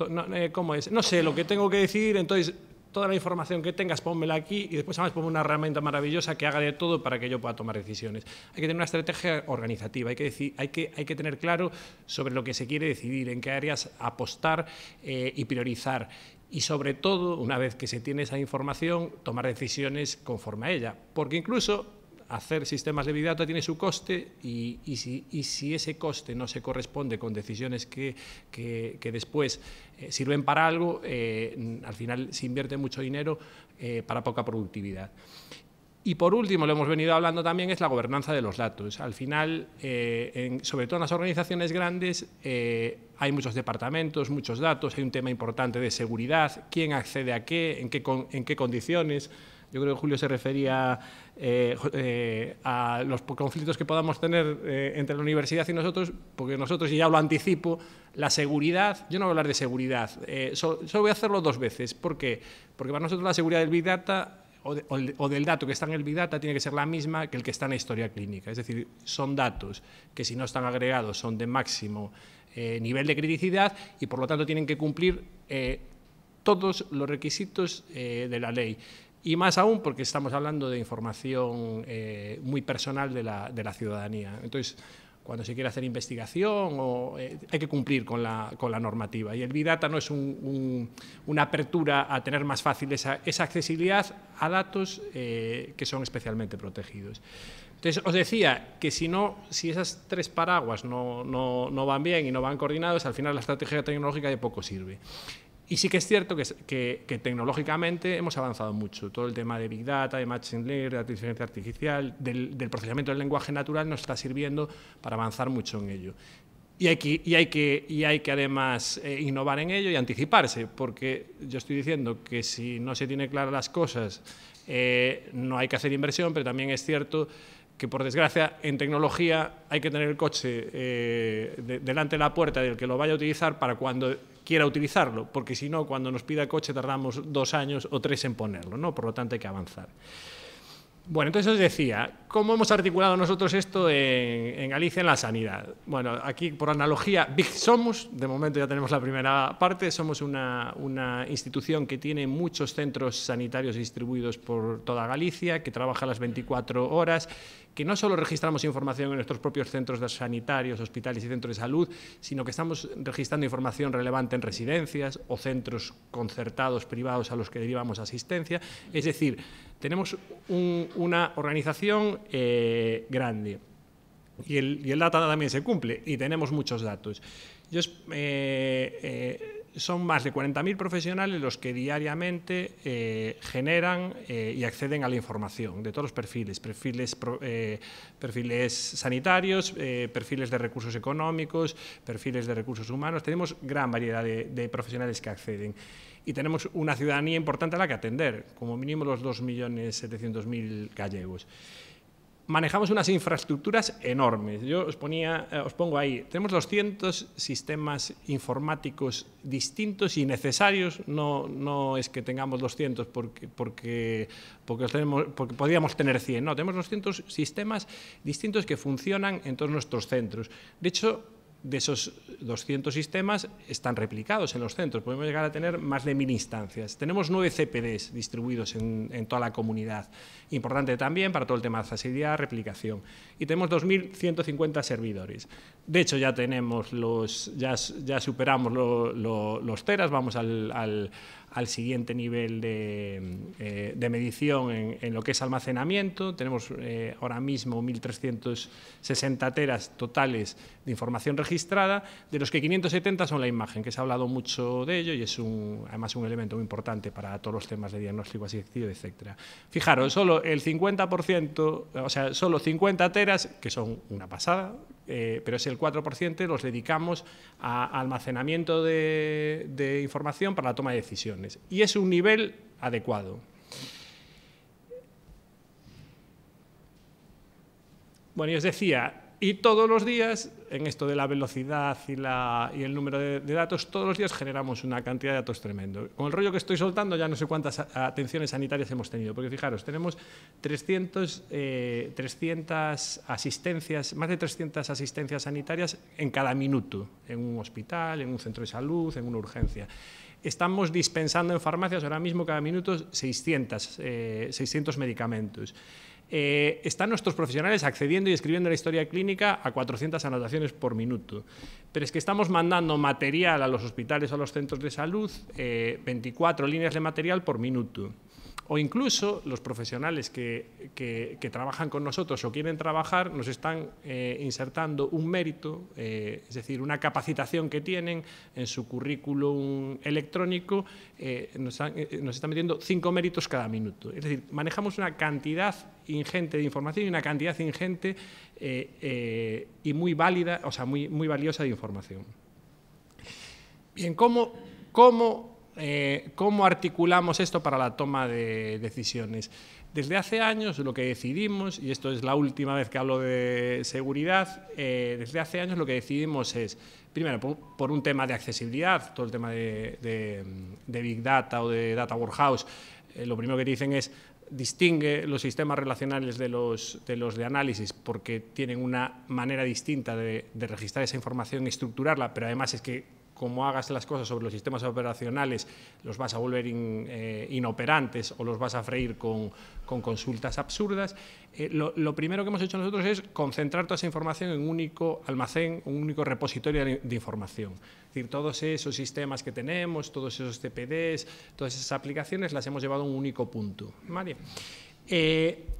Speaker 10: ¿Cómo es? No sé lo que tengo que decir, entonces toda la información que tengas, pónmela aquí y después además ponme una herramienta maravillosa que haga de todo para que yo pueda tomar decisiones. Hay que tener una estrategia organizativa, hay que tener claro sobre lo que se quiere decidir, en qué áreas apostar y priorizar. Y sobre todo, una vez que se tiene esa información, tomar decisiones conforme a ella, porque incluso hacer sistemas de Big Data tiene su coste y si ese coste no se corresponde con decisiones que después sirven para algo, al final se invierte mucho dinero para poca productividad. Y por último, lo hemos venido hablando también, es la gobernanza de los datos. Al final, sobre todo en las organizaciones grandes, hay muchos departamentos, muchos datos, hay un tema importante de seguridad, quién accede a qué, en qué condiciones. Yo creo que Julio se refería a los conflictos que podamos tener entre la universidad y nosotros, porque nosotros, y ya lo anticipo, la seguridad, yo no voy a hablar de seguridad, solo voy a hacerlo 2 veces. ¿Por qué? Porque para nosotros la seguridad del Big Data o del dato que está en el Big Data tiene que ser la misma que el que está en la historia clínica. Es decir, son datos que si no están agregados son de máximo nivel de criticidad y por lo tanto tienen que cumplir todos los requisitos de la ley. Y más aún porque estamos hablando de información muy personal de la ciudadanía. Entonces, cuando se quiere hacer investigación, hay que cumplir con la normativa. Y el Big Data no es una apertura a tener más fácil esa accesibilidad a datos que son especialmente protegidos. Entonces, os decía que si esas 3 paraguas no van bien y no van coordinados, al final la estrategia tecnológica de poco sirve. Y sí que es cierto que tecnológicamente hemos avanzado mucho. Todo el tema de Big Data, de Machine Learning, de la inteligencia artificial, del procesamiento del lenguaje natural nos está sirviendo para avanzar mucho en ello. Y hay que además innovar en ello y anticiparse, porque yo estoy diciendo que si no se tienen claras las cosas no hay que hacer inversión, pero también es cierto que por desgracia en tecnología hay que tener el coche delante de la puerta del que lo vaya a utilizar para cuando quiera utilizarlo, porque si no, cuando nos pida el coche tardamos 2 años o 3 en ponerlo, ¿no? Por lo tanto hay que avanzar. Bueno, entonces os decía, ¿cómo hemos articulado nosotros esto en Galicia en la sanidad? Bueno, aquí por analogía, Big somos, de momento ya tenemos la primera parte, somos una institución que tiene muchos centros sanitarios distribuidos por toda Galicia, que trabaja las 24 horas, que no solo registramos información en nuestros propios centros sanitarios, hospitales y centros de salud, sino que estamos registrando información relevante en residencias o centros concertados privados a los que derivamos asistencia. Es decir, tenemos una organización grande y el data también se cumple y tenemos muchos datos. Son más de 40.000 profesionales los que diariamente generan y acceden a la información de todos los perfiles sanitarios, perfiles de recursos económicos, perfiles de recursos humanos. Tenemos gran variedad de profesionales que acceden y tenemos una ciudadanía importante a la que atender, como mínimo los 2.700.000 gallegos. manejamos unas infraestructuras enormes. Yo os pongo ahí, tenemos 200 sistemas informáticos distintos y necesarios. No es que tengamos 200 porque podríamos tener 100. No, tenemos 200 sistemas distintos que funcionan en todos nuestros centros. De hecho, de esos 200 sistemas están replicados en los centros. Podemos llegar a tener más de 1000 instancias. Tenemos 9 CPDs distribuidos en toda la comunidad. Importante también para todo el tema de accesibilidad, replicación. Y tenemos 2150 servidores. De hecho, ya tenemos ya superamos los teras, vamos al siguiente nivel de medición en lo que es almacenamiento. Tenemos ahora mismo 1.360 teras totales de información registrada, de los que 570 son la imagen, que se ha hablado mucho de ello y es además un elemento muy importante para todos los temas de diagnóstico asistido, etc. Fijaros, solo el 50%, o sea, solo 50 teras, que son una pasada, pero es el 4%, los dedicamos a almacenamiento de información para la toma de decisiones. Y es un nivel adecuado. Bueno, y os decía, y todos los días, en esto de la velocidad y el número de datos, todos los días generamos una cantidad de datos tremendo. Con el rollo que estoy soltando ya no sé cuántas atenciones sanitarias hemos tenido, porque fijaros, tenemos 300 asistencias, más de 300 asistencias sanitarias en cada minuto, en un hospital, en un centro de salud, en una urgencia. Estamos dispensando en farmacias ahora mismo cada minuto 600 medicamentos. Están nuestros profesionales accediendo y escribiendo la historia clínica a 400 anotaciones por minuto. Pero es que estamos mandando material a los hospitales o a los centros de salud, 24 líneas de material por minuto. O incluso los profesionales que trabajan con nosotros o quieren trabajar nos están insertando un mérito, es decir, una capacitación que tienen en su currículum electrónico, nos están metiendo 5 méritos cada minuto. Es decir, manejamos una cantidad ingente de información y una cantidad ingente y muy válida, o sea, muy valiosa de información. Bien, ¿cómo articulamos esto para la toma de decisiones? Desde hace años lo que decidimos, y esto es la última vez que hablo de seguridad, desde hace años lo que decidimos es, primero, por un tema de accesibilidad, todo el tema de Big Data o de Data Warehouse, lo primero que dicen es distingue los sistemas relacionales de los de análisis porque tienen una manera distinta de registrar esa información y estructurarla, pero además es que como hagas las cosas sobre los sistemas operacionales, los vas a volver inoperantes o los vas a freír con consultas absurdas. Lo primero que hemos hecho nosotros es concentrar toda esa información en un único almacén, un único repositorio de información. Es decir, todos esos sistemas que tenemos, todos esos CPDs, todas esas aplicaciones las hemos llevado a un único punto, ¿vale?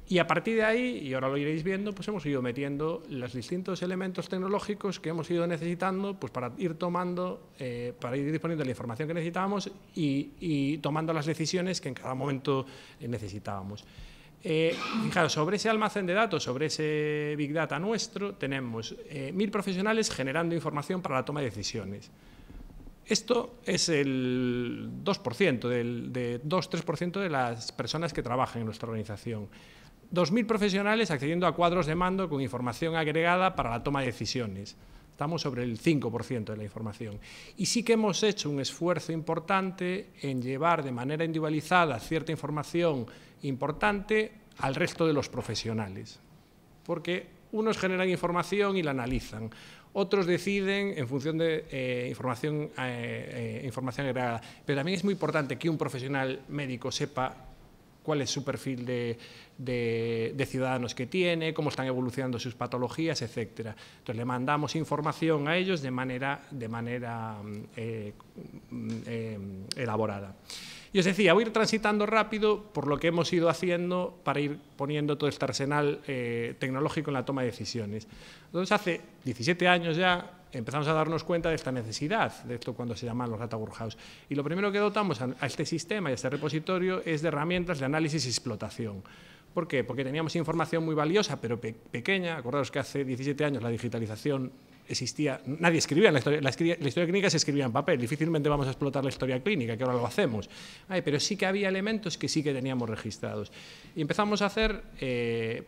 Speaker 10: Y a partir de ahí, y ahora lo iréis viendo, pues hemos ido metiendo los distintos elementos tecnológicos que hemos ido necesitando pues para ir tomando, para ir disponiendo la información que necesitábamos y tomando las decisiones que en cada momento necesitábamos. Fijaros, sobre ese almacén de datos, sobre ese Big Data nuestro, tenemos 1000 profesionales generando información para la toma de decisiones. Esto es el 2%, de 2-3% de las personas que trabajan en nuestra organización. 2000 profesionales accediendo a cuadros de mando con información agregada para la toma de decisiones. Estamos sobre el 5% de la información. Y sí que hemos hecho un esfuerzo importante en llevar de manera individualizada cierta información importante al resto de los profesionales. Porque unos generan información y la analizan. Otros deciden en función de información agregada. Pero también es muy importante que un profesional médico sepa cuál es su perfil de ciudadanos que tiene, cómo están evolucionando sus patologías, etc. Entonces, le mandamos información a ellos de manera elaborada. Y os decía, voy a ir transitando rápido por lo que hemos ido haciendo para ir poniendo todo este arsenal tecnológico en la toma de decisiones. Entonces, hace 17 años ya empezamos a darnos cuenta de esta necesidad, de esto cuando se llaman los Data Warehouse. Y lo primero que dotamos a este sistema y a este repositorio es de herramientas de análisis y explotación. ¿Por qué? Porque teníamos información muy valiosa, pero pequeña. Acordaos que hace 17 años la digitalización existía, nadie escribía la historia clínica, se escribía en papel, difícilmente vamos a explotar la historia clínica, que ahora lo hacemos, pero sí que había elementos que sí que teníamos registrados. Y empezamos a hacer,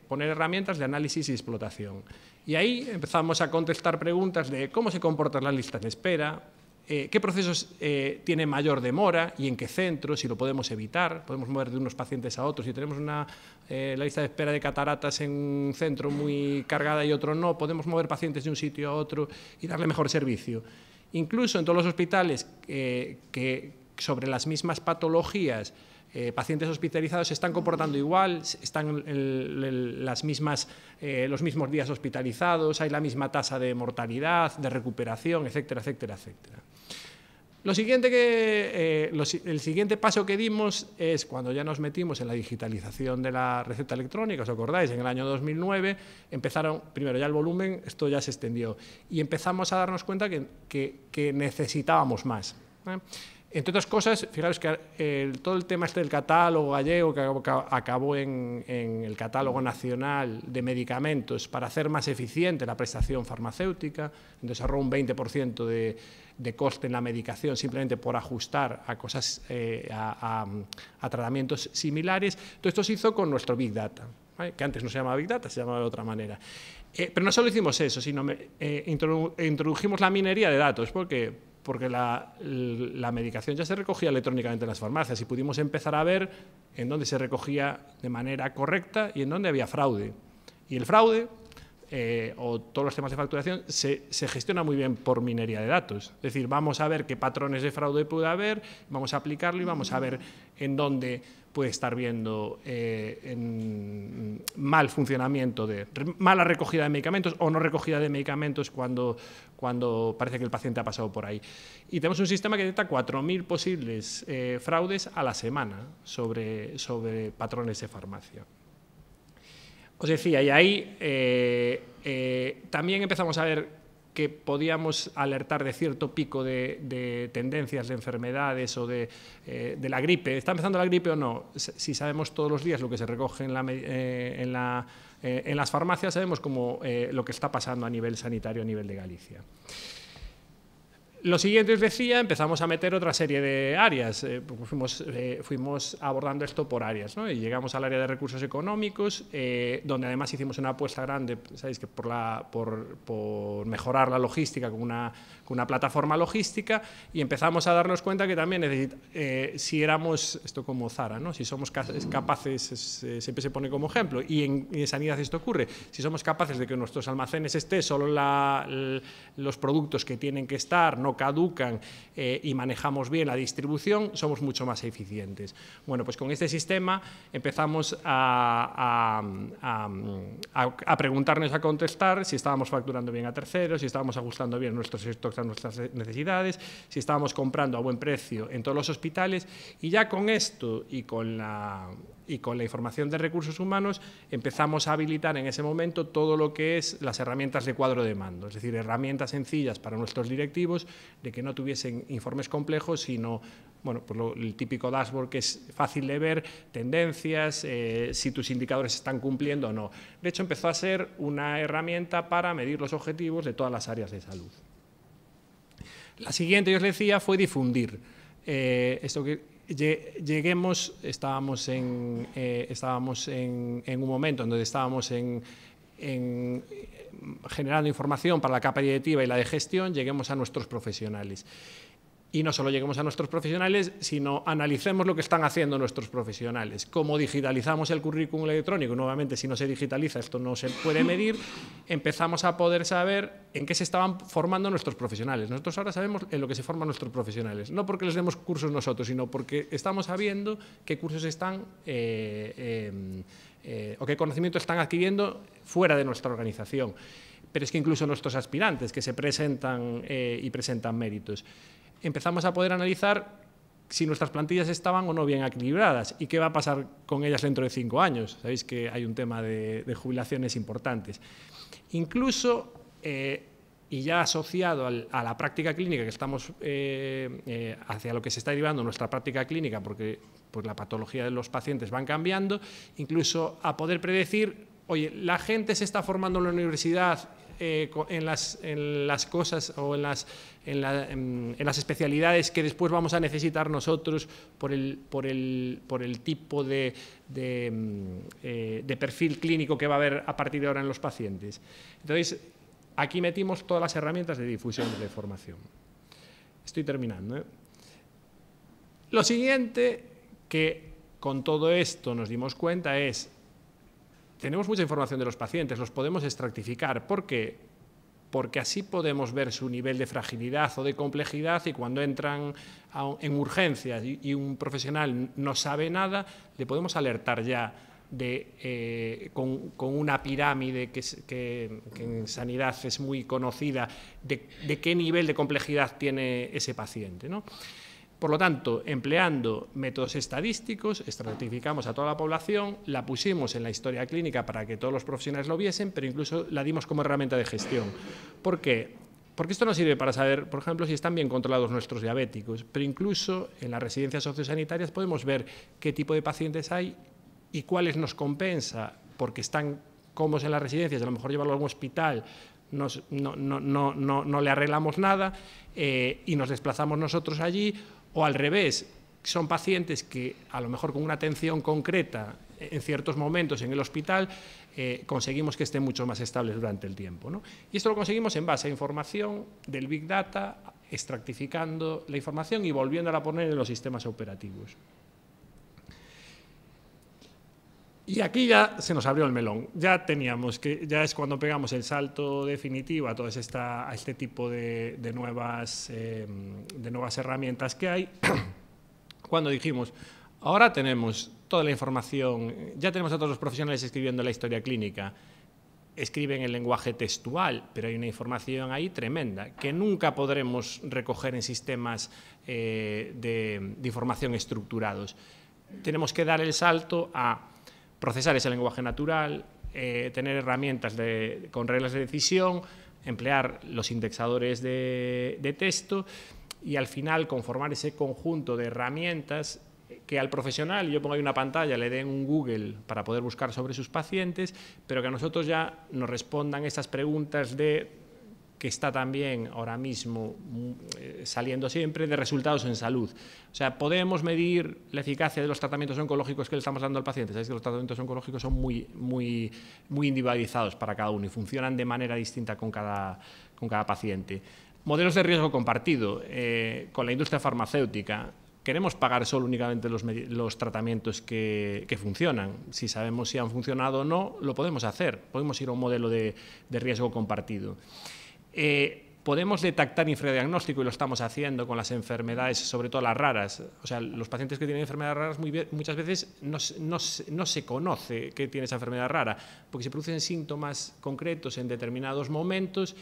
Speaker 10: poner herramientas de análisis y explotación. Y ahí empezamos a contestar preguntas de cómo se comportan las listas de espera, qué procesos tienen mayor demora y en qué centros, si lo podemos evitar, podemos mover de unos pacientes a otros. Si tenemos la lista de espera de cataratas en un centro muy cargada y otro no, podemos mover pacientes de un sitio a otro y darle mejor servicio. Incluso en todos los hospitales que sobre las mismas patologías, pacientes hospitalizados se están comportando igual, están los mismos días hospitalizados, hay la misma tasa de mortalidad, de recuperación, etcétera, etcétera, etcétera. El siguiente paso que dimos es cuando ya nos metimos en la digitalización de la receta electrónica, ¿os acordáis? En el año 2009 empezaron, primero ya el volumen, esto ya se extendió, y empezamos a darnos cuenta que necesitábamos más. Entre otras cosas, fijaros que todo el tema del catálogo gallego, que acabó en el catálogo nacional de medicamentos para hacer más eficiente la prestación farmacéutica, entonces ahorró un 20% de coste en la medicación simplemente por ajustar a cosas, a tratamientos similares. Todo esto se hizo con nuestro Big Data, ¿vale? Que antes no se llamaba Big Data, se llamaba de otra manera. Pero no solo hicimos eso, sino introdujimos la minería de datos, porque la medicación ya se recogía electrónicamente en las farmacias y pudimos empezar a ver en dónde se recogía de manera correcta y en dónde había fraude. Y el fraude, o todos los temas de facturación, se gestiona muy bien por minería de datos. Es decir, vamos a ver qué patrones de fraude puede haber, vamos a aplicarlo y vamos a ver en dónde puede estar viendo mal funcionamiento, mala recogida de medicamentos o no recogida de medicamentos cuando parece que el paciente ha pasado por ahí. Y tenemos un sistema que detecta 4.000 posibles fraudes a la semana sobre patrones de farmacia. Os decía, y ahí también empezamos a ver que podíamos alertar de cierto pico de tendencias de enfermedades o de la gripe. ¿Está empezando la gripe o no? Si sabemos todos los días lo que se recoge en las farmacias, sabemos lo que está pasando a nivel sanitario, a nivel de Galicia. Lo siguiente, os decía, empezamos a meter otra serie de áreas, fuimos abordando esto por áreas, ¿no? Y llegamos al área de recursos económicos, donde además hicimos una apuesta grande, sabéis que por mejorar la logística con una plataforma logística, y empezamos a darnos cuenta que también si éramos, esto como Zara, ¿no? Si somos capaces, siempre se pone como ejemplo, y en sanidad esto ocurre, si somos capaces de que en nuestros almacenes esté solo los productos que tienen que estar, no caducan, y manejamos bien la distribución, somos mucho más eficientes. Bueno, pues con este sistema empezamos a preguntarnos, a contestar si estábamos facturando bien a terceros, si estábamos ajustando bien nuestros stocks a nuestras necesidades, si estábamos comprando a buen precio en todos los hospitales, y ya con esto y con la información de recursos humanos empezamos a habilitar en ese momento todo lo que es las herramientas de cuadro de mando, es decir, herramientas sencillas para nuestros directivos de que no tuviesen informes complejos, sino pues el típico dashboard que es fácil de ver, tendencias, si tus indicadores están cumpliendo o no. De hecho, empezó a ser una herramienta para medir los objetivos de todas las áreas de salud. La siguiente, yo os decía, fue difundir. Esto que estábamos en un momento en donde estábamos generando información para la capa directiva y la de gestión, lleguemos a nuestros profesionales. Y no solo lleguemos a nuestros profesionales, sino analicemos lo que están haciendo nuestros profesionales. Cómo digitalizamos el currículum electrónico, nuevamente, si no se digitaliza, esto no se puede medir, empezamos a poder saber en qué se estaban formando nuestros profesionales. Nosotros ahora sabemos en lo que se forman nuestros profesionales, no porque les demos cursos nosotros, sino porque estamos sabiendo qué cursos están o qué conocimiento están adquiriendo fuera de nuestra organización. Pero es que incluso nuestros aspirantes que se presentan y presentan méritos, empezamos a poder analizar si nuestras plantillas estaban o no bien equilibradas y qué va a pasar con ellas dentro de 5 años. Sabéis que hay un tema de jubilaciones importantes. Incluso, y ya asociado a la práctica clínica que estamos hacia lo que se está derivando nuestra práctica clínica, porque pues, la patología de los pacientes van cambiando, incluso a poder predecir, oye, la gente se está formando en la universidad, en las cosas o en las especialidades que después vamos a necesitar nosotros por el tipo de perfil clínico que va a haber a partir de ahora en los pacientes. Entonces, aquí metimos todas las herramientas de difusión de la información. Estoy terminando, ¿eh? Lo siguiente que con todo esto nos dimos cuenta es: tenemos mucha información de los pacientes, los podemos estratificar. ¿Por qué? Porque así podemos ver su nivel de fragilidad o de complejidad, y cuando entran en urgencias y un profesional no sabe nada, le podemos alertar ya con una pirámide que en sanidad es muy conocida, de qué nivel de complejidad tiene ese paciente, ¿no? Por lo tanto, empleando métodos estadísticos, estratificamos a toda la población, la pusimos en la historia clínica para que todos los profesionales lo viesen, pero incluso la dimos como herramienta de gestión. ¿Por qué? Porque esto nos sirve para saber, por ejemplo, si están bien controlados nuestros diabéticos, pero incluso en las residencias sociosanitarias podemos ver qué tipo de pacientes hay y cuáles nos compensa, porque están cómodos en las residencias, a lo mejor llevarlo a un hospital, no le arreglamos nada y nos desplazamos nosotros allí, o al revés, son pacientes que a lo mejor con una atención concreta en ciertos momentos en el hospital conseguimos que estén mucho más estables durante el tiempo, ¿no? Y esto lo conseguimos en base a información del Big Data, extractificando la información y volviéndola a poner en los sistemas operativos. Y aquí ya se nos abrió el melón, ya es cuando pegamos el salto definitivo a este tipo de nuevas herramientas que hay, cuando dijimos, ahora tenemos toda la información, ya tenemos a todos los profesionales escribiendo la historia clínica, escriben en lenguaje textual, pero hay una información ahí tremenda, que nunca podremos recoger en sistemas de información estructurados. Tenemos que dar el salto a procesar ese lenguaje natural, tener herramientas con reglas de decisión, emplear los indexadores de texto y al final conformar ese conjunto de herramientas que al profesional, yo pongo ahí una pantalla, le den un Google para poder buscar sobre sus pacientes, pero que a nosotros ya nos respondan estas preguntas que está también ahora mismo saliendo siempre, de resultados en salud. O sea, podemos medir la eficacia de los tratamientos oncológicos que le estamos dando al paciente. Sabéis que los tratamientos oncológicos son muy individualizados para cada uno y funcionan de manera distinta con cada paciente. Modelos de riesgo compartido con la industria farmacéutica. Queremos pagar solo únicamente los tratamientos que funcionan. Si sabemos si han funcionado o no, lo podemos hacer. Podemos ir a un modelo de riesgo compartido. Podemos detectar infradiagnóstico, y lo estamos haciendo con las enfermedades, sobre todo las raras. O sea, los pacientes que tienen enfermedades raras muchas veces no se conoce que tiene esa enfermedad rara, porque se producen síntomas concretos en determinados momentos,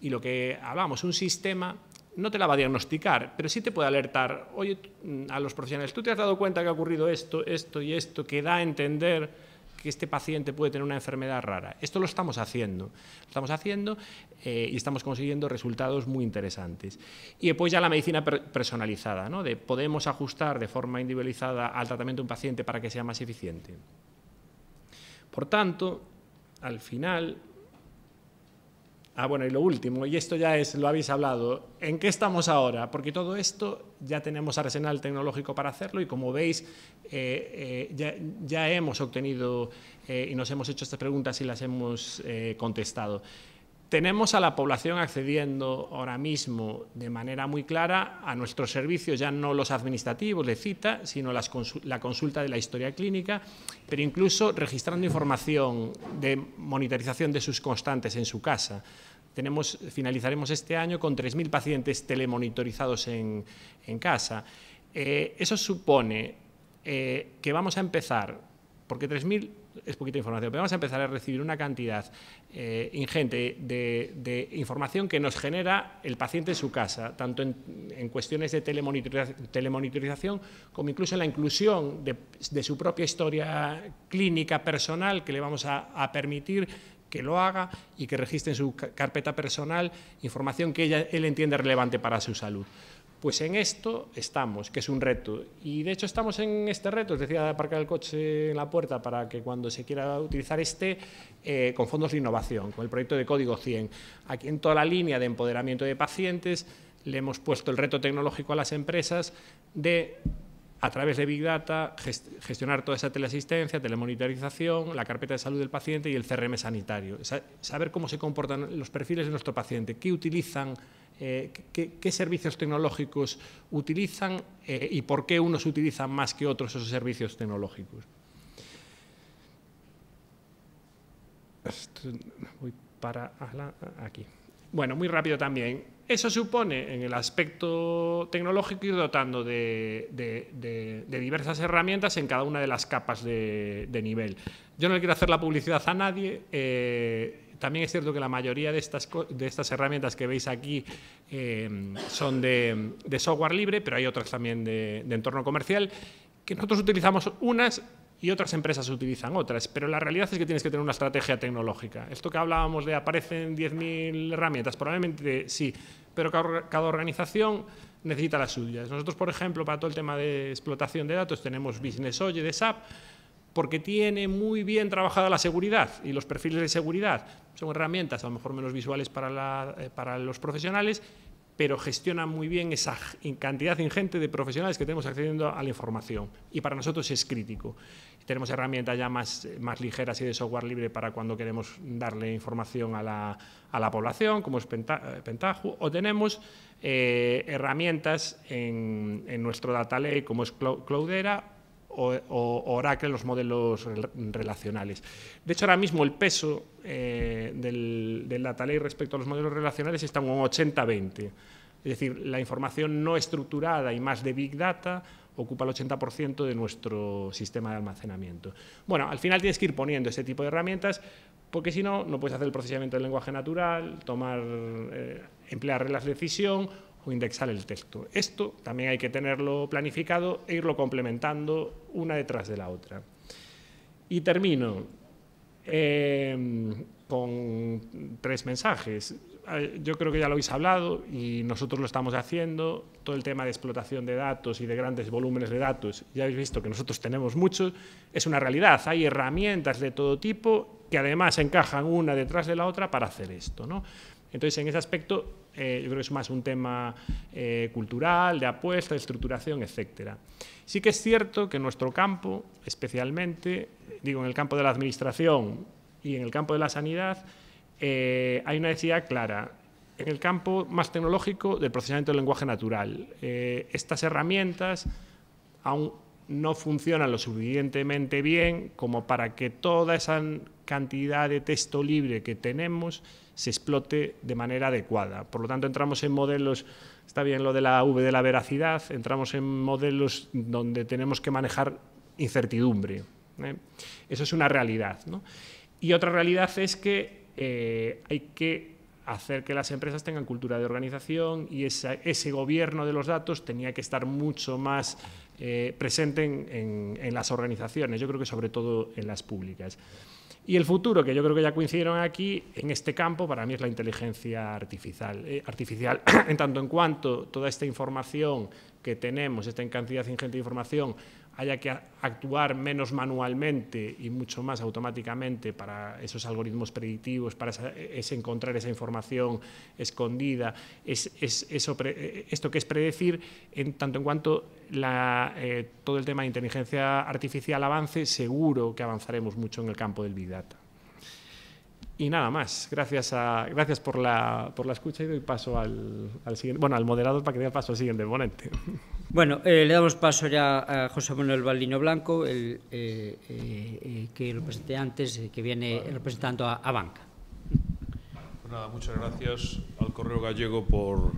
Speaker 10: y lo que hablamos, un sistema no te la va a diagnosticar, pero sí te puede alertar, oye, a los profesionales, ¿tú te has dado cuenta que ha ocurrido esto, esto y esto, que da a entender que este paciente puede tener una enfermedad rara? Esto lo estamos haciendo y estamos consiguiendo resultados muy interesantes. Y después ya la medicina personalizada, ¿no? Podemos ajustar de forma individualizada al tratamiento de un paciente para que sea más eficiente. Por tanto, al final... bueno, y lo último, y esto ya lo habéis hablado, ¿en qué estamos ahora? Porque todo esto ya tenemos arsenal tecnológico para hacerlo, y como veis, ya hemos obtenido y nos hemos hecho estas preguntas y las hemos contestado. Tenemos a la población accediendo ahora mismo de manera muy clara a nuestros servicios, ya no los administrativos de cita, sino la consulta de la historia clínica, pero incluso registrando información de monitorización de sus constantes en su casa. Finalizaremos este año con 3.000 pacientes telemonitorizados en casa. Eso supone que vamos a empezar, porque 3.000 es poquita información, pero vamos a empezar a recibir una cantidad ingente de información que nos genera el paciente en su casa, tanto en cuestiones de telemonitorización como incluso en la inclusión de su propia historia clínica personal, que le vamos a permitir que lo haga y que registre en su carpeta personal información que él entiende relevante para su salud. Pues en esto estamos, que es un reto. Y de hecho estamos en este reto, es decir, aparcar el coche en la puerta para que cuando se quiera utilizar con fondos de innovación, con el proyecto de Código 100. Aquí en toda la línea de empoderamiento de pacientes le hemos puesto el reto tecnológico a las empresas de, a través de Big Data, gestionar toda esa teleasistencia, telemonitorización, la carpeta de salud del paciente y el CRM sanitario. Saber cómo se comportan los perfiles de nuestro paciente, qué utilizan, qué servicios tecnológicos utilizan y por qué unos utilizan más que otros esos servicios tecnológicos. Voy para aquí. Bueno, muy rápido también. Eso supone, en el aspecto tecnológico, ir dotando de diversas herramientas en cada una de las capas de nivel. Yo no le quiero hacer la publicidad a nadie. También es cierto que la mayoría de estas herramientas que veis aquí son de software libre, pero hay otras también de entorno comercial, que nosotros utilizamos unas y otras empresas utilizan otras, pero la realidad es que tienes que tener una estrategia tecnológica. Esto que hablábamos de aparecen 10.000 herramientas, probablemente sí, pero cada organización necesita las suyas. Nosotros, por ejemplo, para todo el tema de explotación de datos tenemos BusinessOye de SAP, porque tiene muy bien trabajada la seguridad y los perfiles de seguridad. Son herramientas a lo mejor menos visuales para los profesionales, pero gestionan muy bien esa cantidad ingente de profesionales que tenemos accediendo a la información. Y para nosotros es crítico. Tenemos herramientas ya más ligeras y de software libre para cuando queremos darle información a la población, como es Pentaho, o tenemos herramientas en nuestro data lake, como es Cloudera, o Oracle, los modelos relacionales. De hecho, ahora mismo el peso del data lake respecto a los modelos relacionales está en un 80-20. Es decir, la información no estructurada y más de Big Data ocupa el 80% de nuestro sistema de almacenamiento. Bueno, al final tienes que ir poniendo ese tipo de herramientas, porque si no, no puedes hacer el procesamiento del lenguaje natural, emplear reglas de decisión o indexar el texto. Esto también hay que tenerlo planificado e irlo complementando una detrás de la otra. Y termino con 3 mensajes. Yo creo que ya lo habéis hablado y nosotros lo estamos haciendo. Todo el tema de explotación de datos y de grandes volúmenes de datos, ya habéis visto que nosotros tenemos muchos, es una realidad. Hay herramientas de todo tipo que además encajan una detrás de la otra para hacer esto, ¿no? Entonces, en ese aspecto, yo creo que es más un tema cultural, de apuesta, de estructuración, etcétera. Sí que es cierto que en nuestro campo, especialmente, digo, en el campo de la administración y en el campo de la sanidad, hay una necesidad clara. En el campo más tecnológico del procesamiento del lenguaje natural. Estas herramientas aún no funcionan lo suficientemente bien como para que toda esa cantidad de texto libre que tenemos se explote de manera adecuada. Por lo tanto, entramos en modelos, está bien lo de la V de la veracidad, entramos en modelos donde tenemos que manejar incertidumbre. Eso es una realidad, ¿no? Y otra realidad es que hay que hacer que las empresas tengan cultura de organización y ese gobierno de los datos tenía que estar mucho más presente en las organizaciones, yo creo que sobre todo en las públicas. Y el futuro, que yo creo que ya coincidieron aquí, en este campo, para mí es la inteligencia artificial. En tanto en cuanto toda esta información que tenemos, esta cantidad ingente de información, haya que actuar menos manualmente y mucho más automáticamente para esos algoritmos predictivos, para encontrar esa información escondida, esto que es predecir, en tanto en cuanto todo el tema de inteligencia artificial avance, seguro que avanzaremos mucho en el campo del Big Data. Y nada más, gracias por la escucha y doy paso al moderador para que dé paso al siguiente ponente.
Speaker 9: Bueno, le damos paso ya a José Manuel Baldino Blanco, que lo presenté antes, que viene representando a Banca.
Speaker 11: Pues nada, muchas gracias al Correo Gallego por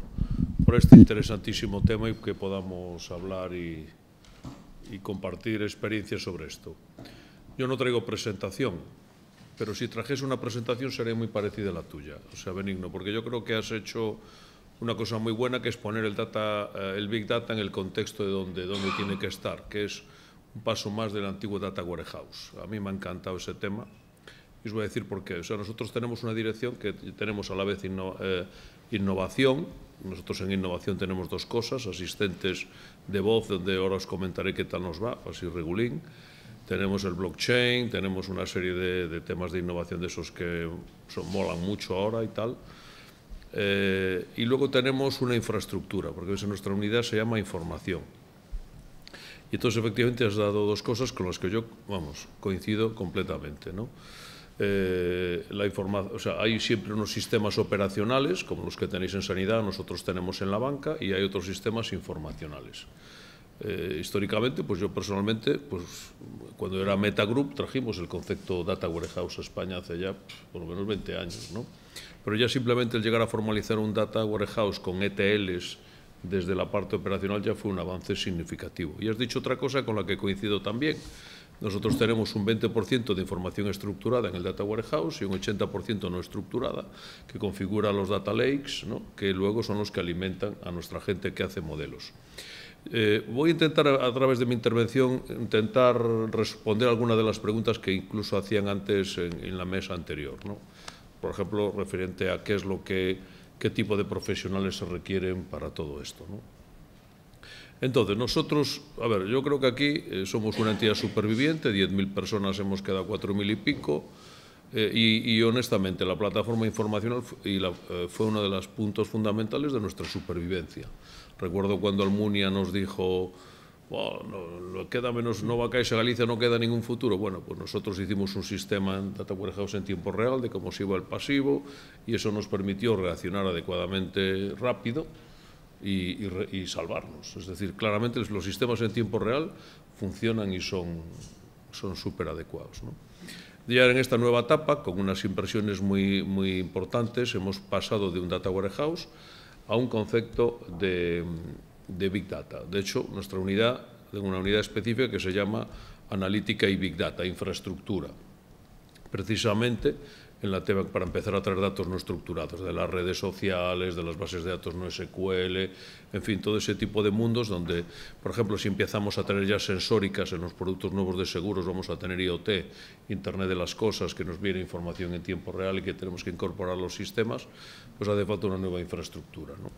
Speaker 11: este interesantísimo tema y que podamos hablar y compartir experiencias sobre esto. Yo no traigo presentación, pero si trajese una presentación sería muy parecida a la tuya, o sea, Benigno, porque yo creo que has hecho una cosa muy buena, que es poner el Big Data en el contexto de donde tiene que estar, que es un paso más del antiguo Data Warehouse. A mí me ha encantado ese tema y os voy a decir por qué. O sea, nosotros tenemos una dirección que tenemos a la vez innovación nosotros en innovación tenemos dos cosas, asistentes de voz, donde ahora os comentaré qué tal nos va, así regulín. Tenemos el blockchain, tenemos una serie de temas de innovación de esos que molan mucho ahora y tal. Y luego tenemos una infraestructura, porque nuestra unidad se llama información. Y entonces, efectivamente, has dado dos cosas con las que yo, coincido completamente, ¿no? O sea, hay siempre unos sistemas operacionales, como los que tenéis en sanidad, nosotros tenemos en la banca, y hay otros sistemas informacionales. Históricamente, pues yo personalmente, pues cuando era Metagroup, trajimos el concepto Data Warehouse a España hace ya por lo menos 20 años, ¿no? Pero ya simplemente el llegar a formalizar un Data Warehouse con ETLs desde la parte operacional ya fue un avance significativo. Y has dicho otra cosa con la que coincido también. Nosotros tenemos un 20% de información estructurada en el Data Warehouse y un 80% no estructurada, que configura los data lakes, ¿no? Que luego son los que alimentan a nuestra gente que hace modelos. Voy a intentar, a través de mi intervención, responder algunas de las preguntas que incluso hacían antes en la mesa anterior, ¿no? Por ejemplo, referente a qué tipo de profesionales se requieren para todo esto, ¿no? Entonces, nosotros, a ver, yo creo que aquí somos una entidad superviviente, 10.000 personas, hemos quedado 4.000 y pico, y honestamente la plataforma informacional fue uno de los puntos fundamentales de nuestra supervivencia. Recuerdo cuando Almunia nos dijo, queda menos, no va a caerse Galicia, no queda ningún futuro. Bueno, pues nosotros hicimos un sistema en Data Warehouse en tiempo real de cómo se iba el pasivo, y eso nos permitió reaccionar adecuadamente rápido y salvarnos. Es decir, claramente los sistemas en tiempo real funcionan y son súper adecuados, ¿no? Ya en esta nueva etapa, con unas inversiones muy, muy importantes, hemos pasado de un Data Warehouse a un concepto de Big Data. De hecho, nuestra unidad, una unidad específica que se llama Analítica y Big Data, infraestructura. Precisamente para empezar a traer datos no estructurados, de las redes sociales, de las bases de datos no SQL, en fin, todo ese tipo de mundos donde, por ejemplo, si empezamos a tener ya sensóricas en los productos nuevos de seguros, vamos a tener IoT, Internet de las Cosas, que nos viene información en tiempo real y que tenemos que incorporar a los sistemas, pues hace falta una nueva infraestructura, ¿no?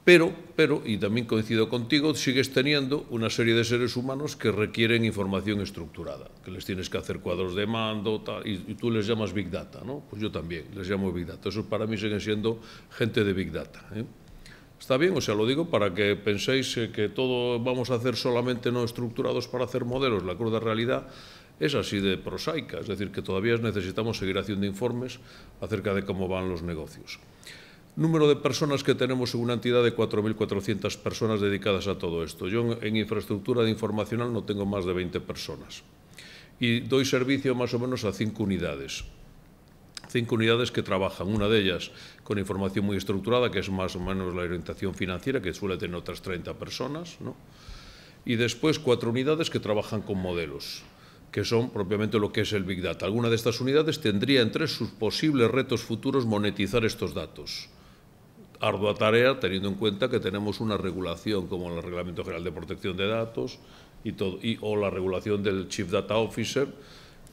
Speaker 11: Pero, y también coincido contigo, sigues teniendo una serie de seres humanos que requieren información estructurada, que les tienes que hacer cuadros de mando, tal, y tú les llamas Big Data, ¿no? Pues yo también les llamo Big Data. Eso para mí siguen siendo gente de Big Data, ¿eh? Está bien, o sea, lo digo para que penséis que todo vamos a hacer solamente no estructurados para hacer modelos. La cruda realidad es así de prosaica, es decir, que todavía necesitamos seguir haciendo informes acerca de cómo van los negocios. Número de personas que tenemos en una entidad de 4.400 personas dedicadas a todo esto. Yo en infraestructura de informacional no tengo más de 20 personas. Y doy servicio más o menos a 5 unidades. 5 unidades que trabajan, una de ellas con información muy estructurada, que es más o menos la orientación financiera, que suele tener otras 30 personas, ¿no? Y después 4 unidades que trabajan con modelos, que son propiamente lo que es el Big Data. Alguna de estas unidades tendría entre sus posibles retos futuros monetizar estos datos. Ardua tarea, teniendo en cuenta que tenemos una regulación como el Reglamento General de Protección de Datos o la regulación del Chief Data Officer,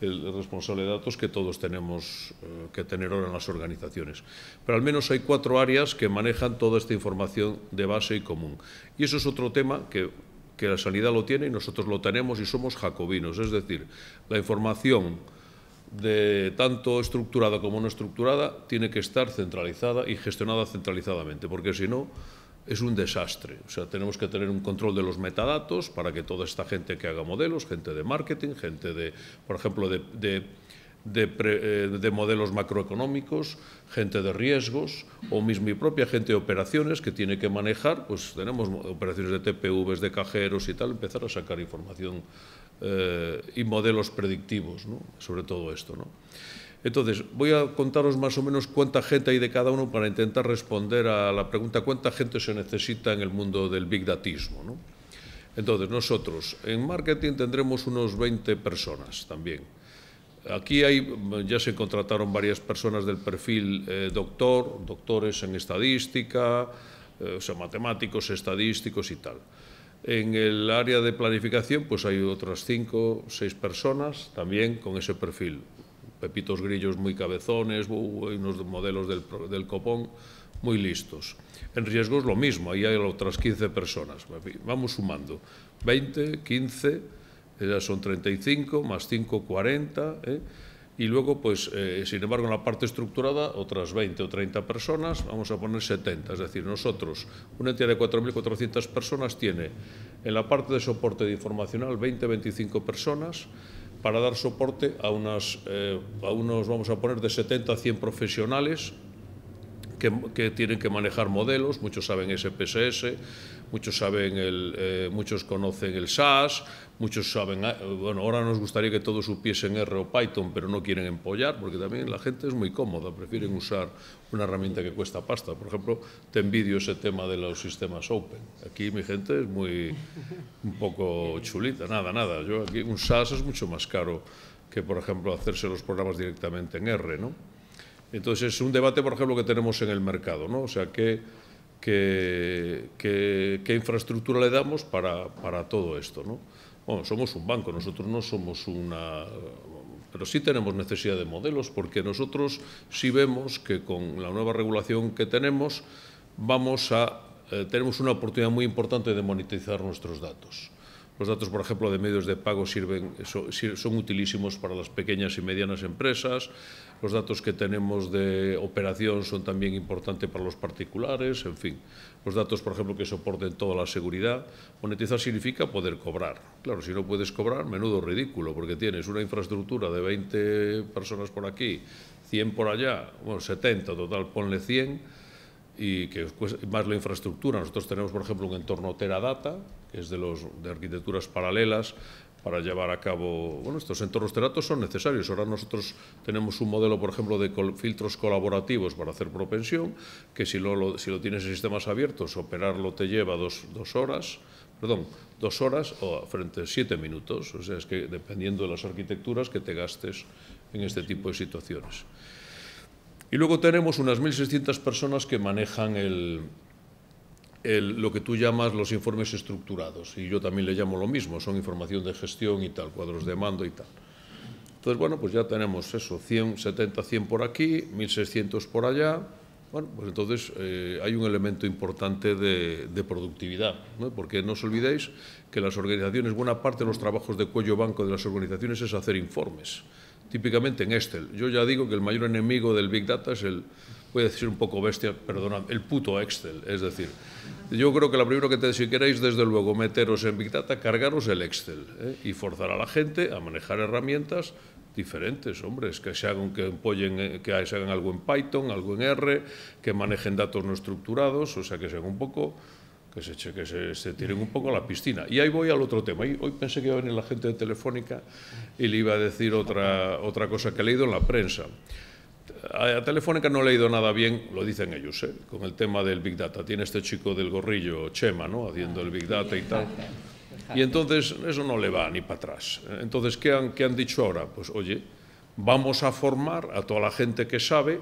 Speaker 11: el responsable de datos, que todos tenemos que tener ahora en las organizaciones. Pero al menos hay 4 áreas que manejan toda esta información de base y común. Y eso es otro tema que la sanidad lo tiene y nosotros lo tenemos y somos jacobinos. Es decir, la información tanto estructurada como no estructurada tiene que estar centralizada y gestionada centralizadamente, porque si no es un desastre. O sea, tenemos que tener un control de los metadatos para que toda esta gente que haga modelos, gente de marketing, gente de, por ejemplo, de modelos macroeconómicos, gente de riesgos o mi propia gente de operaciones que tiene que manejar, pues tenemos operaciones de TPVs, de cajeros y tal, empezar a sacar información y modelos predictivos, ¿no? Sobre todo esto, ¿no? Entonces, voy a contaros más o menos cuánta gente hay de cada uno para intentar responder a la pregunta cuánta gente se necesita en el mundo del Big Datismo, ¿no? Entonces, nosotros en marketing tendremos unos 20 personas también. Aquí ya se contrataron varias personas del perfil doctores en estadística, o sea, matemáticos, estadísticos y tal. En el área de planificación pues hay otras 5 o 6 personas también con ese perfil. pepitos grillos muy cabezones, hay unos modelos del copón muy listos. En riesgos lo mismo, ahí hay otras 15 personas. Vamos sumando, 20, 15, ya son 35, más 5, 40, y luego, pues, sin embargo, en la parte estructurada, otras 20 o 30 personas, vamos a poner 70. Es decir, nosotros, una entidad de 4.400 personas tiene en la parte de soporte informacional 20-25 personas para dar soporte a unos, vamos a poner, de 70 a 100 profesionales que tienen que manejar modelos. Muchos saben SPSS, muchos conocen el SAS, muchos saben, bueno, ahora nos gustaría que todos supiesen R o Python, pero no quieren empollar, porque también la gente es muy cómoda, prefieren usar una herramienta que cuesta pasta. Por ejemplo, te envidio ese tema de los sistemas Open. Aquí mi gente es un poco chulita, nada. Yo aquí un SAS es mucho más caro que, por ejemplo, hacerse los programas directamente en R, ¿no? Entonces, es un debate, por ejemplo, que tenemos en el mercado, ¿no? O sea, ¿qué infraestructura le damos para todo esto, ¿no? Bueno, somos un banco, nosotros no somos pero sí tenemos necesidad de modelos, porque nosotros sí vemos que con la nueva regulación que tenemos tenemos una oportunidad muy importante de monetizar nuestros datos. Los datos, por ejemplo, de medios de pago son utilísimos para las pequeñas y medianas empresas. Los datos que tenemos de operación son también importantes para los particulares, en fin. Los datos, por ejemplo, que soporten toda la seguridad. Monetizar significa poder cobrar. Claro, si no puedes cobrar, menudo ridículo, porque tienes una infraestructura de 20 personas por aquí, 100 por allá, bueno, 70, total, ponle 100, y que más la infraestructura. Nosotros tenemos, por ejemplo, un entorno Teradata, que es de arquitecturas paralelas, para llevar a cabo, bueno, estos entornos Teradata son necesarios. Ahora nosotros tenemos un modelo, por ejemplo, de filtros colaborativos para hacer propensión, que si lo tienes en sistemas abiertos, operarlo te lleva 2 horas o frente a 7 minutos. O sea, es que dependiendo de las arquitecturas que te gastes en este tipo de situaciones. Y luego tenemos unas 1.600 personas que manejan lo que tú llamas los informes estructurados, y yo también le llamo lo mismo, son información de gestión y tal, cuadros de mando y tal. Entonces, bueno, pues ya tenemos eso, 70, 100 por aquí, 1.600 por allá. Bueno, pues entonces hay un elemento importante de productividad, ¿no? Porque no os olvidéis que las organizaciones, buena parte de los trabajos de cuello banco de las organizaciones es hacer informes, típicamente en Excel. Yo ya digo que el mayor enemigo del Big Data es voy a decir un poco bestia, perdonad, el puto Excel. Es decir, yo creo que lo primero si queréis, desde luego, meteros en Big Data, cargaros el Excel, y forzar a la gente a manejar herramientas diferentes, hombre, que se hagan algo en Python, algo en R, que manejen datos no estructurados, o sea, que sean un poco, que se tiren un poco a la piscina. Y ahí voy al otro tema. Hoy pensé que iba a venir la gente de Telefónica y le iba a decir otra cosa que he leído en la prensa. A Telefónica no he leído nada bien, lo dicen ellos, con el tema del Big Data. Tiene este chico del gorrillo, Chema, ¿no?, haciendo el Big Data y tal. Y entonces eso no le va ni para atrás. Entonces, ¿qué han dicho ahora? Pues, oye, vamos a formar a toda la gente que sabe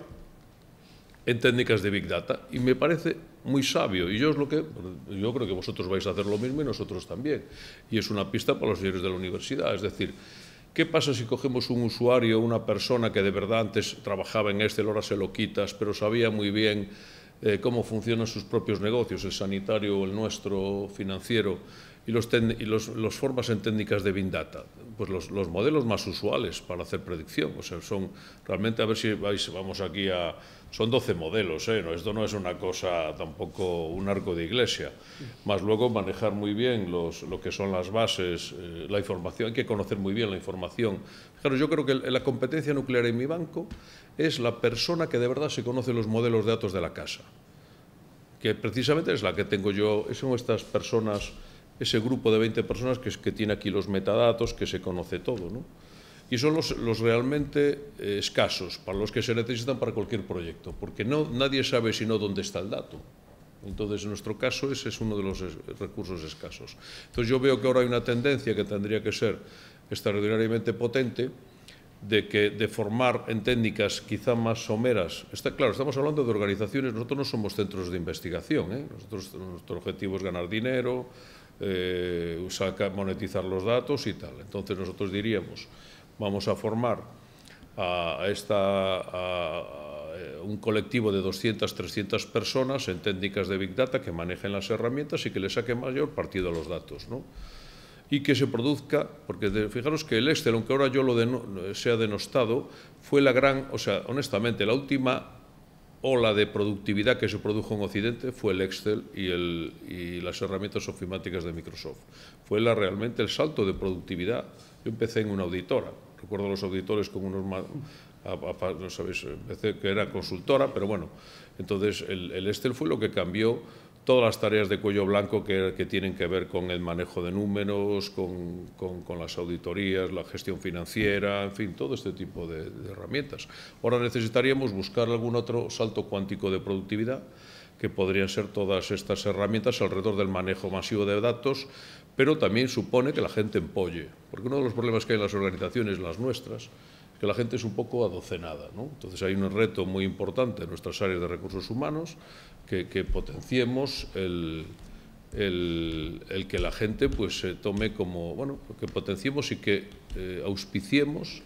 Speaker 11: en técnicas de Big Data. Y me parece muy sabio. Y yo creo que vosotros vais a hacer lo mismo y nosotros también. Y es una pista para los señores de la universidad. Es decir, ¿qué pasa si cogemos un usuario, una persona que de verdad antes trabajaba en Excel, ahora se lo quitas, pero sabía muy bien cómo funcionan sus propios negocios, el sanitario o el nuestro financiero, y los formas en técnicas de Big Data? Pues los modelos más usuales para hacer predicción. O sea, son realmente, a ver si vamos aquí son 12 modelos, ¿no? Esto no es una cosa, tampoco un arco de iglesia. Más luego manejar muy bien lo que son las bases, la información, hay que conocer muy bien la información. Claro, yo creo que la competencia nuclear en mi banco es la persona que de verdad se conoce los modelos de datos de la casa, que precisamente es la que tengo yo, son estas personas, ese grupo de 20 personas que tiene aquí los metadatos, que se conoce todo, ¿no? Y son los realmente escasos, para los que se necesitan para cualquier proyecto, porque nadie sabe sino dónde está el dato. Entonces, en nuestro caso, ese es uno de los recursos escasos. Entonces, yo veo que ahora hay una tendencia que tendría que ser extraordinariamente potente, de formar en técnicas quizá más someras. Claro, estamos hablando de organizaciones, nosotros no somos centros de investigación, nuestro objetivo es ganar dinero, monetizar los datos y tal. Entonces nosotros diríamos, vamos a formar a un colectivo de 200, 300 personas en técnicas de Big Data que manejen las herramientas y que le saquen mayor partido a los datos, ¿no? Y que se produzca, porque fijaros que el Excel, aunque ahora yo sea denostado, fue la gran, o sea, honestamente, la última ola de productividad que se produjo en Occidente fue el Excel y las herramientas ofimáticas de Microsoft. Fue realmente el salto de productividad. Yo empecé en una auditora, recuerdo los auditores con unos... no sabéis, empecé que era consultora, pero bueno, entonces el Excel fue lo que cambió todas las tareas de cuello blanco que tienen que ver con el manejo de números, con las auditorías, la gestión financiera, en fin, todo este tipo de herramientas. Ahora necesitaríamos buscar algún otro salto cuántico de productividad, que podrían ser todas estas herramientas alrededor del manejo masivo de datos, pero también supone que la gente empolle, porque uno de los problemas que hay en las organizaciones, las nuestras, es que la gente es un poco adocenada, ¿no? Entonces hay un reto muy importante en nuestras áreas de recursos humanos, que potenciemos el que la gente pues se tome como, bueno, que potenciemos y que auspiciemos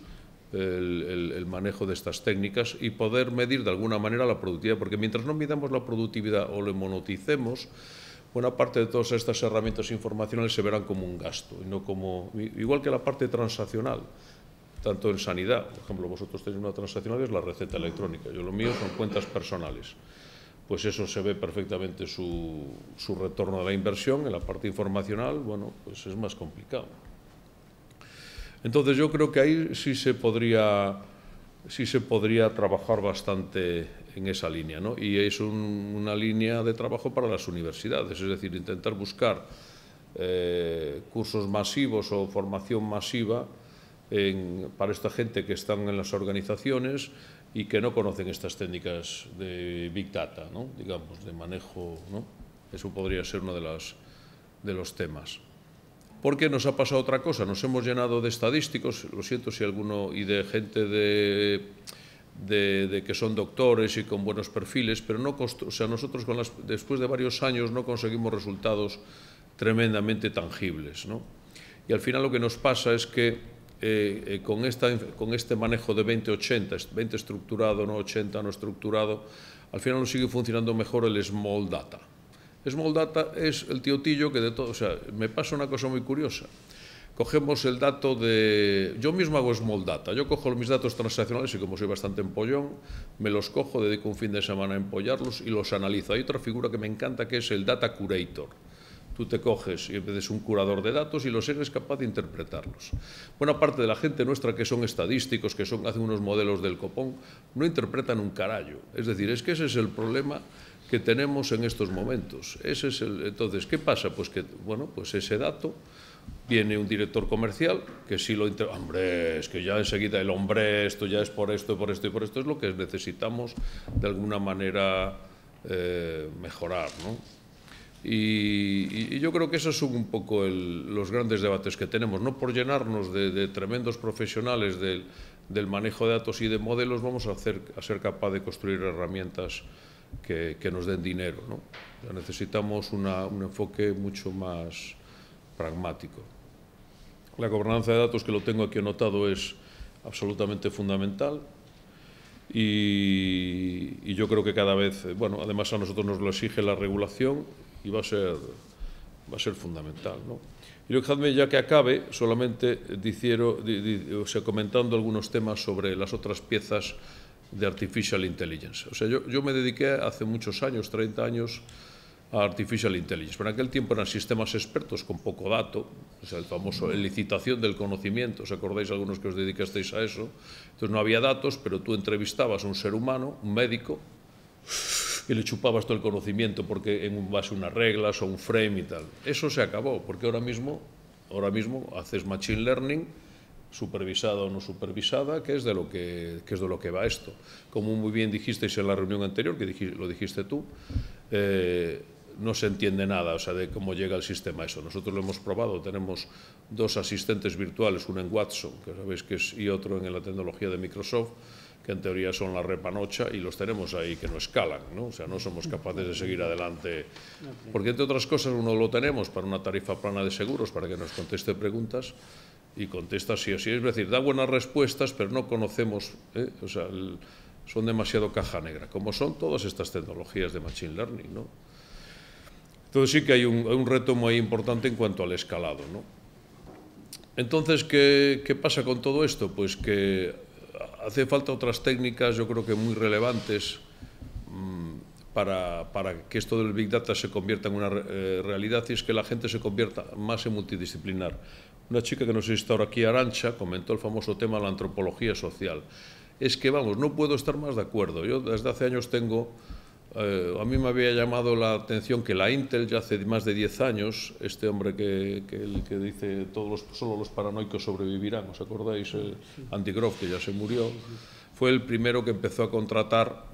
Speaker 11: el manejo de estas técnicas y poder medir de alguna manera la productividad, porque mientras no midamos la productividad o lo moneticemos, buena parte de todas estas herramientas informacionales se verán como un gasto, y no como, igual que la parte transaccional, tanto en sanidad, por ejemplo, vosotros tenéis una transaccional, es la receta electrónica, yo lo mío son cuentas personales. Pues eso se ve perfectamente su retorno a la inversión. En la parte informacional, bueno, pues es más complicado. Entonces yo creo que ahí sí se podría trabajar bastante en esa línea, ¿no? Y es una línea de trabajo para las universidades, es decir, intentar buscar cursos masivos o formación masiva para esta gente que están en las organizaciones y que no conocen estas técnicas de Big Data, ¿no? Digamos, de manejo, ¿no? Eso podría ser uno de los temas. Porque nos ha pasado otra cosa, nos hemos llenado de estadísticos, lo siento si alguno, y de gente de que son doctores y con buenos perfiles, pero no o sea, nosotros después de varios años no conseguimos resultados tremendamente tangibles, ¿no? Y al final lo que nos pasa es que con este manejo de 20-80, 20 estructurado, no 80 no estructurado, al final nos sigue funcionando mejor el Small Data. Small Data es el tío-tillo que de todo, o sea, me pasa una cosa muy curiosa. Cogemos el dato de... Yo mismo hago Small Data, yo cojo mis datos transaccionales y como soy bastante empollón, me los cojo, dedico un fin de semana a empollarlos y los analizo. Hay otra figura que me encanta que es el Data Curator. Tú te coges y eres un curador de datos y los eres capaz de interpretarlos. Buena parte de la gente nuestra que son estadísticos, que hacen unos modelos del copón, no interpretan un carallo. Es decir, es que ese es el problema que tenemos en estos momentos. Entonces, ¿qué pasa? Pues que, bueno, pues ese dato, viene un director comercial que sí lo hombre, es que ya enseguida esto ya es por esto, por esto y por esto, es lo que necesitamos de alguna manera mejorar, ¿no? Y yo creo que esos son un poco los grandes debates que tenemos. No por llenarnos de tremendos profesionales del manejo de datos y de modelos vamos a ser capaz de construir herramientas que nos den dinero, ¿no? O sea, necesitamos un enfoque mucho más pragmático. La gobernanza de datos, que lo tengo aquí anotado, es absolutamente fundamental. Y yo creo que cada vez, bueno, además a nosotros nos lo exige la regulación y va a ser fundamental, ¿no? Y dejadme, ya que acabe, solamente comentando algunos temas sobre las otras piezas de Artificial Intelligence. O sea, yo me dediqué hace muchos años, 30 años, a Artificial Intelligence. Pero en aquel tiempo eran sistemas expertos con poco dato, o sea, el famoso licitación del conocimiento. ¿Os acordáis algunos que os dedicasteis a eso? Entonces no había datos, pero tú entrevistabas a un ser humano, un médico, y le chupabas todo el conocimiento porque en base a unas reglas o un frame y tal. Eso se acabó, porque ahora mismo haces machine learning, supervisada o no supervisada, que es de lo que va esto. Como muy bien dijisteis en la reunión anterior, lo dijiste tú, no se entiende nada, o sea, de cómo llega el sistema a eso. Nosotros lo hemos probado, tenemos 2 asistentes virtuales, uno en Watson, que sabéis que es, y otro en la tecnología de Microsoft, que en teoría son la repanocha, y los tenemos ahí que no escalan, ¿no? O sea, no somos capaces de seguir adelante, porque entre otras cosas uno lo tenemos para una tarifa plana de seguros, para que nos conteste preguntas, y contesta sí o sí. Es decir, da buenas respuestas, pero no conocemos, o sea, son demasiado caja negra, como son todas estas tecnologías de Machine Learning, ¿no? Entonces sí que hay un reto muy importante en cuanto al escalado, ¿no? Entonces, ¿qué pasa con todo esto? Pues que hace falta otras técnicas, yo creo que muy relevantes, para que esto del Big Data se convierta en una realidad, y es que la gente se convierta más en multidisciplinar. Una chica que no sé si está ahora aquí, Arantxa, comentó el famoso tema de la antropología social. Es que, vamos, no puedo estar más de acuerdo. Yo desde hace años tengo... a mí me había llamado la atención que la Intel, ya hace más de 10 años, este hombre que dice solo los paranoicos sobrevivirán, ¿os acordáis? Andy Grove, que ya se murió, fue el primero que empezó a contratar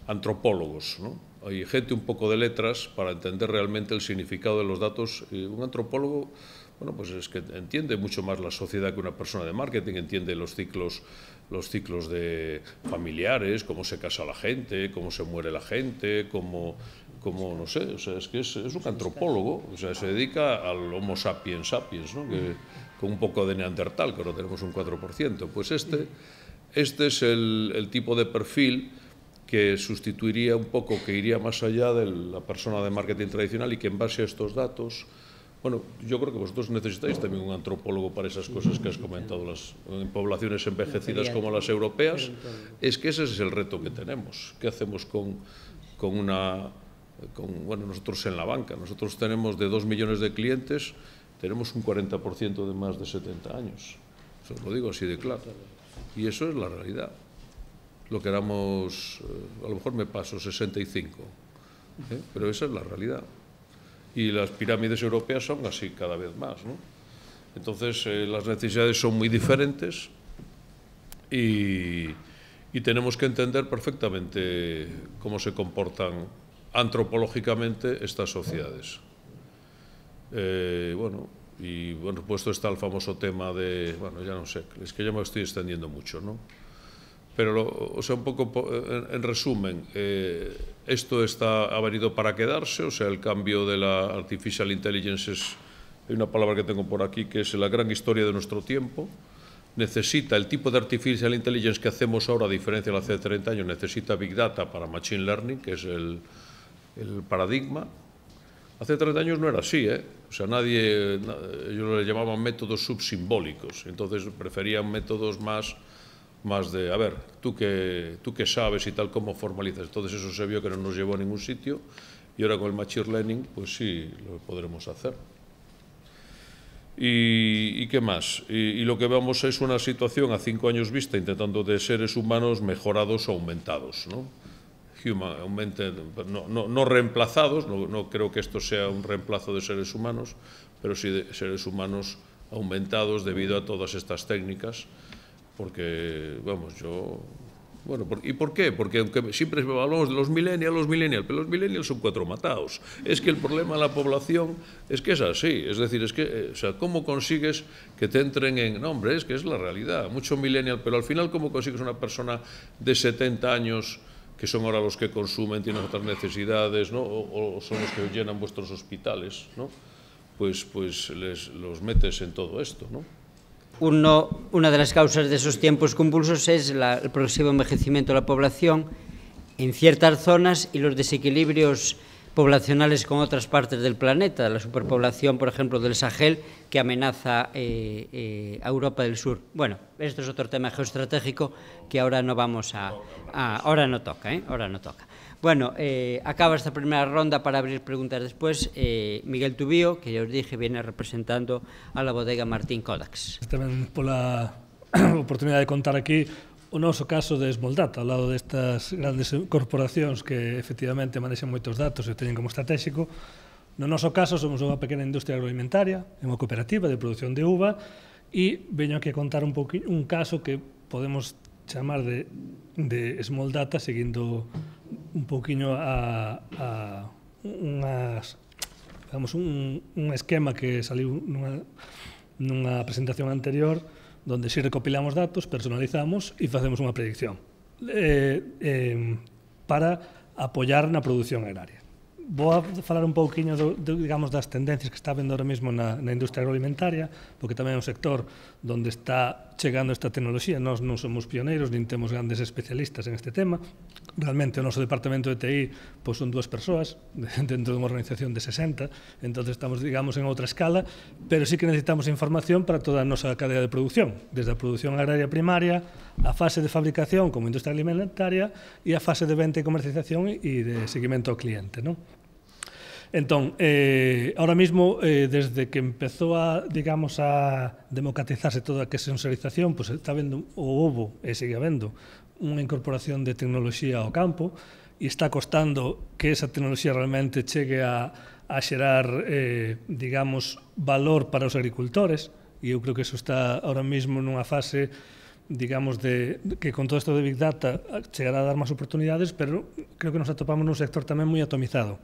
Speaker 11: antropólogos, ¿no? Hay gente un poco de letras para entender realmente el significado de los datos. Un antropólogo, bueno, pues es que entiende mucho más la sociedad que una persona de marketing, entiende los ciclos de familiares, cómo se casa la gente, cómo se muere la gente, cómo no sé, o sea, es que es un antropólogo, o sea, se dedica al Homo sapiens sapiens, ¿no? Que, con un poco de neandertal, que ahora tenemos un 4%. Pues este es el tipo de perfil que sustituiría un poco, que iría más allá de la persona de marketing tradicional, y que en base a estos datos, bueno, yo creo que vosotros necesitáis también un antropólogo para esas cosas que has comentado, en poblaciones envejecidas como las europeas. Es que ese es el reto que tenemos. ¿Qué hacemos bueno, nosotros en la banca? Nosotros tenemos de 2 millones de clientes, tenemos un 40% de más de 70 años. Os lo digo así de claro. Y eso es la realidad. Lo que éramos, a lo mejor me paso 65, pero esa es la realidad. Y las pirámides europeas son así cada vez más, ¿no? Entonces, las necesidades son muy diferentes y tenemos que entender perfectamente cómo se comportan antropológicamente estas sociedades. Bueno, puesto está el famoso tema de, bueno, ya no sé, es que ya me estoy extendiendo mucho, ¿no? Pero, o sea, un poco en resumen, esto ha venido para quedarse, o sea, el cambio de la Artificial Intelligence hay una palabra que tengo por aquí que es la gran historia de nuestro tiempo. Necesita el tipo de Artificial Intelligence que hacemos ahora, a diferencia de hace 30 años, necesita Big Data para Machine Learning, que es el paradigma. Hace 30 años no era así, o sea, ellos le llamaban métodos subsimbólicos, entonces preferían métodos más de, a ver, tú que sabes y tal, cómo formalizas. Entonces eso se vio que no nos llevó a ningún sitio, y ahora con el Machine Learning, pues sí, lo podremos hacer. ¿Y qué más? Y lo que vemos es una situación a 5 años vista, intentando de seres humanos mejorados o aumentados, ¿no? No reemplazados, no creo que esto sea un reemplazo de seres humanos, pero sí de seres humanos aumentados debido a todas estas técnicas. Porque, vamos, bueno, ¿y por qué? Porque aunque siempre hablamos de los millennials, pero los millennials son 4 matados. Es que el problema de la población es que es así. Es decir, es que, o sea, ¿cómo consigues que te entren en...? No, hombre, es que es la realidad. Mucho millennial, pero al final, ¿cómo consigues una persona de 70 años, que son ahora los que consumen, tienen otras necesidades, ¿no? O son los que llenan vuestros hospitales, ¿no? Pues los metes en todo esto, ¿no?
Speaker 9: Una de las causas de esos tiempos convulsos es el progresivo envejecimiento de la población en ciertas zonas y los desequilibrios poblacionales con otras partes del planeta, la superpoblación, por ejemplo, del Sahel, que amenaza a Europa del Sur. Bueno, esto es otro tema geoestratégico que ahora no vamos ahora no toca, ahora no toca. Bueno, acaba esta primera ronda para abrir preguntas después. Miguel Tubío, que ya os dije, viene representando a la bodega Martín Kodax.
Speaker 12: Tamén pola oportunidade de contar aquí o noso caso de Small-Data, ao lado destas grandes corporacións que efectivamente manexan moitos datos e teñen como estratégico. No noso caso somos unha pequena industria agroalimentaria, unha cooperativa de produción de uva, e veño aquí a contar un caso que podemos chamar de Small-Data, seguindo un poquinho un esquema que saliu nunha presentación anterior, donde si recopilamos datos, personalizamos e facemos unha predicción para apoiar na produción agraria. Vou a falar un pouquiño digamos, das tendencias que está vendo ahora mesmo na industria agroalimentaria, porque tamén é un sector onde está chegando esta tecnoloxía. Nós non somos pioneiros, nin temos grandes especialistas en este tema. Realmente o noso departamento de TI pois, son 2 persoas dentro dunha organización de 60, entonces estamos, digamos, en outra escala, pero sí que necesitamos información para toda a nosa cadea de producción, desde a produción agraria primaria, a fase de fabricación como industria alimentaria e a fase de venta e comercialización e de seguimento ao cliente, non? Entón, ahora mismo, desde que empezou a, digamos, a democratizarse toda a que sensorización, pues está vendo, ou houbo, e sigue habendo, unha incorporación de tecnoloxía ao campo e está costando que esa tecnoloxía realmente chegue a xerar, digamos, valor para os agricultores, e eu creo que eso está ahora mismo nunha fase, digamos, de que con todo isto de Big Data chegará a dar máis oportunidades, pero creo que nos atopamos nun sector tamén moi atomizado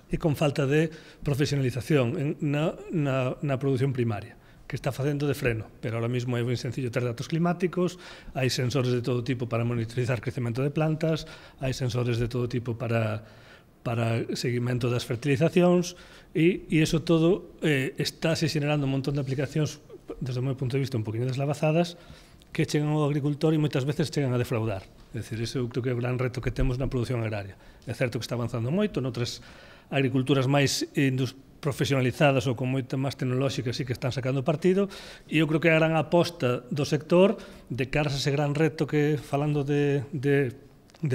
Speaker 12: e con falta de profesionalización na produción primaria, que está facendo de freno, pero ahora mismo é moi sencillo ter datos climáticos, hai sensores de todo tipo para monitorizar o crecemento de plantas, hai sensores de todo tipo para seguimento das fertilizacións e iso todo está se generando un montón de aplicacións desde o meu punto de vista un poquinho deslavazadas que chegan ao agricultor e moitas veces chegan a defraudar. É dicir, iso eu creo que é o gran reto que temos na produción agraria. É certo que está avanzando moito, noutras agriculturas máis profesionalizadas ou con moita máis tecnolóxicas sí que están sacando partido e eu creo que a gran aposta do sector de cara a ese gran reto que, falando de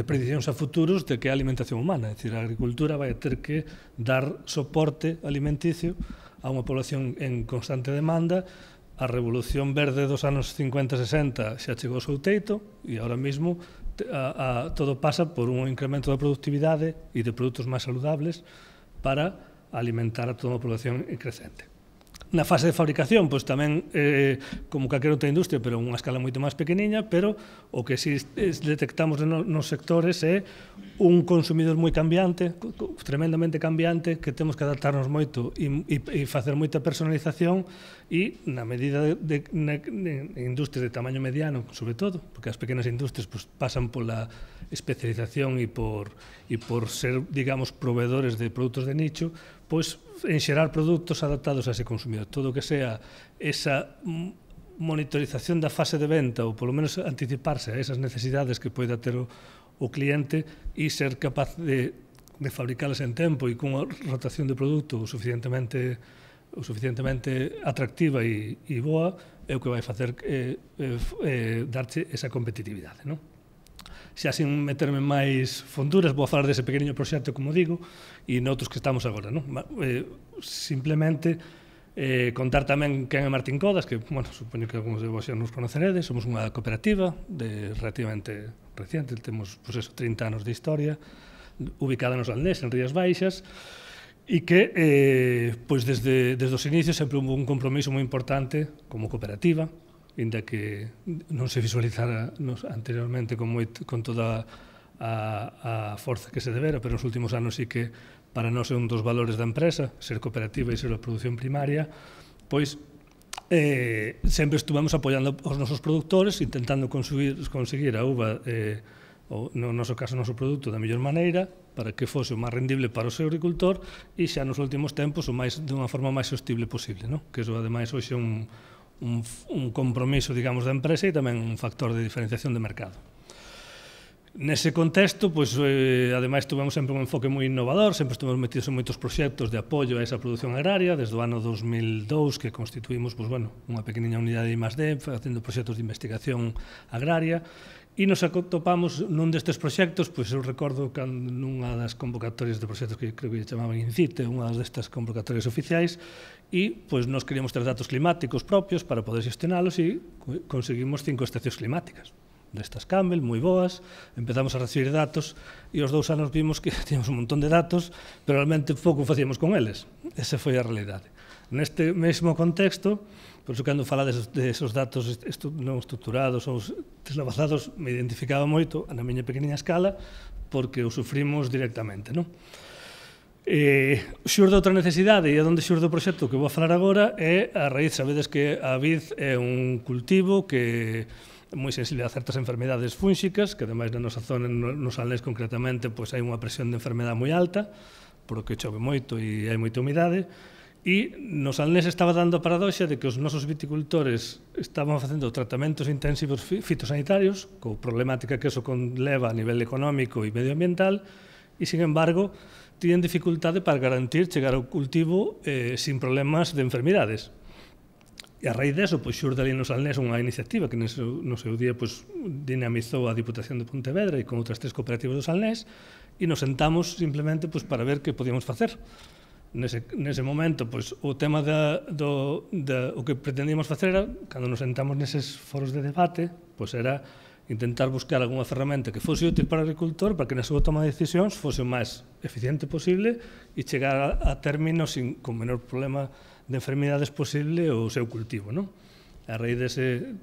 Speaker 12: prediccións a futuros, de que é a alimentación humana. É dicir, a agricultura vai ter que dar soporte alimenticio a unha población en constante demanda. A revolución verde dos anos 50-60 xa chegou ao seu teito e ahora mesmo todo pasa por un incremento da productividade e de produtos máis saludables para alimentar a toda unha población crecente. Na fase de fabricación, pois tamén como calquera outra industria, pero a unha escala moito máis pequeniña, pero o que si detectamos nos sectores é un consumidor moi cambiante, tremendamente cambiante, que temos que adaptarnos moito e facer moita personalización e na medida de industrias de tamaño mediano, sobre todo, porque as pequenas industrias pasan pola especialización e por ser, digamos, proveedores de produtos de nicho, pois enxerar produtos adaptados a ese consumidor. Todo o que sea esa monitorización da fase de venta ou polo menos anticiparse a esas necesidades que poida ter o cliente e ser capaz de fabricalas en tempo e cunha rotación de produto o suficientemente atractiva e boa é o que vai facer darche esa competitividade, non? Xa sin meterme máis fonduras, vou a falar dese pequeniño proxecto, como digo, e noutros que estamos agora, non? Simplemente contar tamén quen é Martín Codas, que, bueno, supoño que algúns de vos xa nos conoceredes, somos unha cooperativa relativamente reciente, temos, pois eso, 30 anos de historia, ubicada nos Aldés, en Rías Baixas, e que, pois desde os inicios sempre houve un compromiso moi importante como cooperativa, inda que non se visualizara anteriormente con toda a forza que se debera, pero nos últimos anos sí que para nós é un dos valores da empresa, ser cooperativa e ser a produción primaria, pois sempre estuvemos apoiando os nosos produtores, intentando conseguir a uva, no noso caso, o noso produto da mellor maneira, para que fose o máis rendible para o seu agricultor e xa nos últimos tempos dunha forma máis sostible posible, que iso ademais hoxe é un compromiso, digamos, da empresa e tamén un factor de diferenciación de mercado. Nese contexto, pois, ademais, tuvemos sempre un enfoque moi innovador, sempre estuvemos metidos en moitos proxectos de apoio a esa produción agraria, desde o ano 2002 que constituímos, pois, bueno, unha pequeniña unidade de I+D, facendo proxectos de investigación agraria, e nos atopamos nun destes proxectos, pois eu recordo que nunha das convocatorias de proxectos que creo que chamaban INCITE, unha destas convocatorias oficiais, e pois nos queríamos ter datos climáticos propios para poder gestionalos e conseguimos 5 estacións climáticas destas Campbell, moi boas, empezamos a recibir datos e aos 2 anos vimos que tínhamos un montón de datos, pero realmente pouco facíamos con eles. Esa foi a realidade. Neste mesmo contexto, por iso cando falades de esos datos non estructurados ou deslavazados, me identificaba moito na miña pequeniña escala porque o sufrimos directamente, non? Xurde outra necesidade e a onde xurde o proxecto que vou a falar agora é a raíz, sabedes que a vid é un cultivo que é moi sensible a certas enfermedades fúnxicas, que ademais na nosa zona, nos Aldés concretamente, pois hai unha presión de enfermedade moi alta, porque chove moito e hai moita humidade, e no Salnés estaba dando a paradoxa de que os nosos viticultores estaban facendo tratamentos intensivos fitosanitarios, co problemática que eso conleva a nivel económico e medioambiental, e, sin embargo, tienen dificultade para garantir chegar ao cultivo sin problemas de enfermidades. E a raíz deso, pois, xurde ali no Salnés unha iniciativa que no seu día dinamizou a Diputación de Pontevedra e con outras 3 cooperativas do Salnés, e nos sentamos simplemente para ver que podíamos facer. Nese momento, o tema o que pretendíamos facer era, cando nos sentamos neses foros de debate, era intentar buscar algunha ferramenta que fose útil para o agricultor para que na súa toma de decisións fose o máis eficiente posible e chegar a término con menor problema de enfermidades posible o seu cultivo. A raíz dese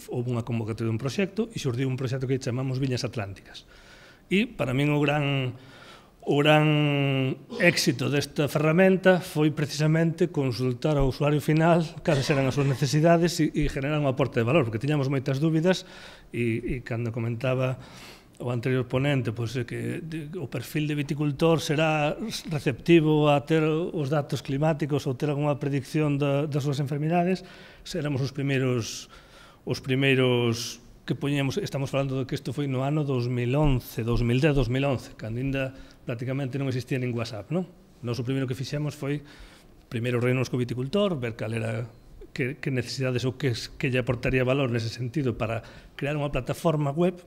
Speaker 12: houve unha convocatoria dun proxecto e xurdiu un proxecto que chamamos Viñas Atlánticas. E, para min, o gran éxito desta ferramenta foi precisamente consultar ao usuario final cales eran as súas necesidades e generar un aporte de valor, porque tiñamos moitas dúbidas e cando comentaba o anterior ponente que o perfil de viticultor será receptivo a ter os datos climáticos ou ter algunha predicción das súas enfermidades, éramos os primeiros que poñíamos, estamos falando de que isto foi no ano 2010, 2011, cando ainda prácticamente non existía nin WhatsApp, non? Nos o primeiro que fixemos foi primeiro reunirnos co viticultor, ver cal era que necesidades ou que lle aportaría valor nese sentido para crear unha plataforma web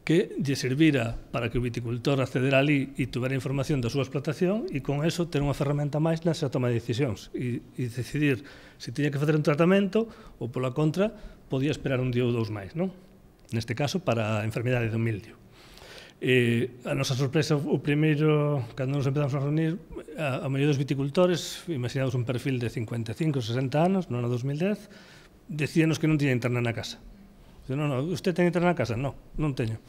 Speaker 12: que lle servira para que o viticultor accedera ali e tuvera información da súa explotación e con eso ter unha ferramenta máis na súa toma de decisións e decidir se tiña que facer un tratamento ou, pola contra, podía esperar un día ou 2 máis, non? Neste caso, para a enfermidade do mildio. A nosa sorpresa, o primeiro, cando nos empezamos a reunir, a maioría dos viticultores, imaginamos un perfil de 55, 60 anos, no ano 2010, decíanos que non tiña internet na casa. Non, usted ten internet na casa? Non teño.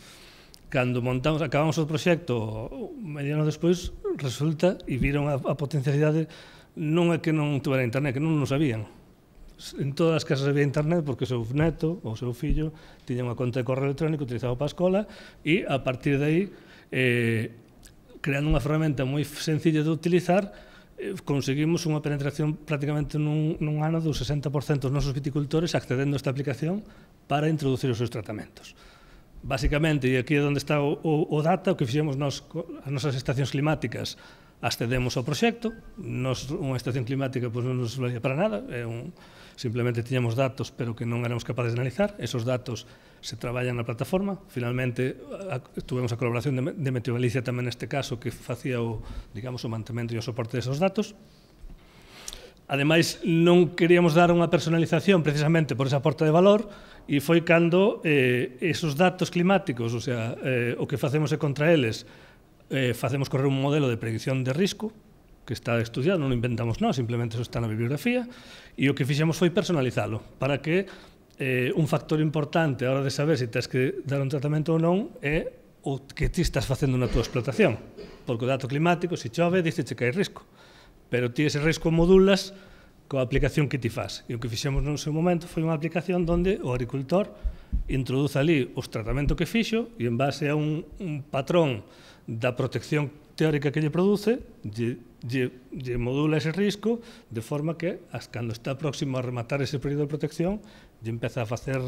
Speaker 12: Cando acabamos o proxecto, medio ano despois, resulta, e viron a potencialidade, non é que non tuvera internet, que non nos sabían. En todas as casas había internet porque o seu neto ou o seu fillo tiña unha conta de correo electrónico utilizado para a escola e, a partir de aí, creando unha ferramenta moi sencilla de utilizar, conseguimos unha penetración prácticamente nun ano do 60% dos nosos viticultores accedendo a esta aplicación para introducir os seus tratamentos. Básicamente, e aquí é onde está o data, o que fixemos as nosas estacións climáticas, accedemos ao proxecto, unha estación climática non nos valía para nada, simplemente tiñamos datos pero que non éramos capaces de analizar, esos datos se traballan na plataforma, finalmente tuvemos a colaboración de Meteo Galicia tamén neste caso que facía o mantemento e o soporte desos datos. Ademais, non queríamos dar unha personalización precisamente por ese aporte de valor e foi cando esos datos climáticos, o sea, o que facemos é contra eles, facemos correr un modelo de predicción de risco que está estudiado, non inventamos nada, simplemente eso está na bibliografía, e o que fixemos foi personalizalo, para que un factor importante a hora de saber se tens que dar un tratamento ou non é o que ti estás facendo na tua explotación, porque o dato climático, se chove, diceche que hai risco, pero ti ese risco modulas coa aplicación que ti faz, e o que fixemos no seu momento foi unha aplicación onde o agricultor introduce ali os tratamentos que fixo e en base a un patrón da protección teórica que lle produce, lle modula ese risco de forma que, cando está próximo a rematar ese período de protección, lle empeza a facer,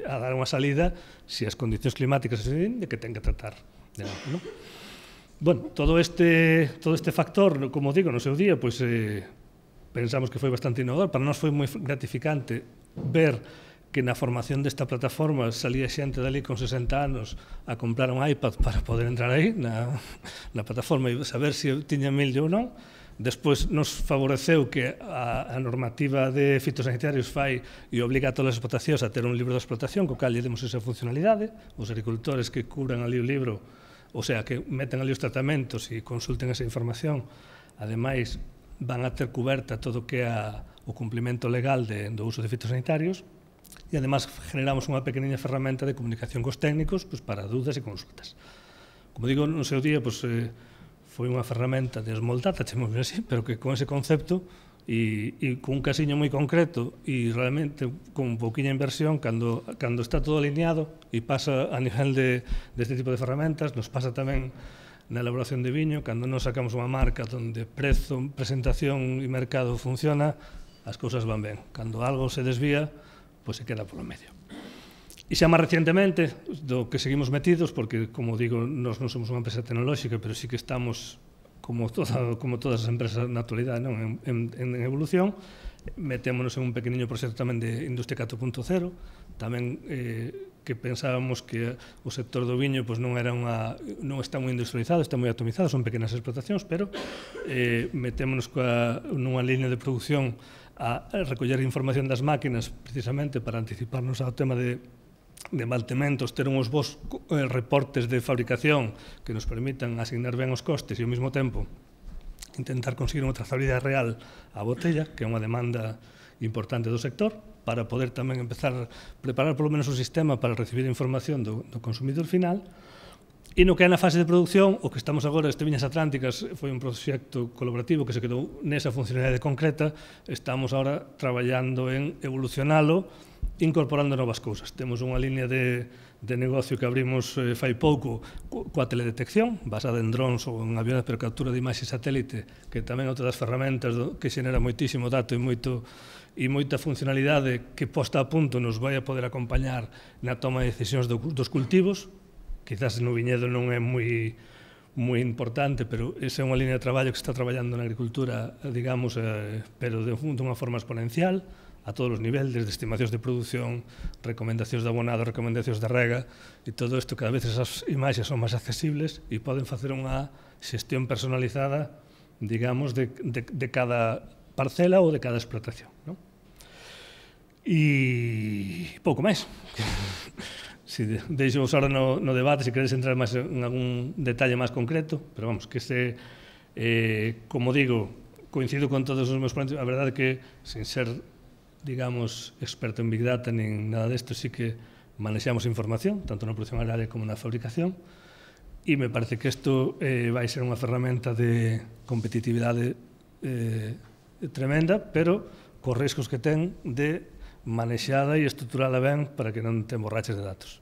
Speaker 12: a dar unha salida se as condicións climáticas se din de que ten que tratar de novo, non? Bueno, todo este factor, como digo, no seu día, pois pensamos que foi bastante innovador. Para nós foi moi gratificante ver que na formación desta plataforma salía xente dali con 60 anos a comprar un iPad para poder entrar aí na plataforma e saber se tiña mildio ou non. Despois nos favoreceu que a normativa de fitosanitarios fai e obliga a todas as explotacións a ter un libro de explotación, co cal lle demos esa funcionalidade. Os agricultores que cubran ali o libro, o sea, que meten ali os tratamentos e consulten esa información, ademais van a ter cuberta todo o que é o cumplimento legal do uso de fitosanitarios. E, además, generamos unha pequeniña ferramenta de comunicación cos técnicos para dúdas e consultas. Como digo, no seu día foi unha ferramenta de small data, chamamos así, pero que con ese concepto e con un casiño moi concreto e realmente con pouquinha inversión, cando está todo alineado e pasa a nivel deste tipo de ferramentas, nos pasa tamén na elaboración de viño, cando non sacamos unha marca onde prezo, presentación e mercado funciona, as cousas van ben. Cando algo se desvía, pois se queda polo medio. E xa máis recientemente, do que seguimos metidos, porque, como digo, nós non somos unha empresa tecnolóxica, pero sí que estamos, como todas as empresas na actualidade, en evolución, metémonos en un pequeniño proxecto tamén de Industria 4.0, tamén que pensábamos que o sector do viño non está moi industrializado, está moi atomizado, son pequenas explotacións, pero metémonos nunha línea de producción a recoller información das máquinas precisamente para anticiparnos ao tema de mantementos, ter uns bons reportes de fabricación que nos permitan asignar ben os costes e ao mesmo tempo intentar conseguir unha trazabilidade real á botella, que é unha demanda importante do sector, para poder tamén empezar a preparar polo menos o sistema para recibir información do consumidor final. E no que é na fase de producción, o que estamos agora, este Viñas Atlánticas, foi un proxecto colaborativo que se quedou nesa funcionalidade concreta, estamos agora traballando en evolucionalo, incorporando novas cousas. Temos unha línea de negocio que abrimos fai pouco coa teledetección, basada en drones ou en aviones, pero captura de imaxe satélite, que tamén é outra das ferramentas que xenera moitísimo dato e moita funcionalidade que posta a punto nos vai a poder acompañar na toma de decisións dos cultivos. Quizás no viñedo non é moi importante, pero esa é unha línea de traballo que está traballando na agricultura, digamos, pero de unha forma exponencial, a todos os niveles, desde estimacións de produción, recomendacións de abonado, recomendacións de rega, e todo isto cada vez esas imaxes son máis accesibles e poden facer unha xestión personalizada, digamos, de cada parcela ou de cada explotación. E pouco máis. Si deixo ahora no debate, se queredes entrar máis en algún detalle máis concreto, pero vamos, que como digo, coincido con todos os meus ponentes, a verdade que, sin ser, digamos, experto en Big Data nin nada desto, sí que manexamos información, tanto na produción agraria como na fabricación, e me parece que isto vai ser unha ferramenta de competitividade tremenda, pero cos riscos que ten de manexada e estruturada ben para que non te emborraches de datos.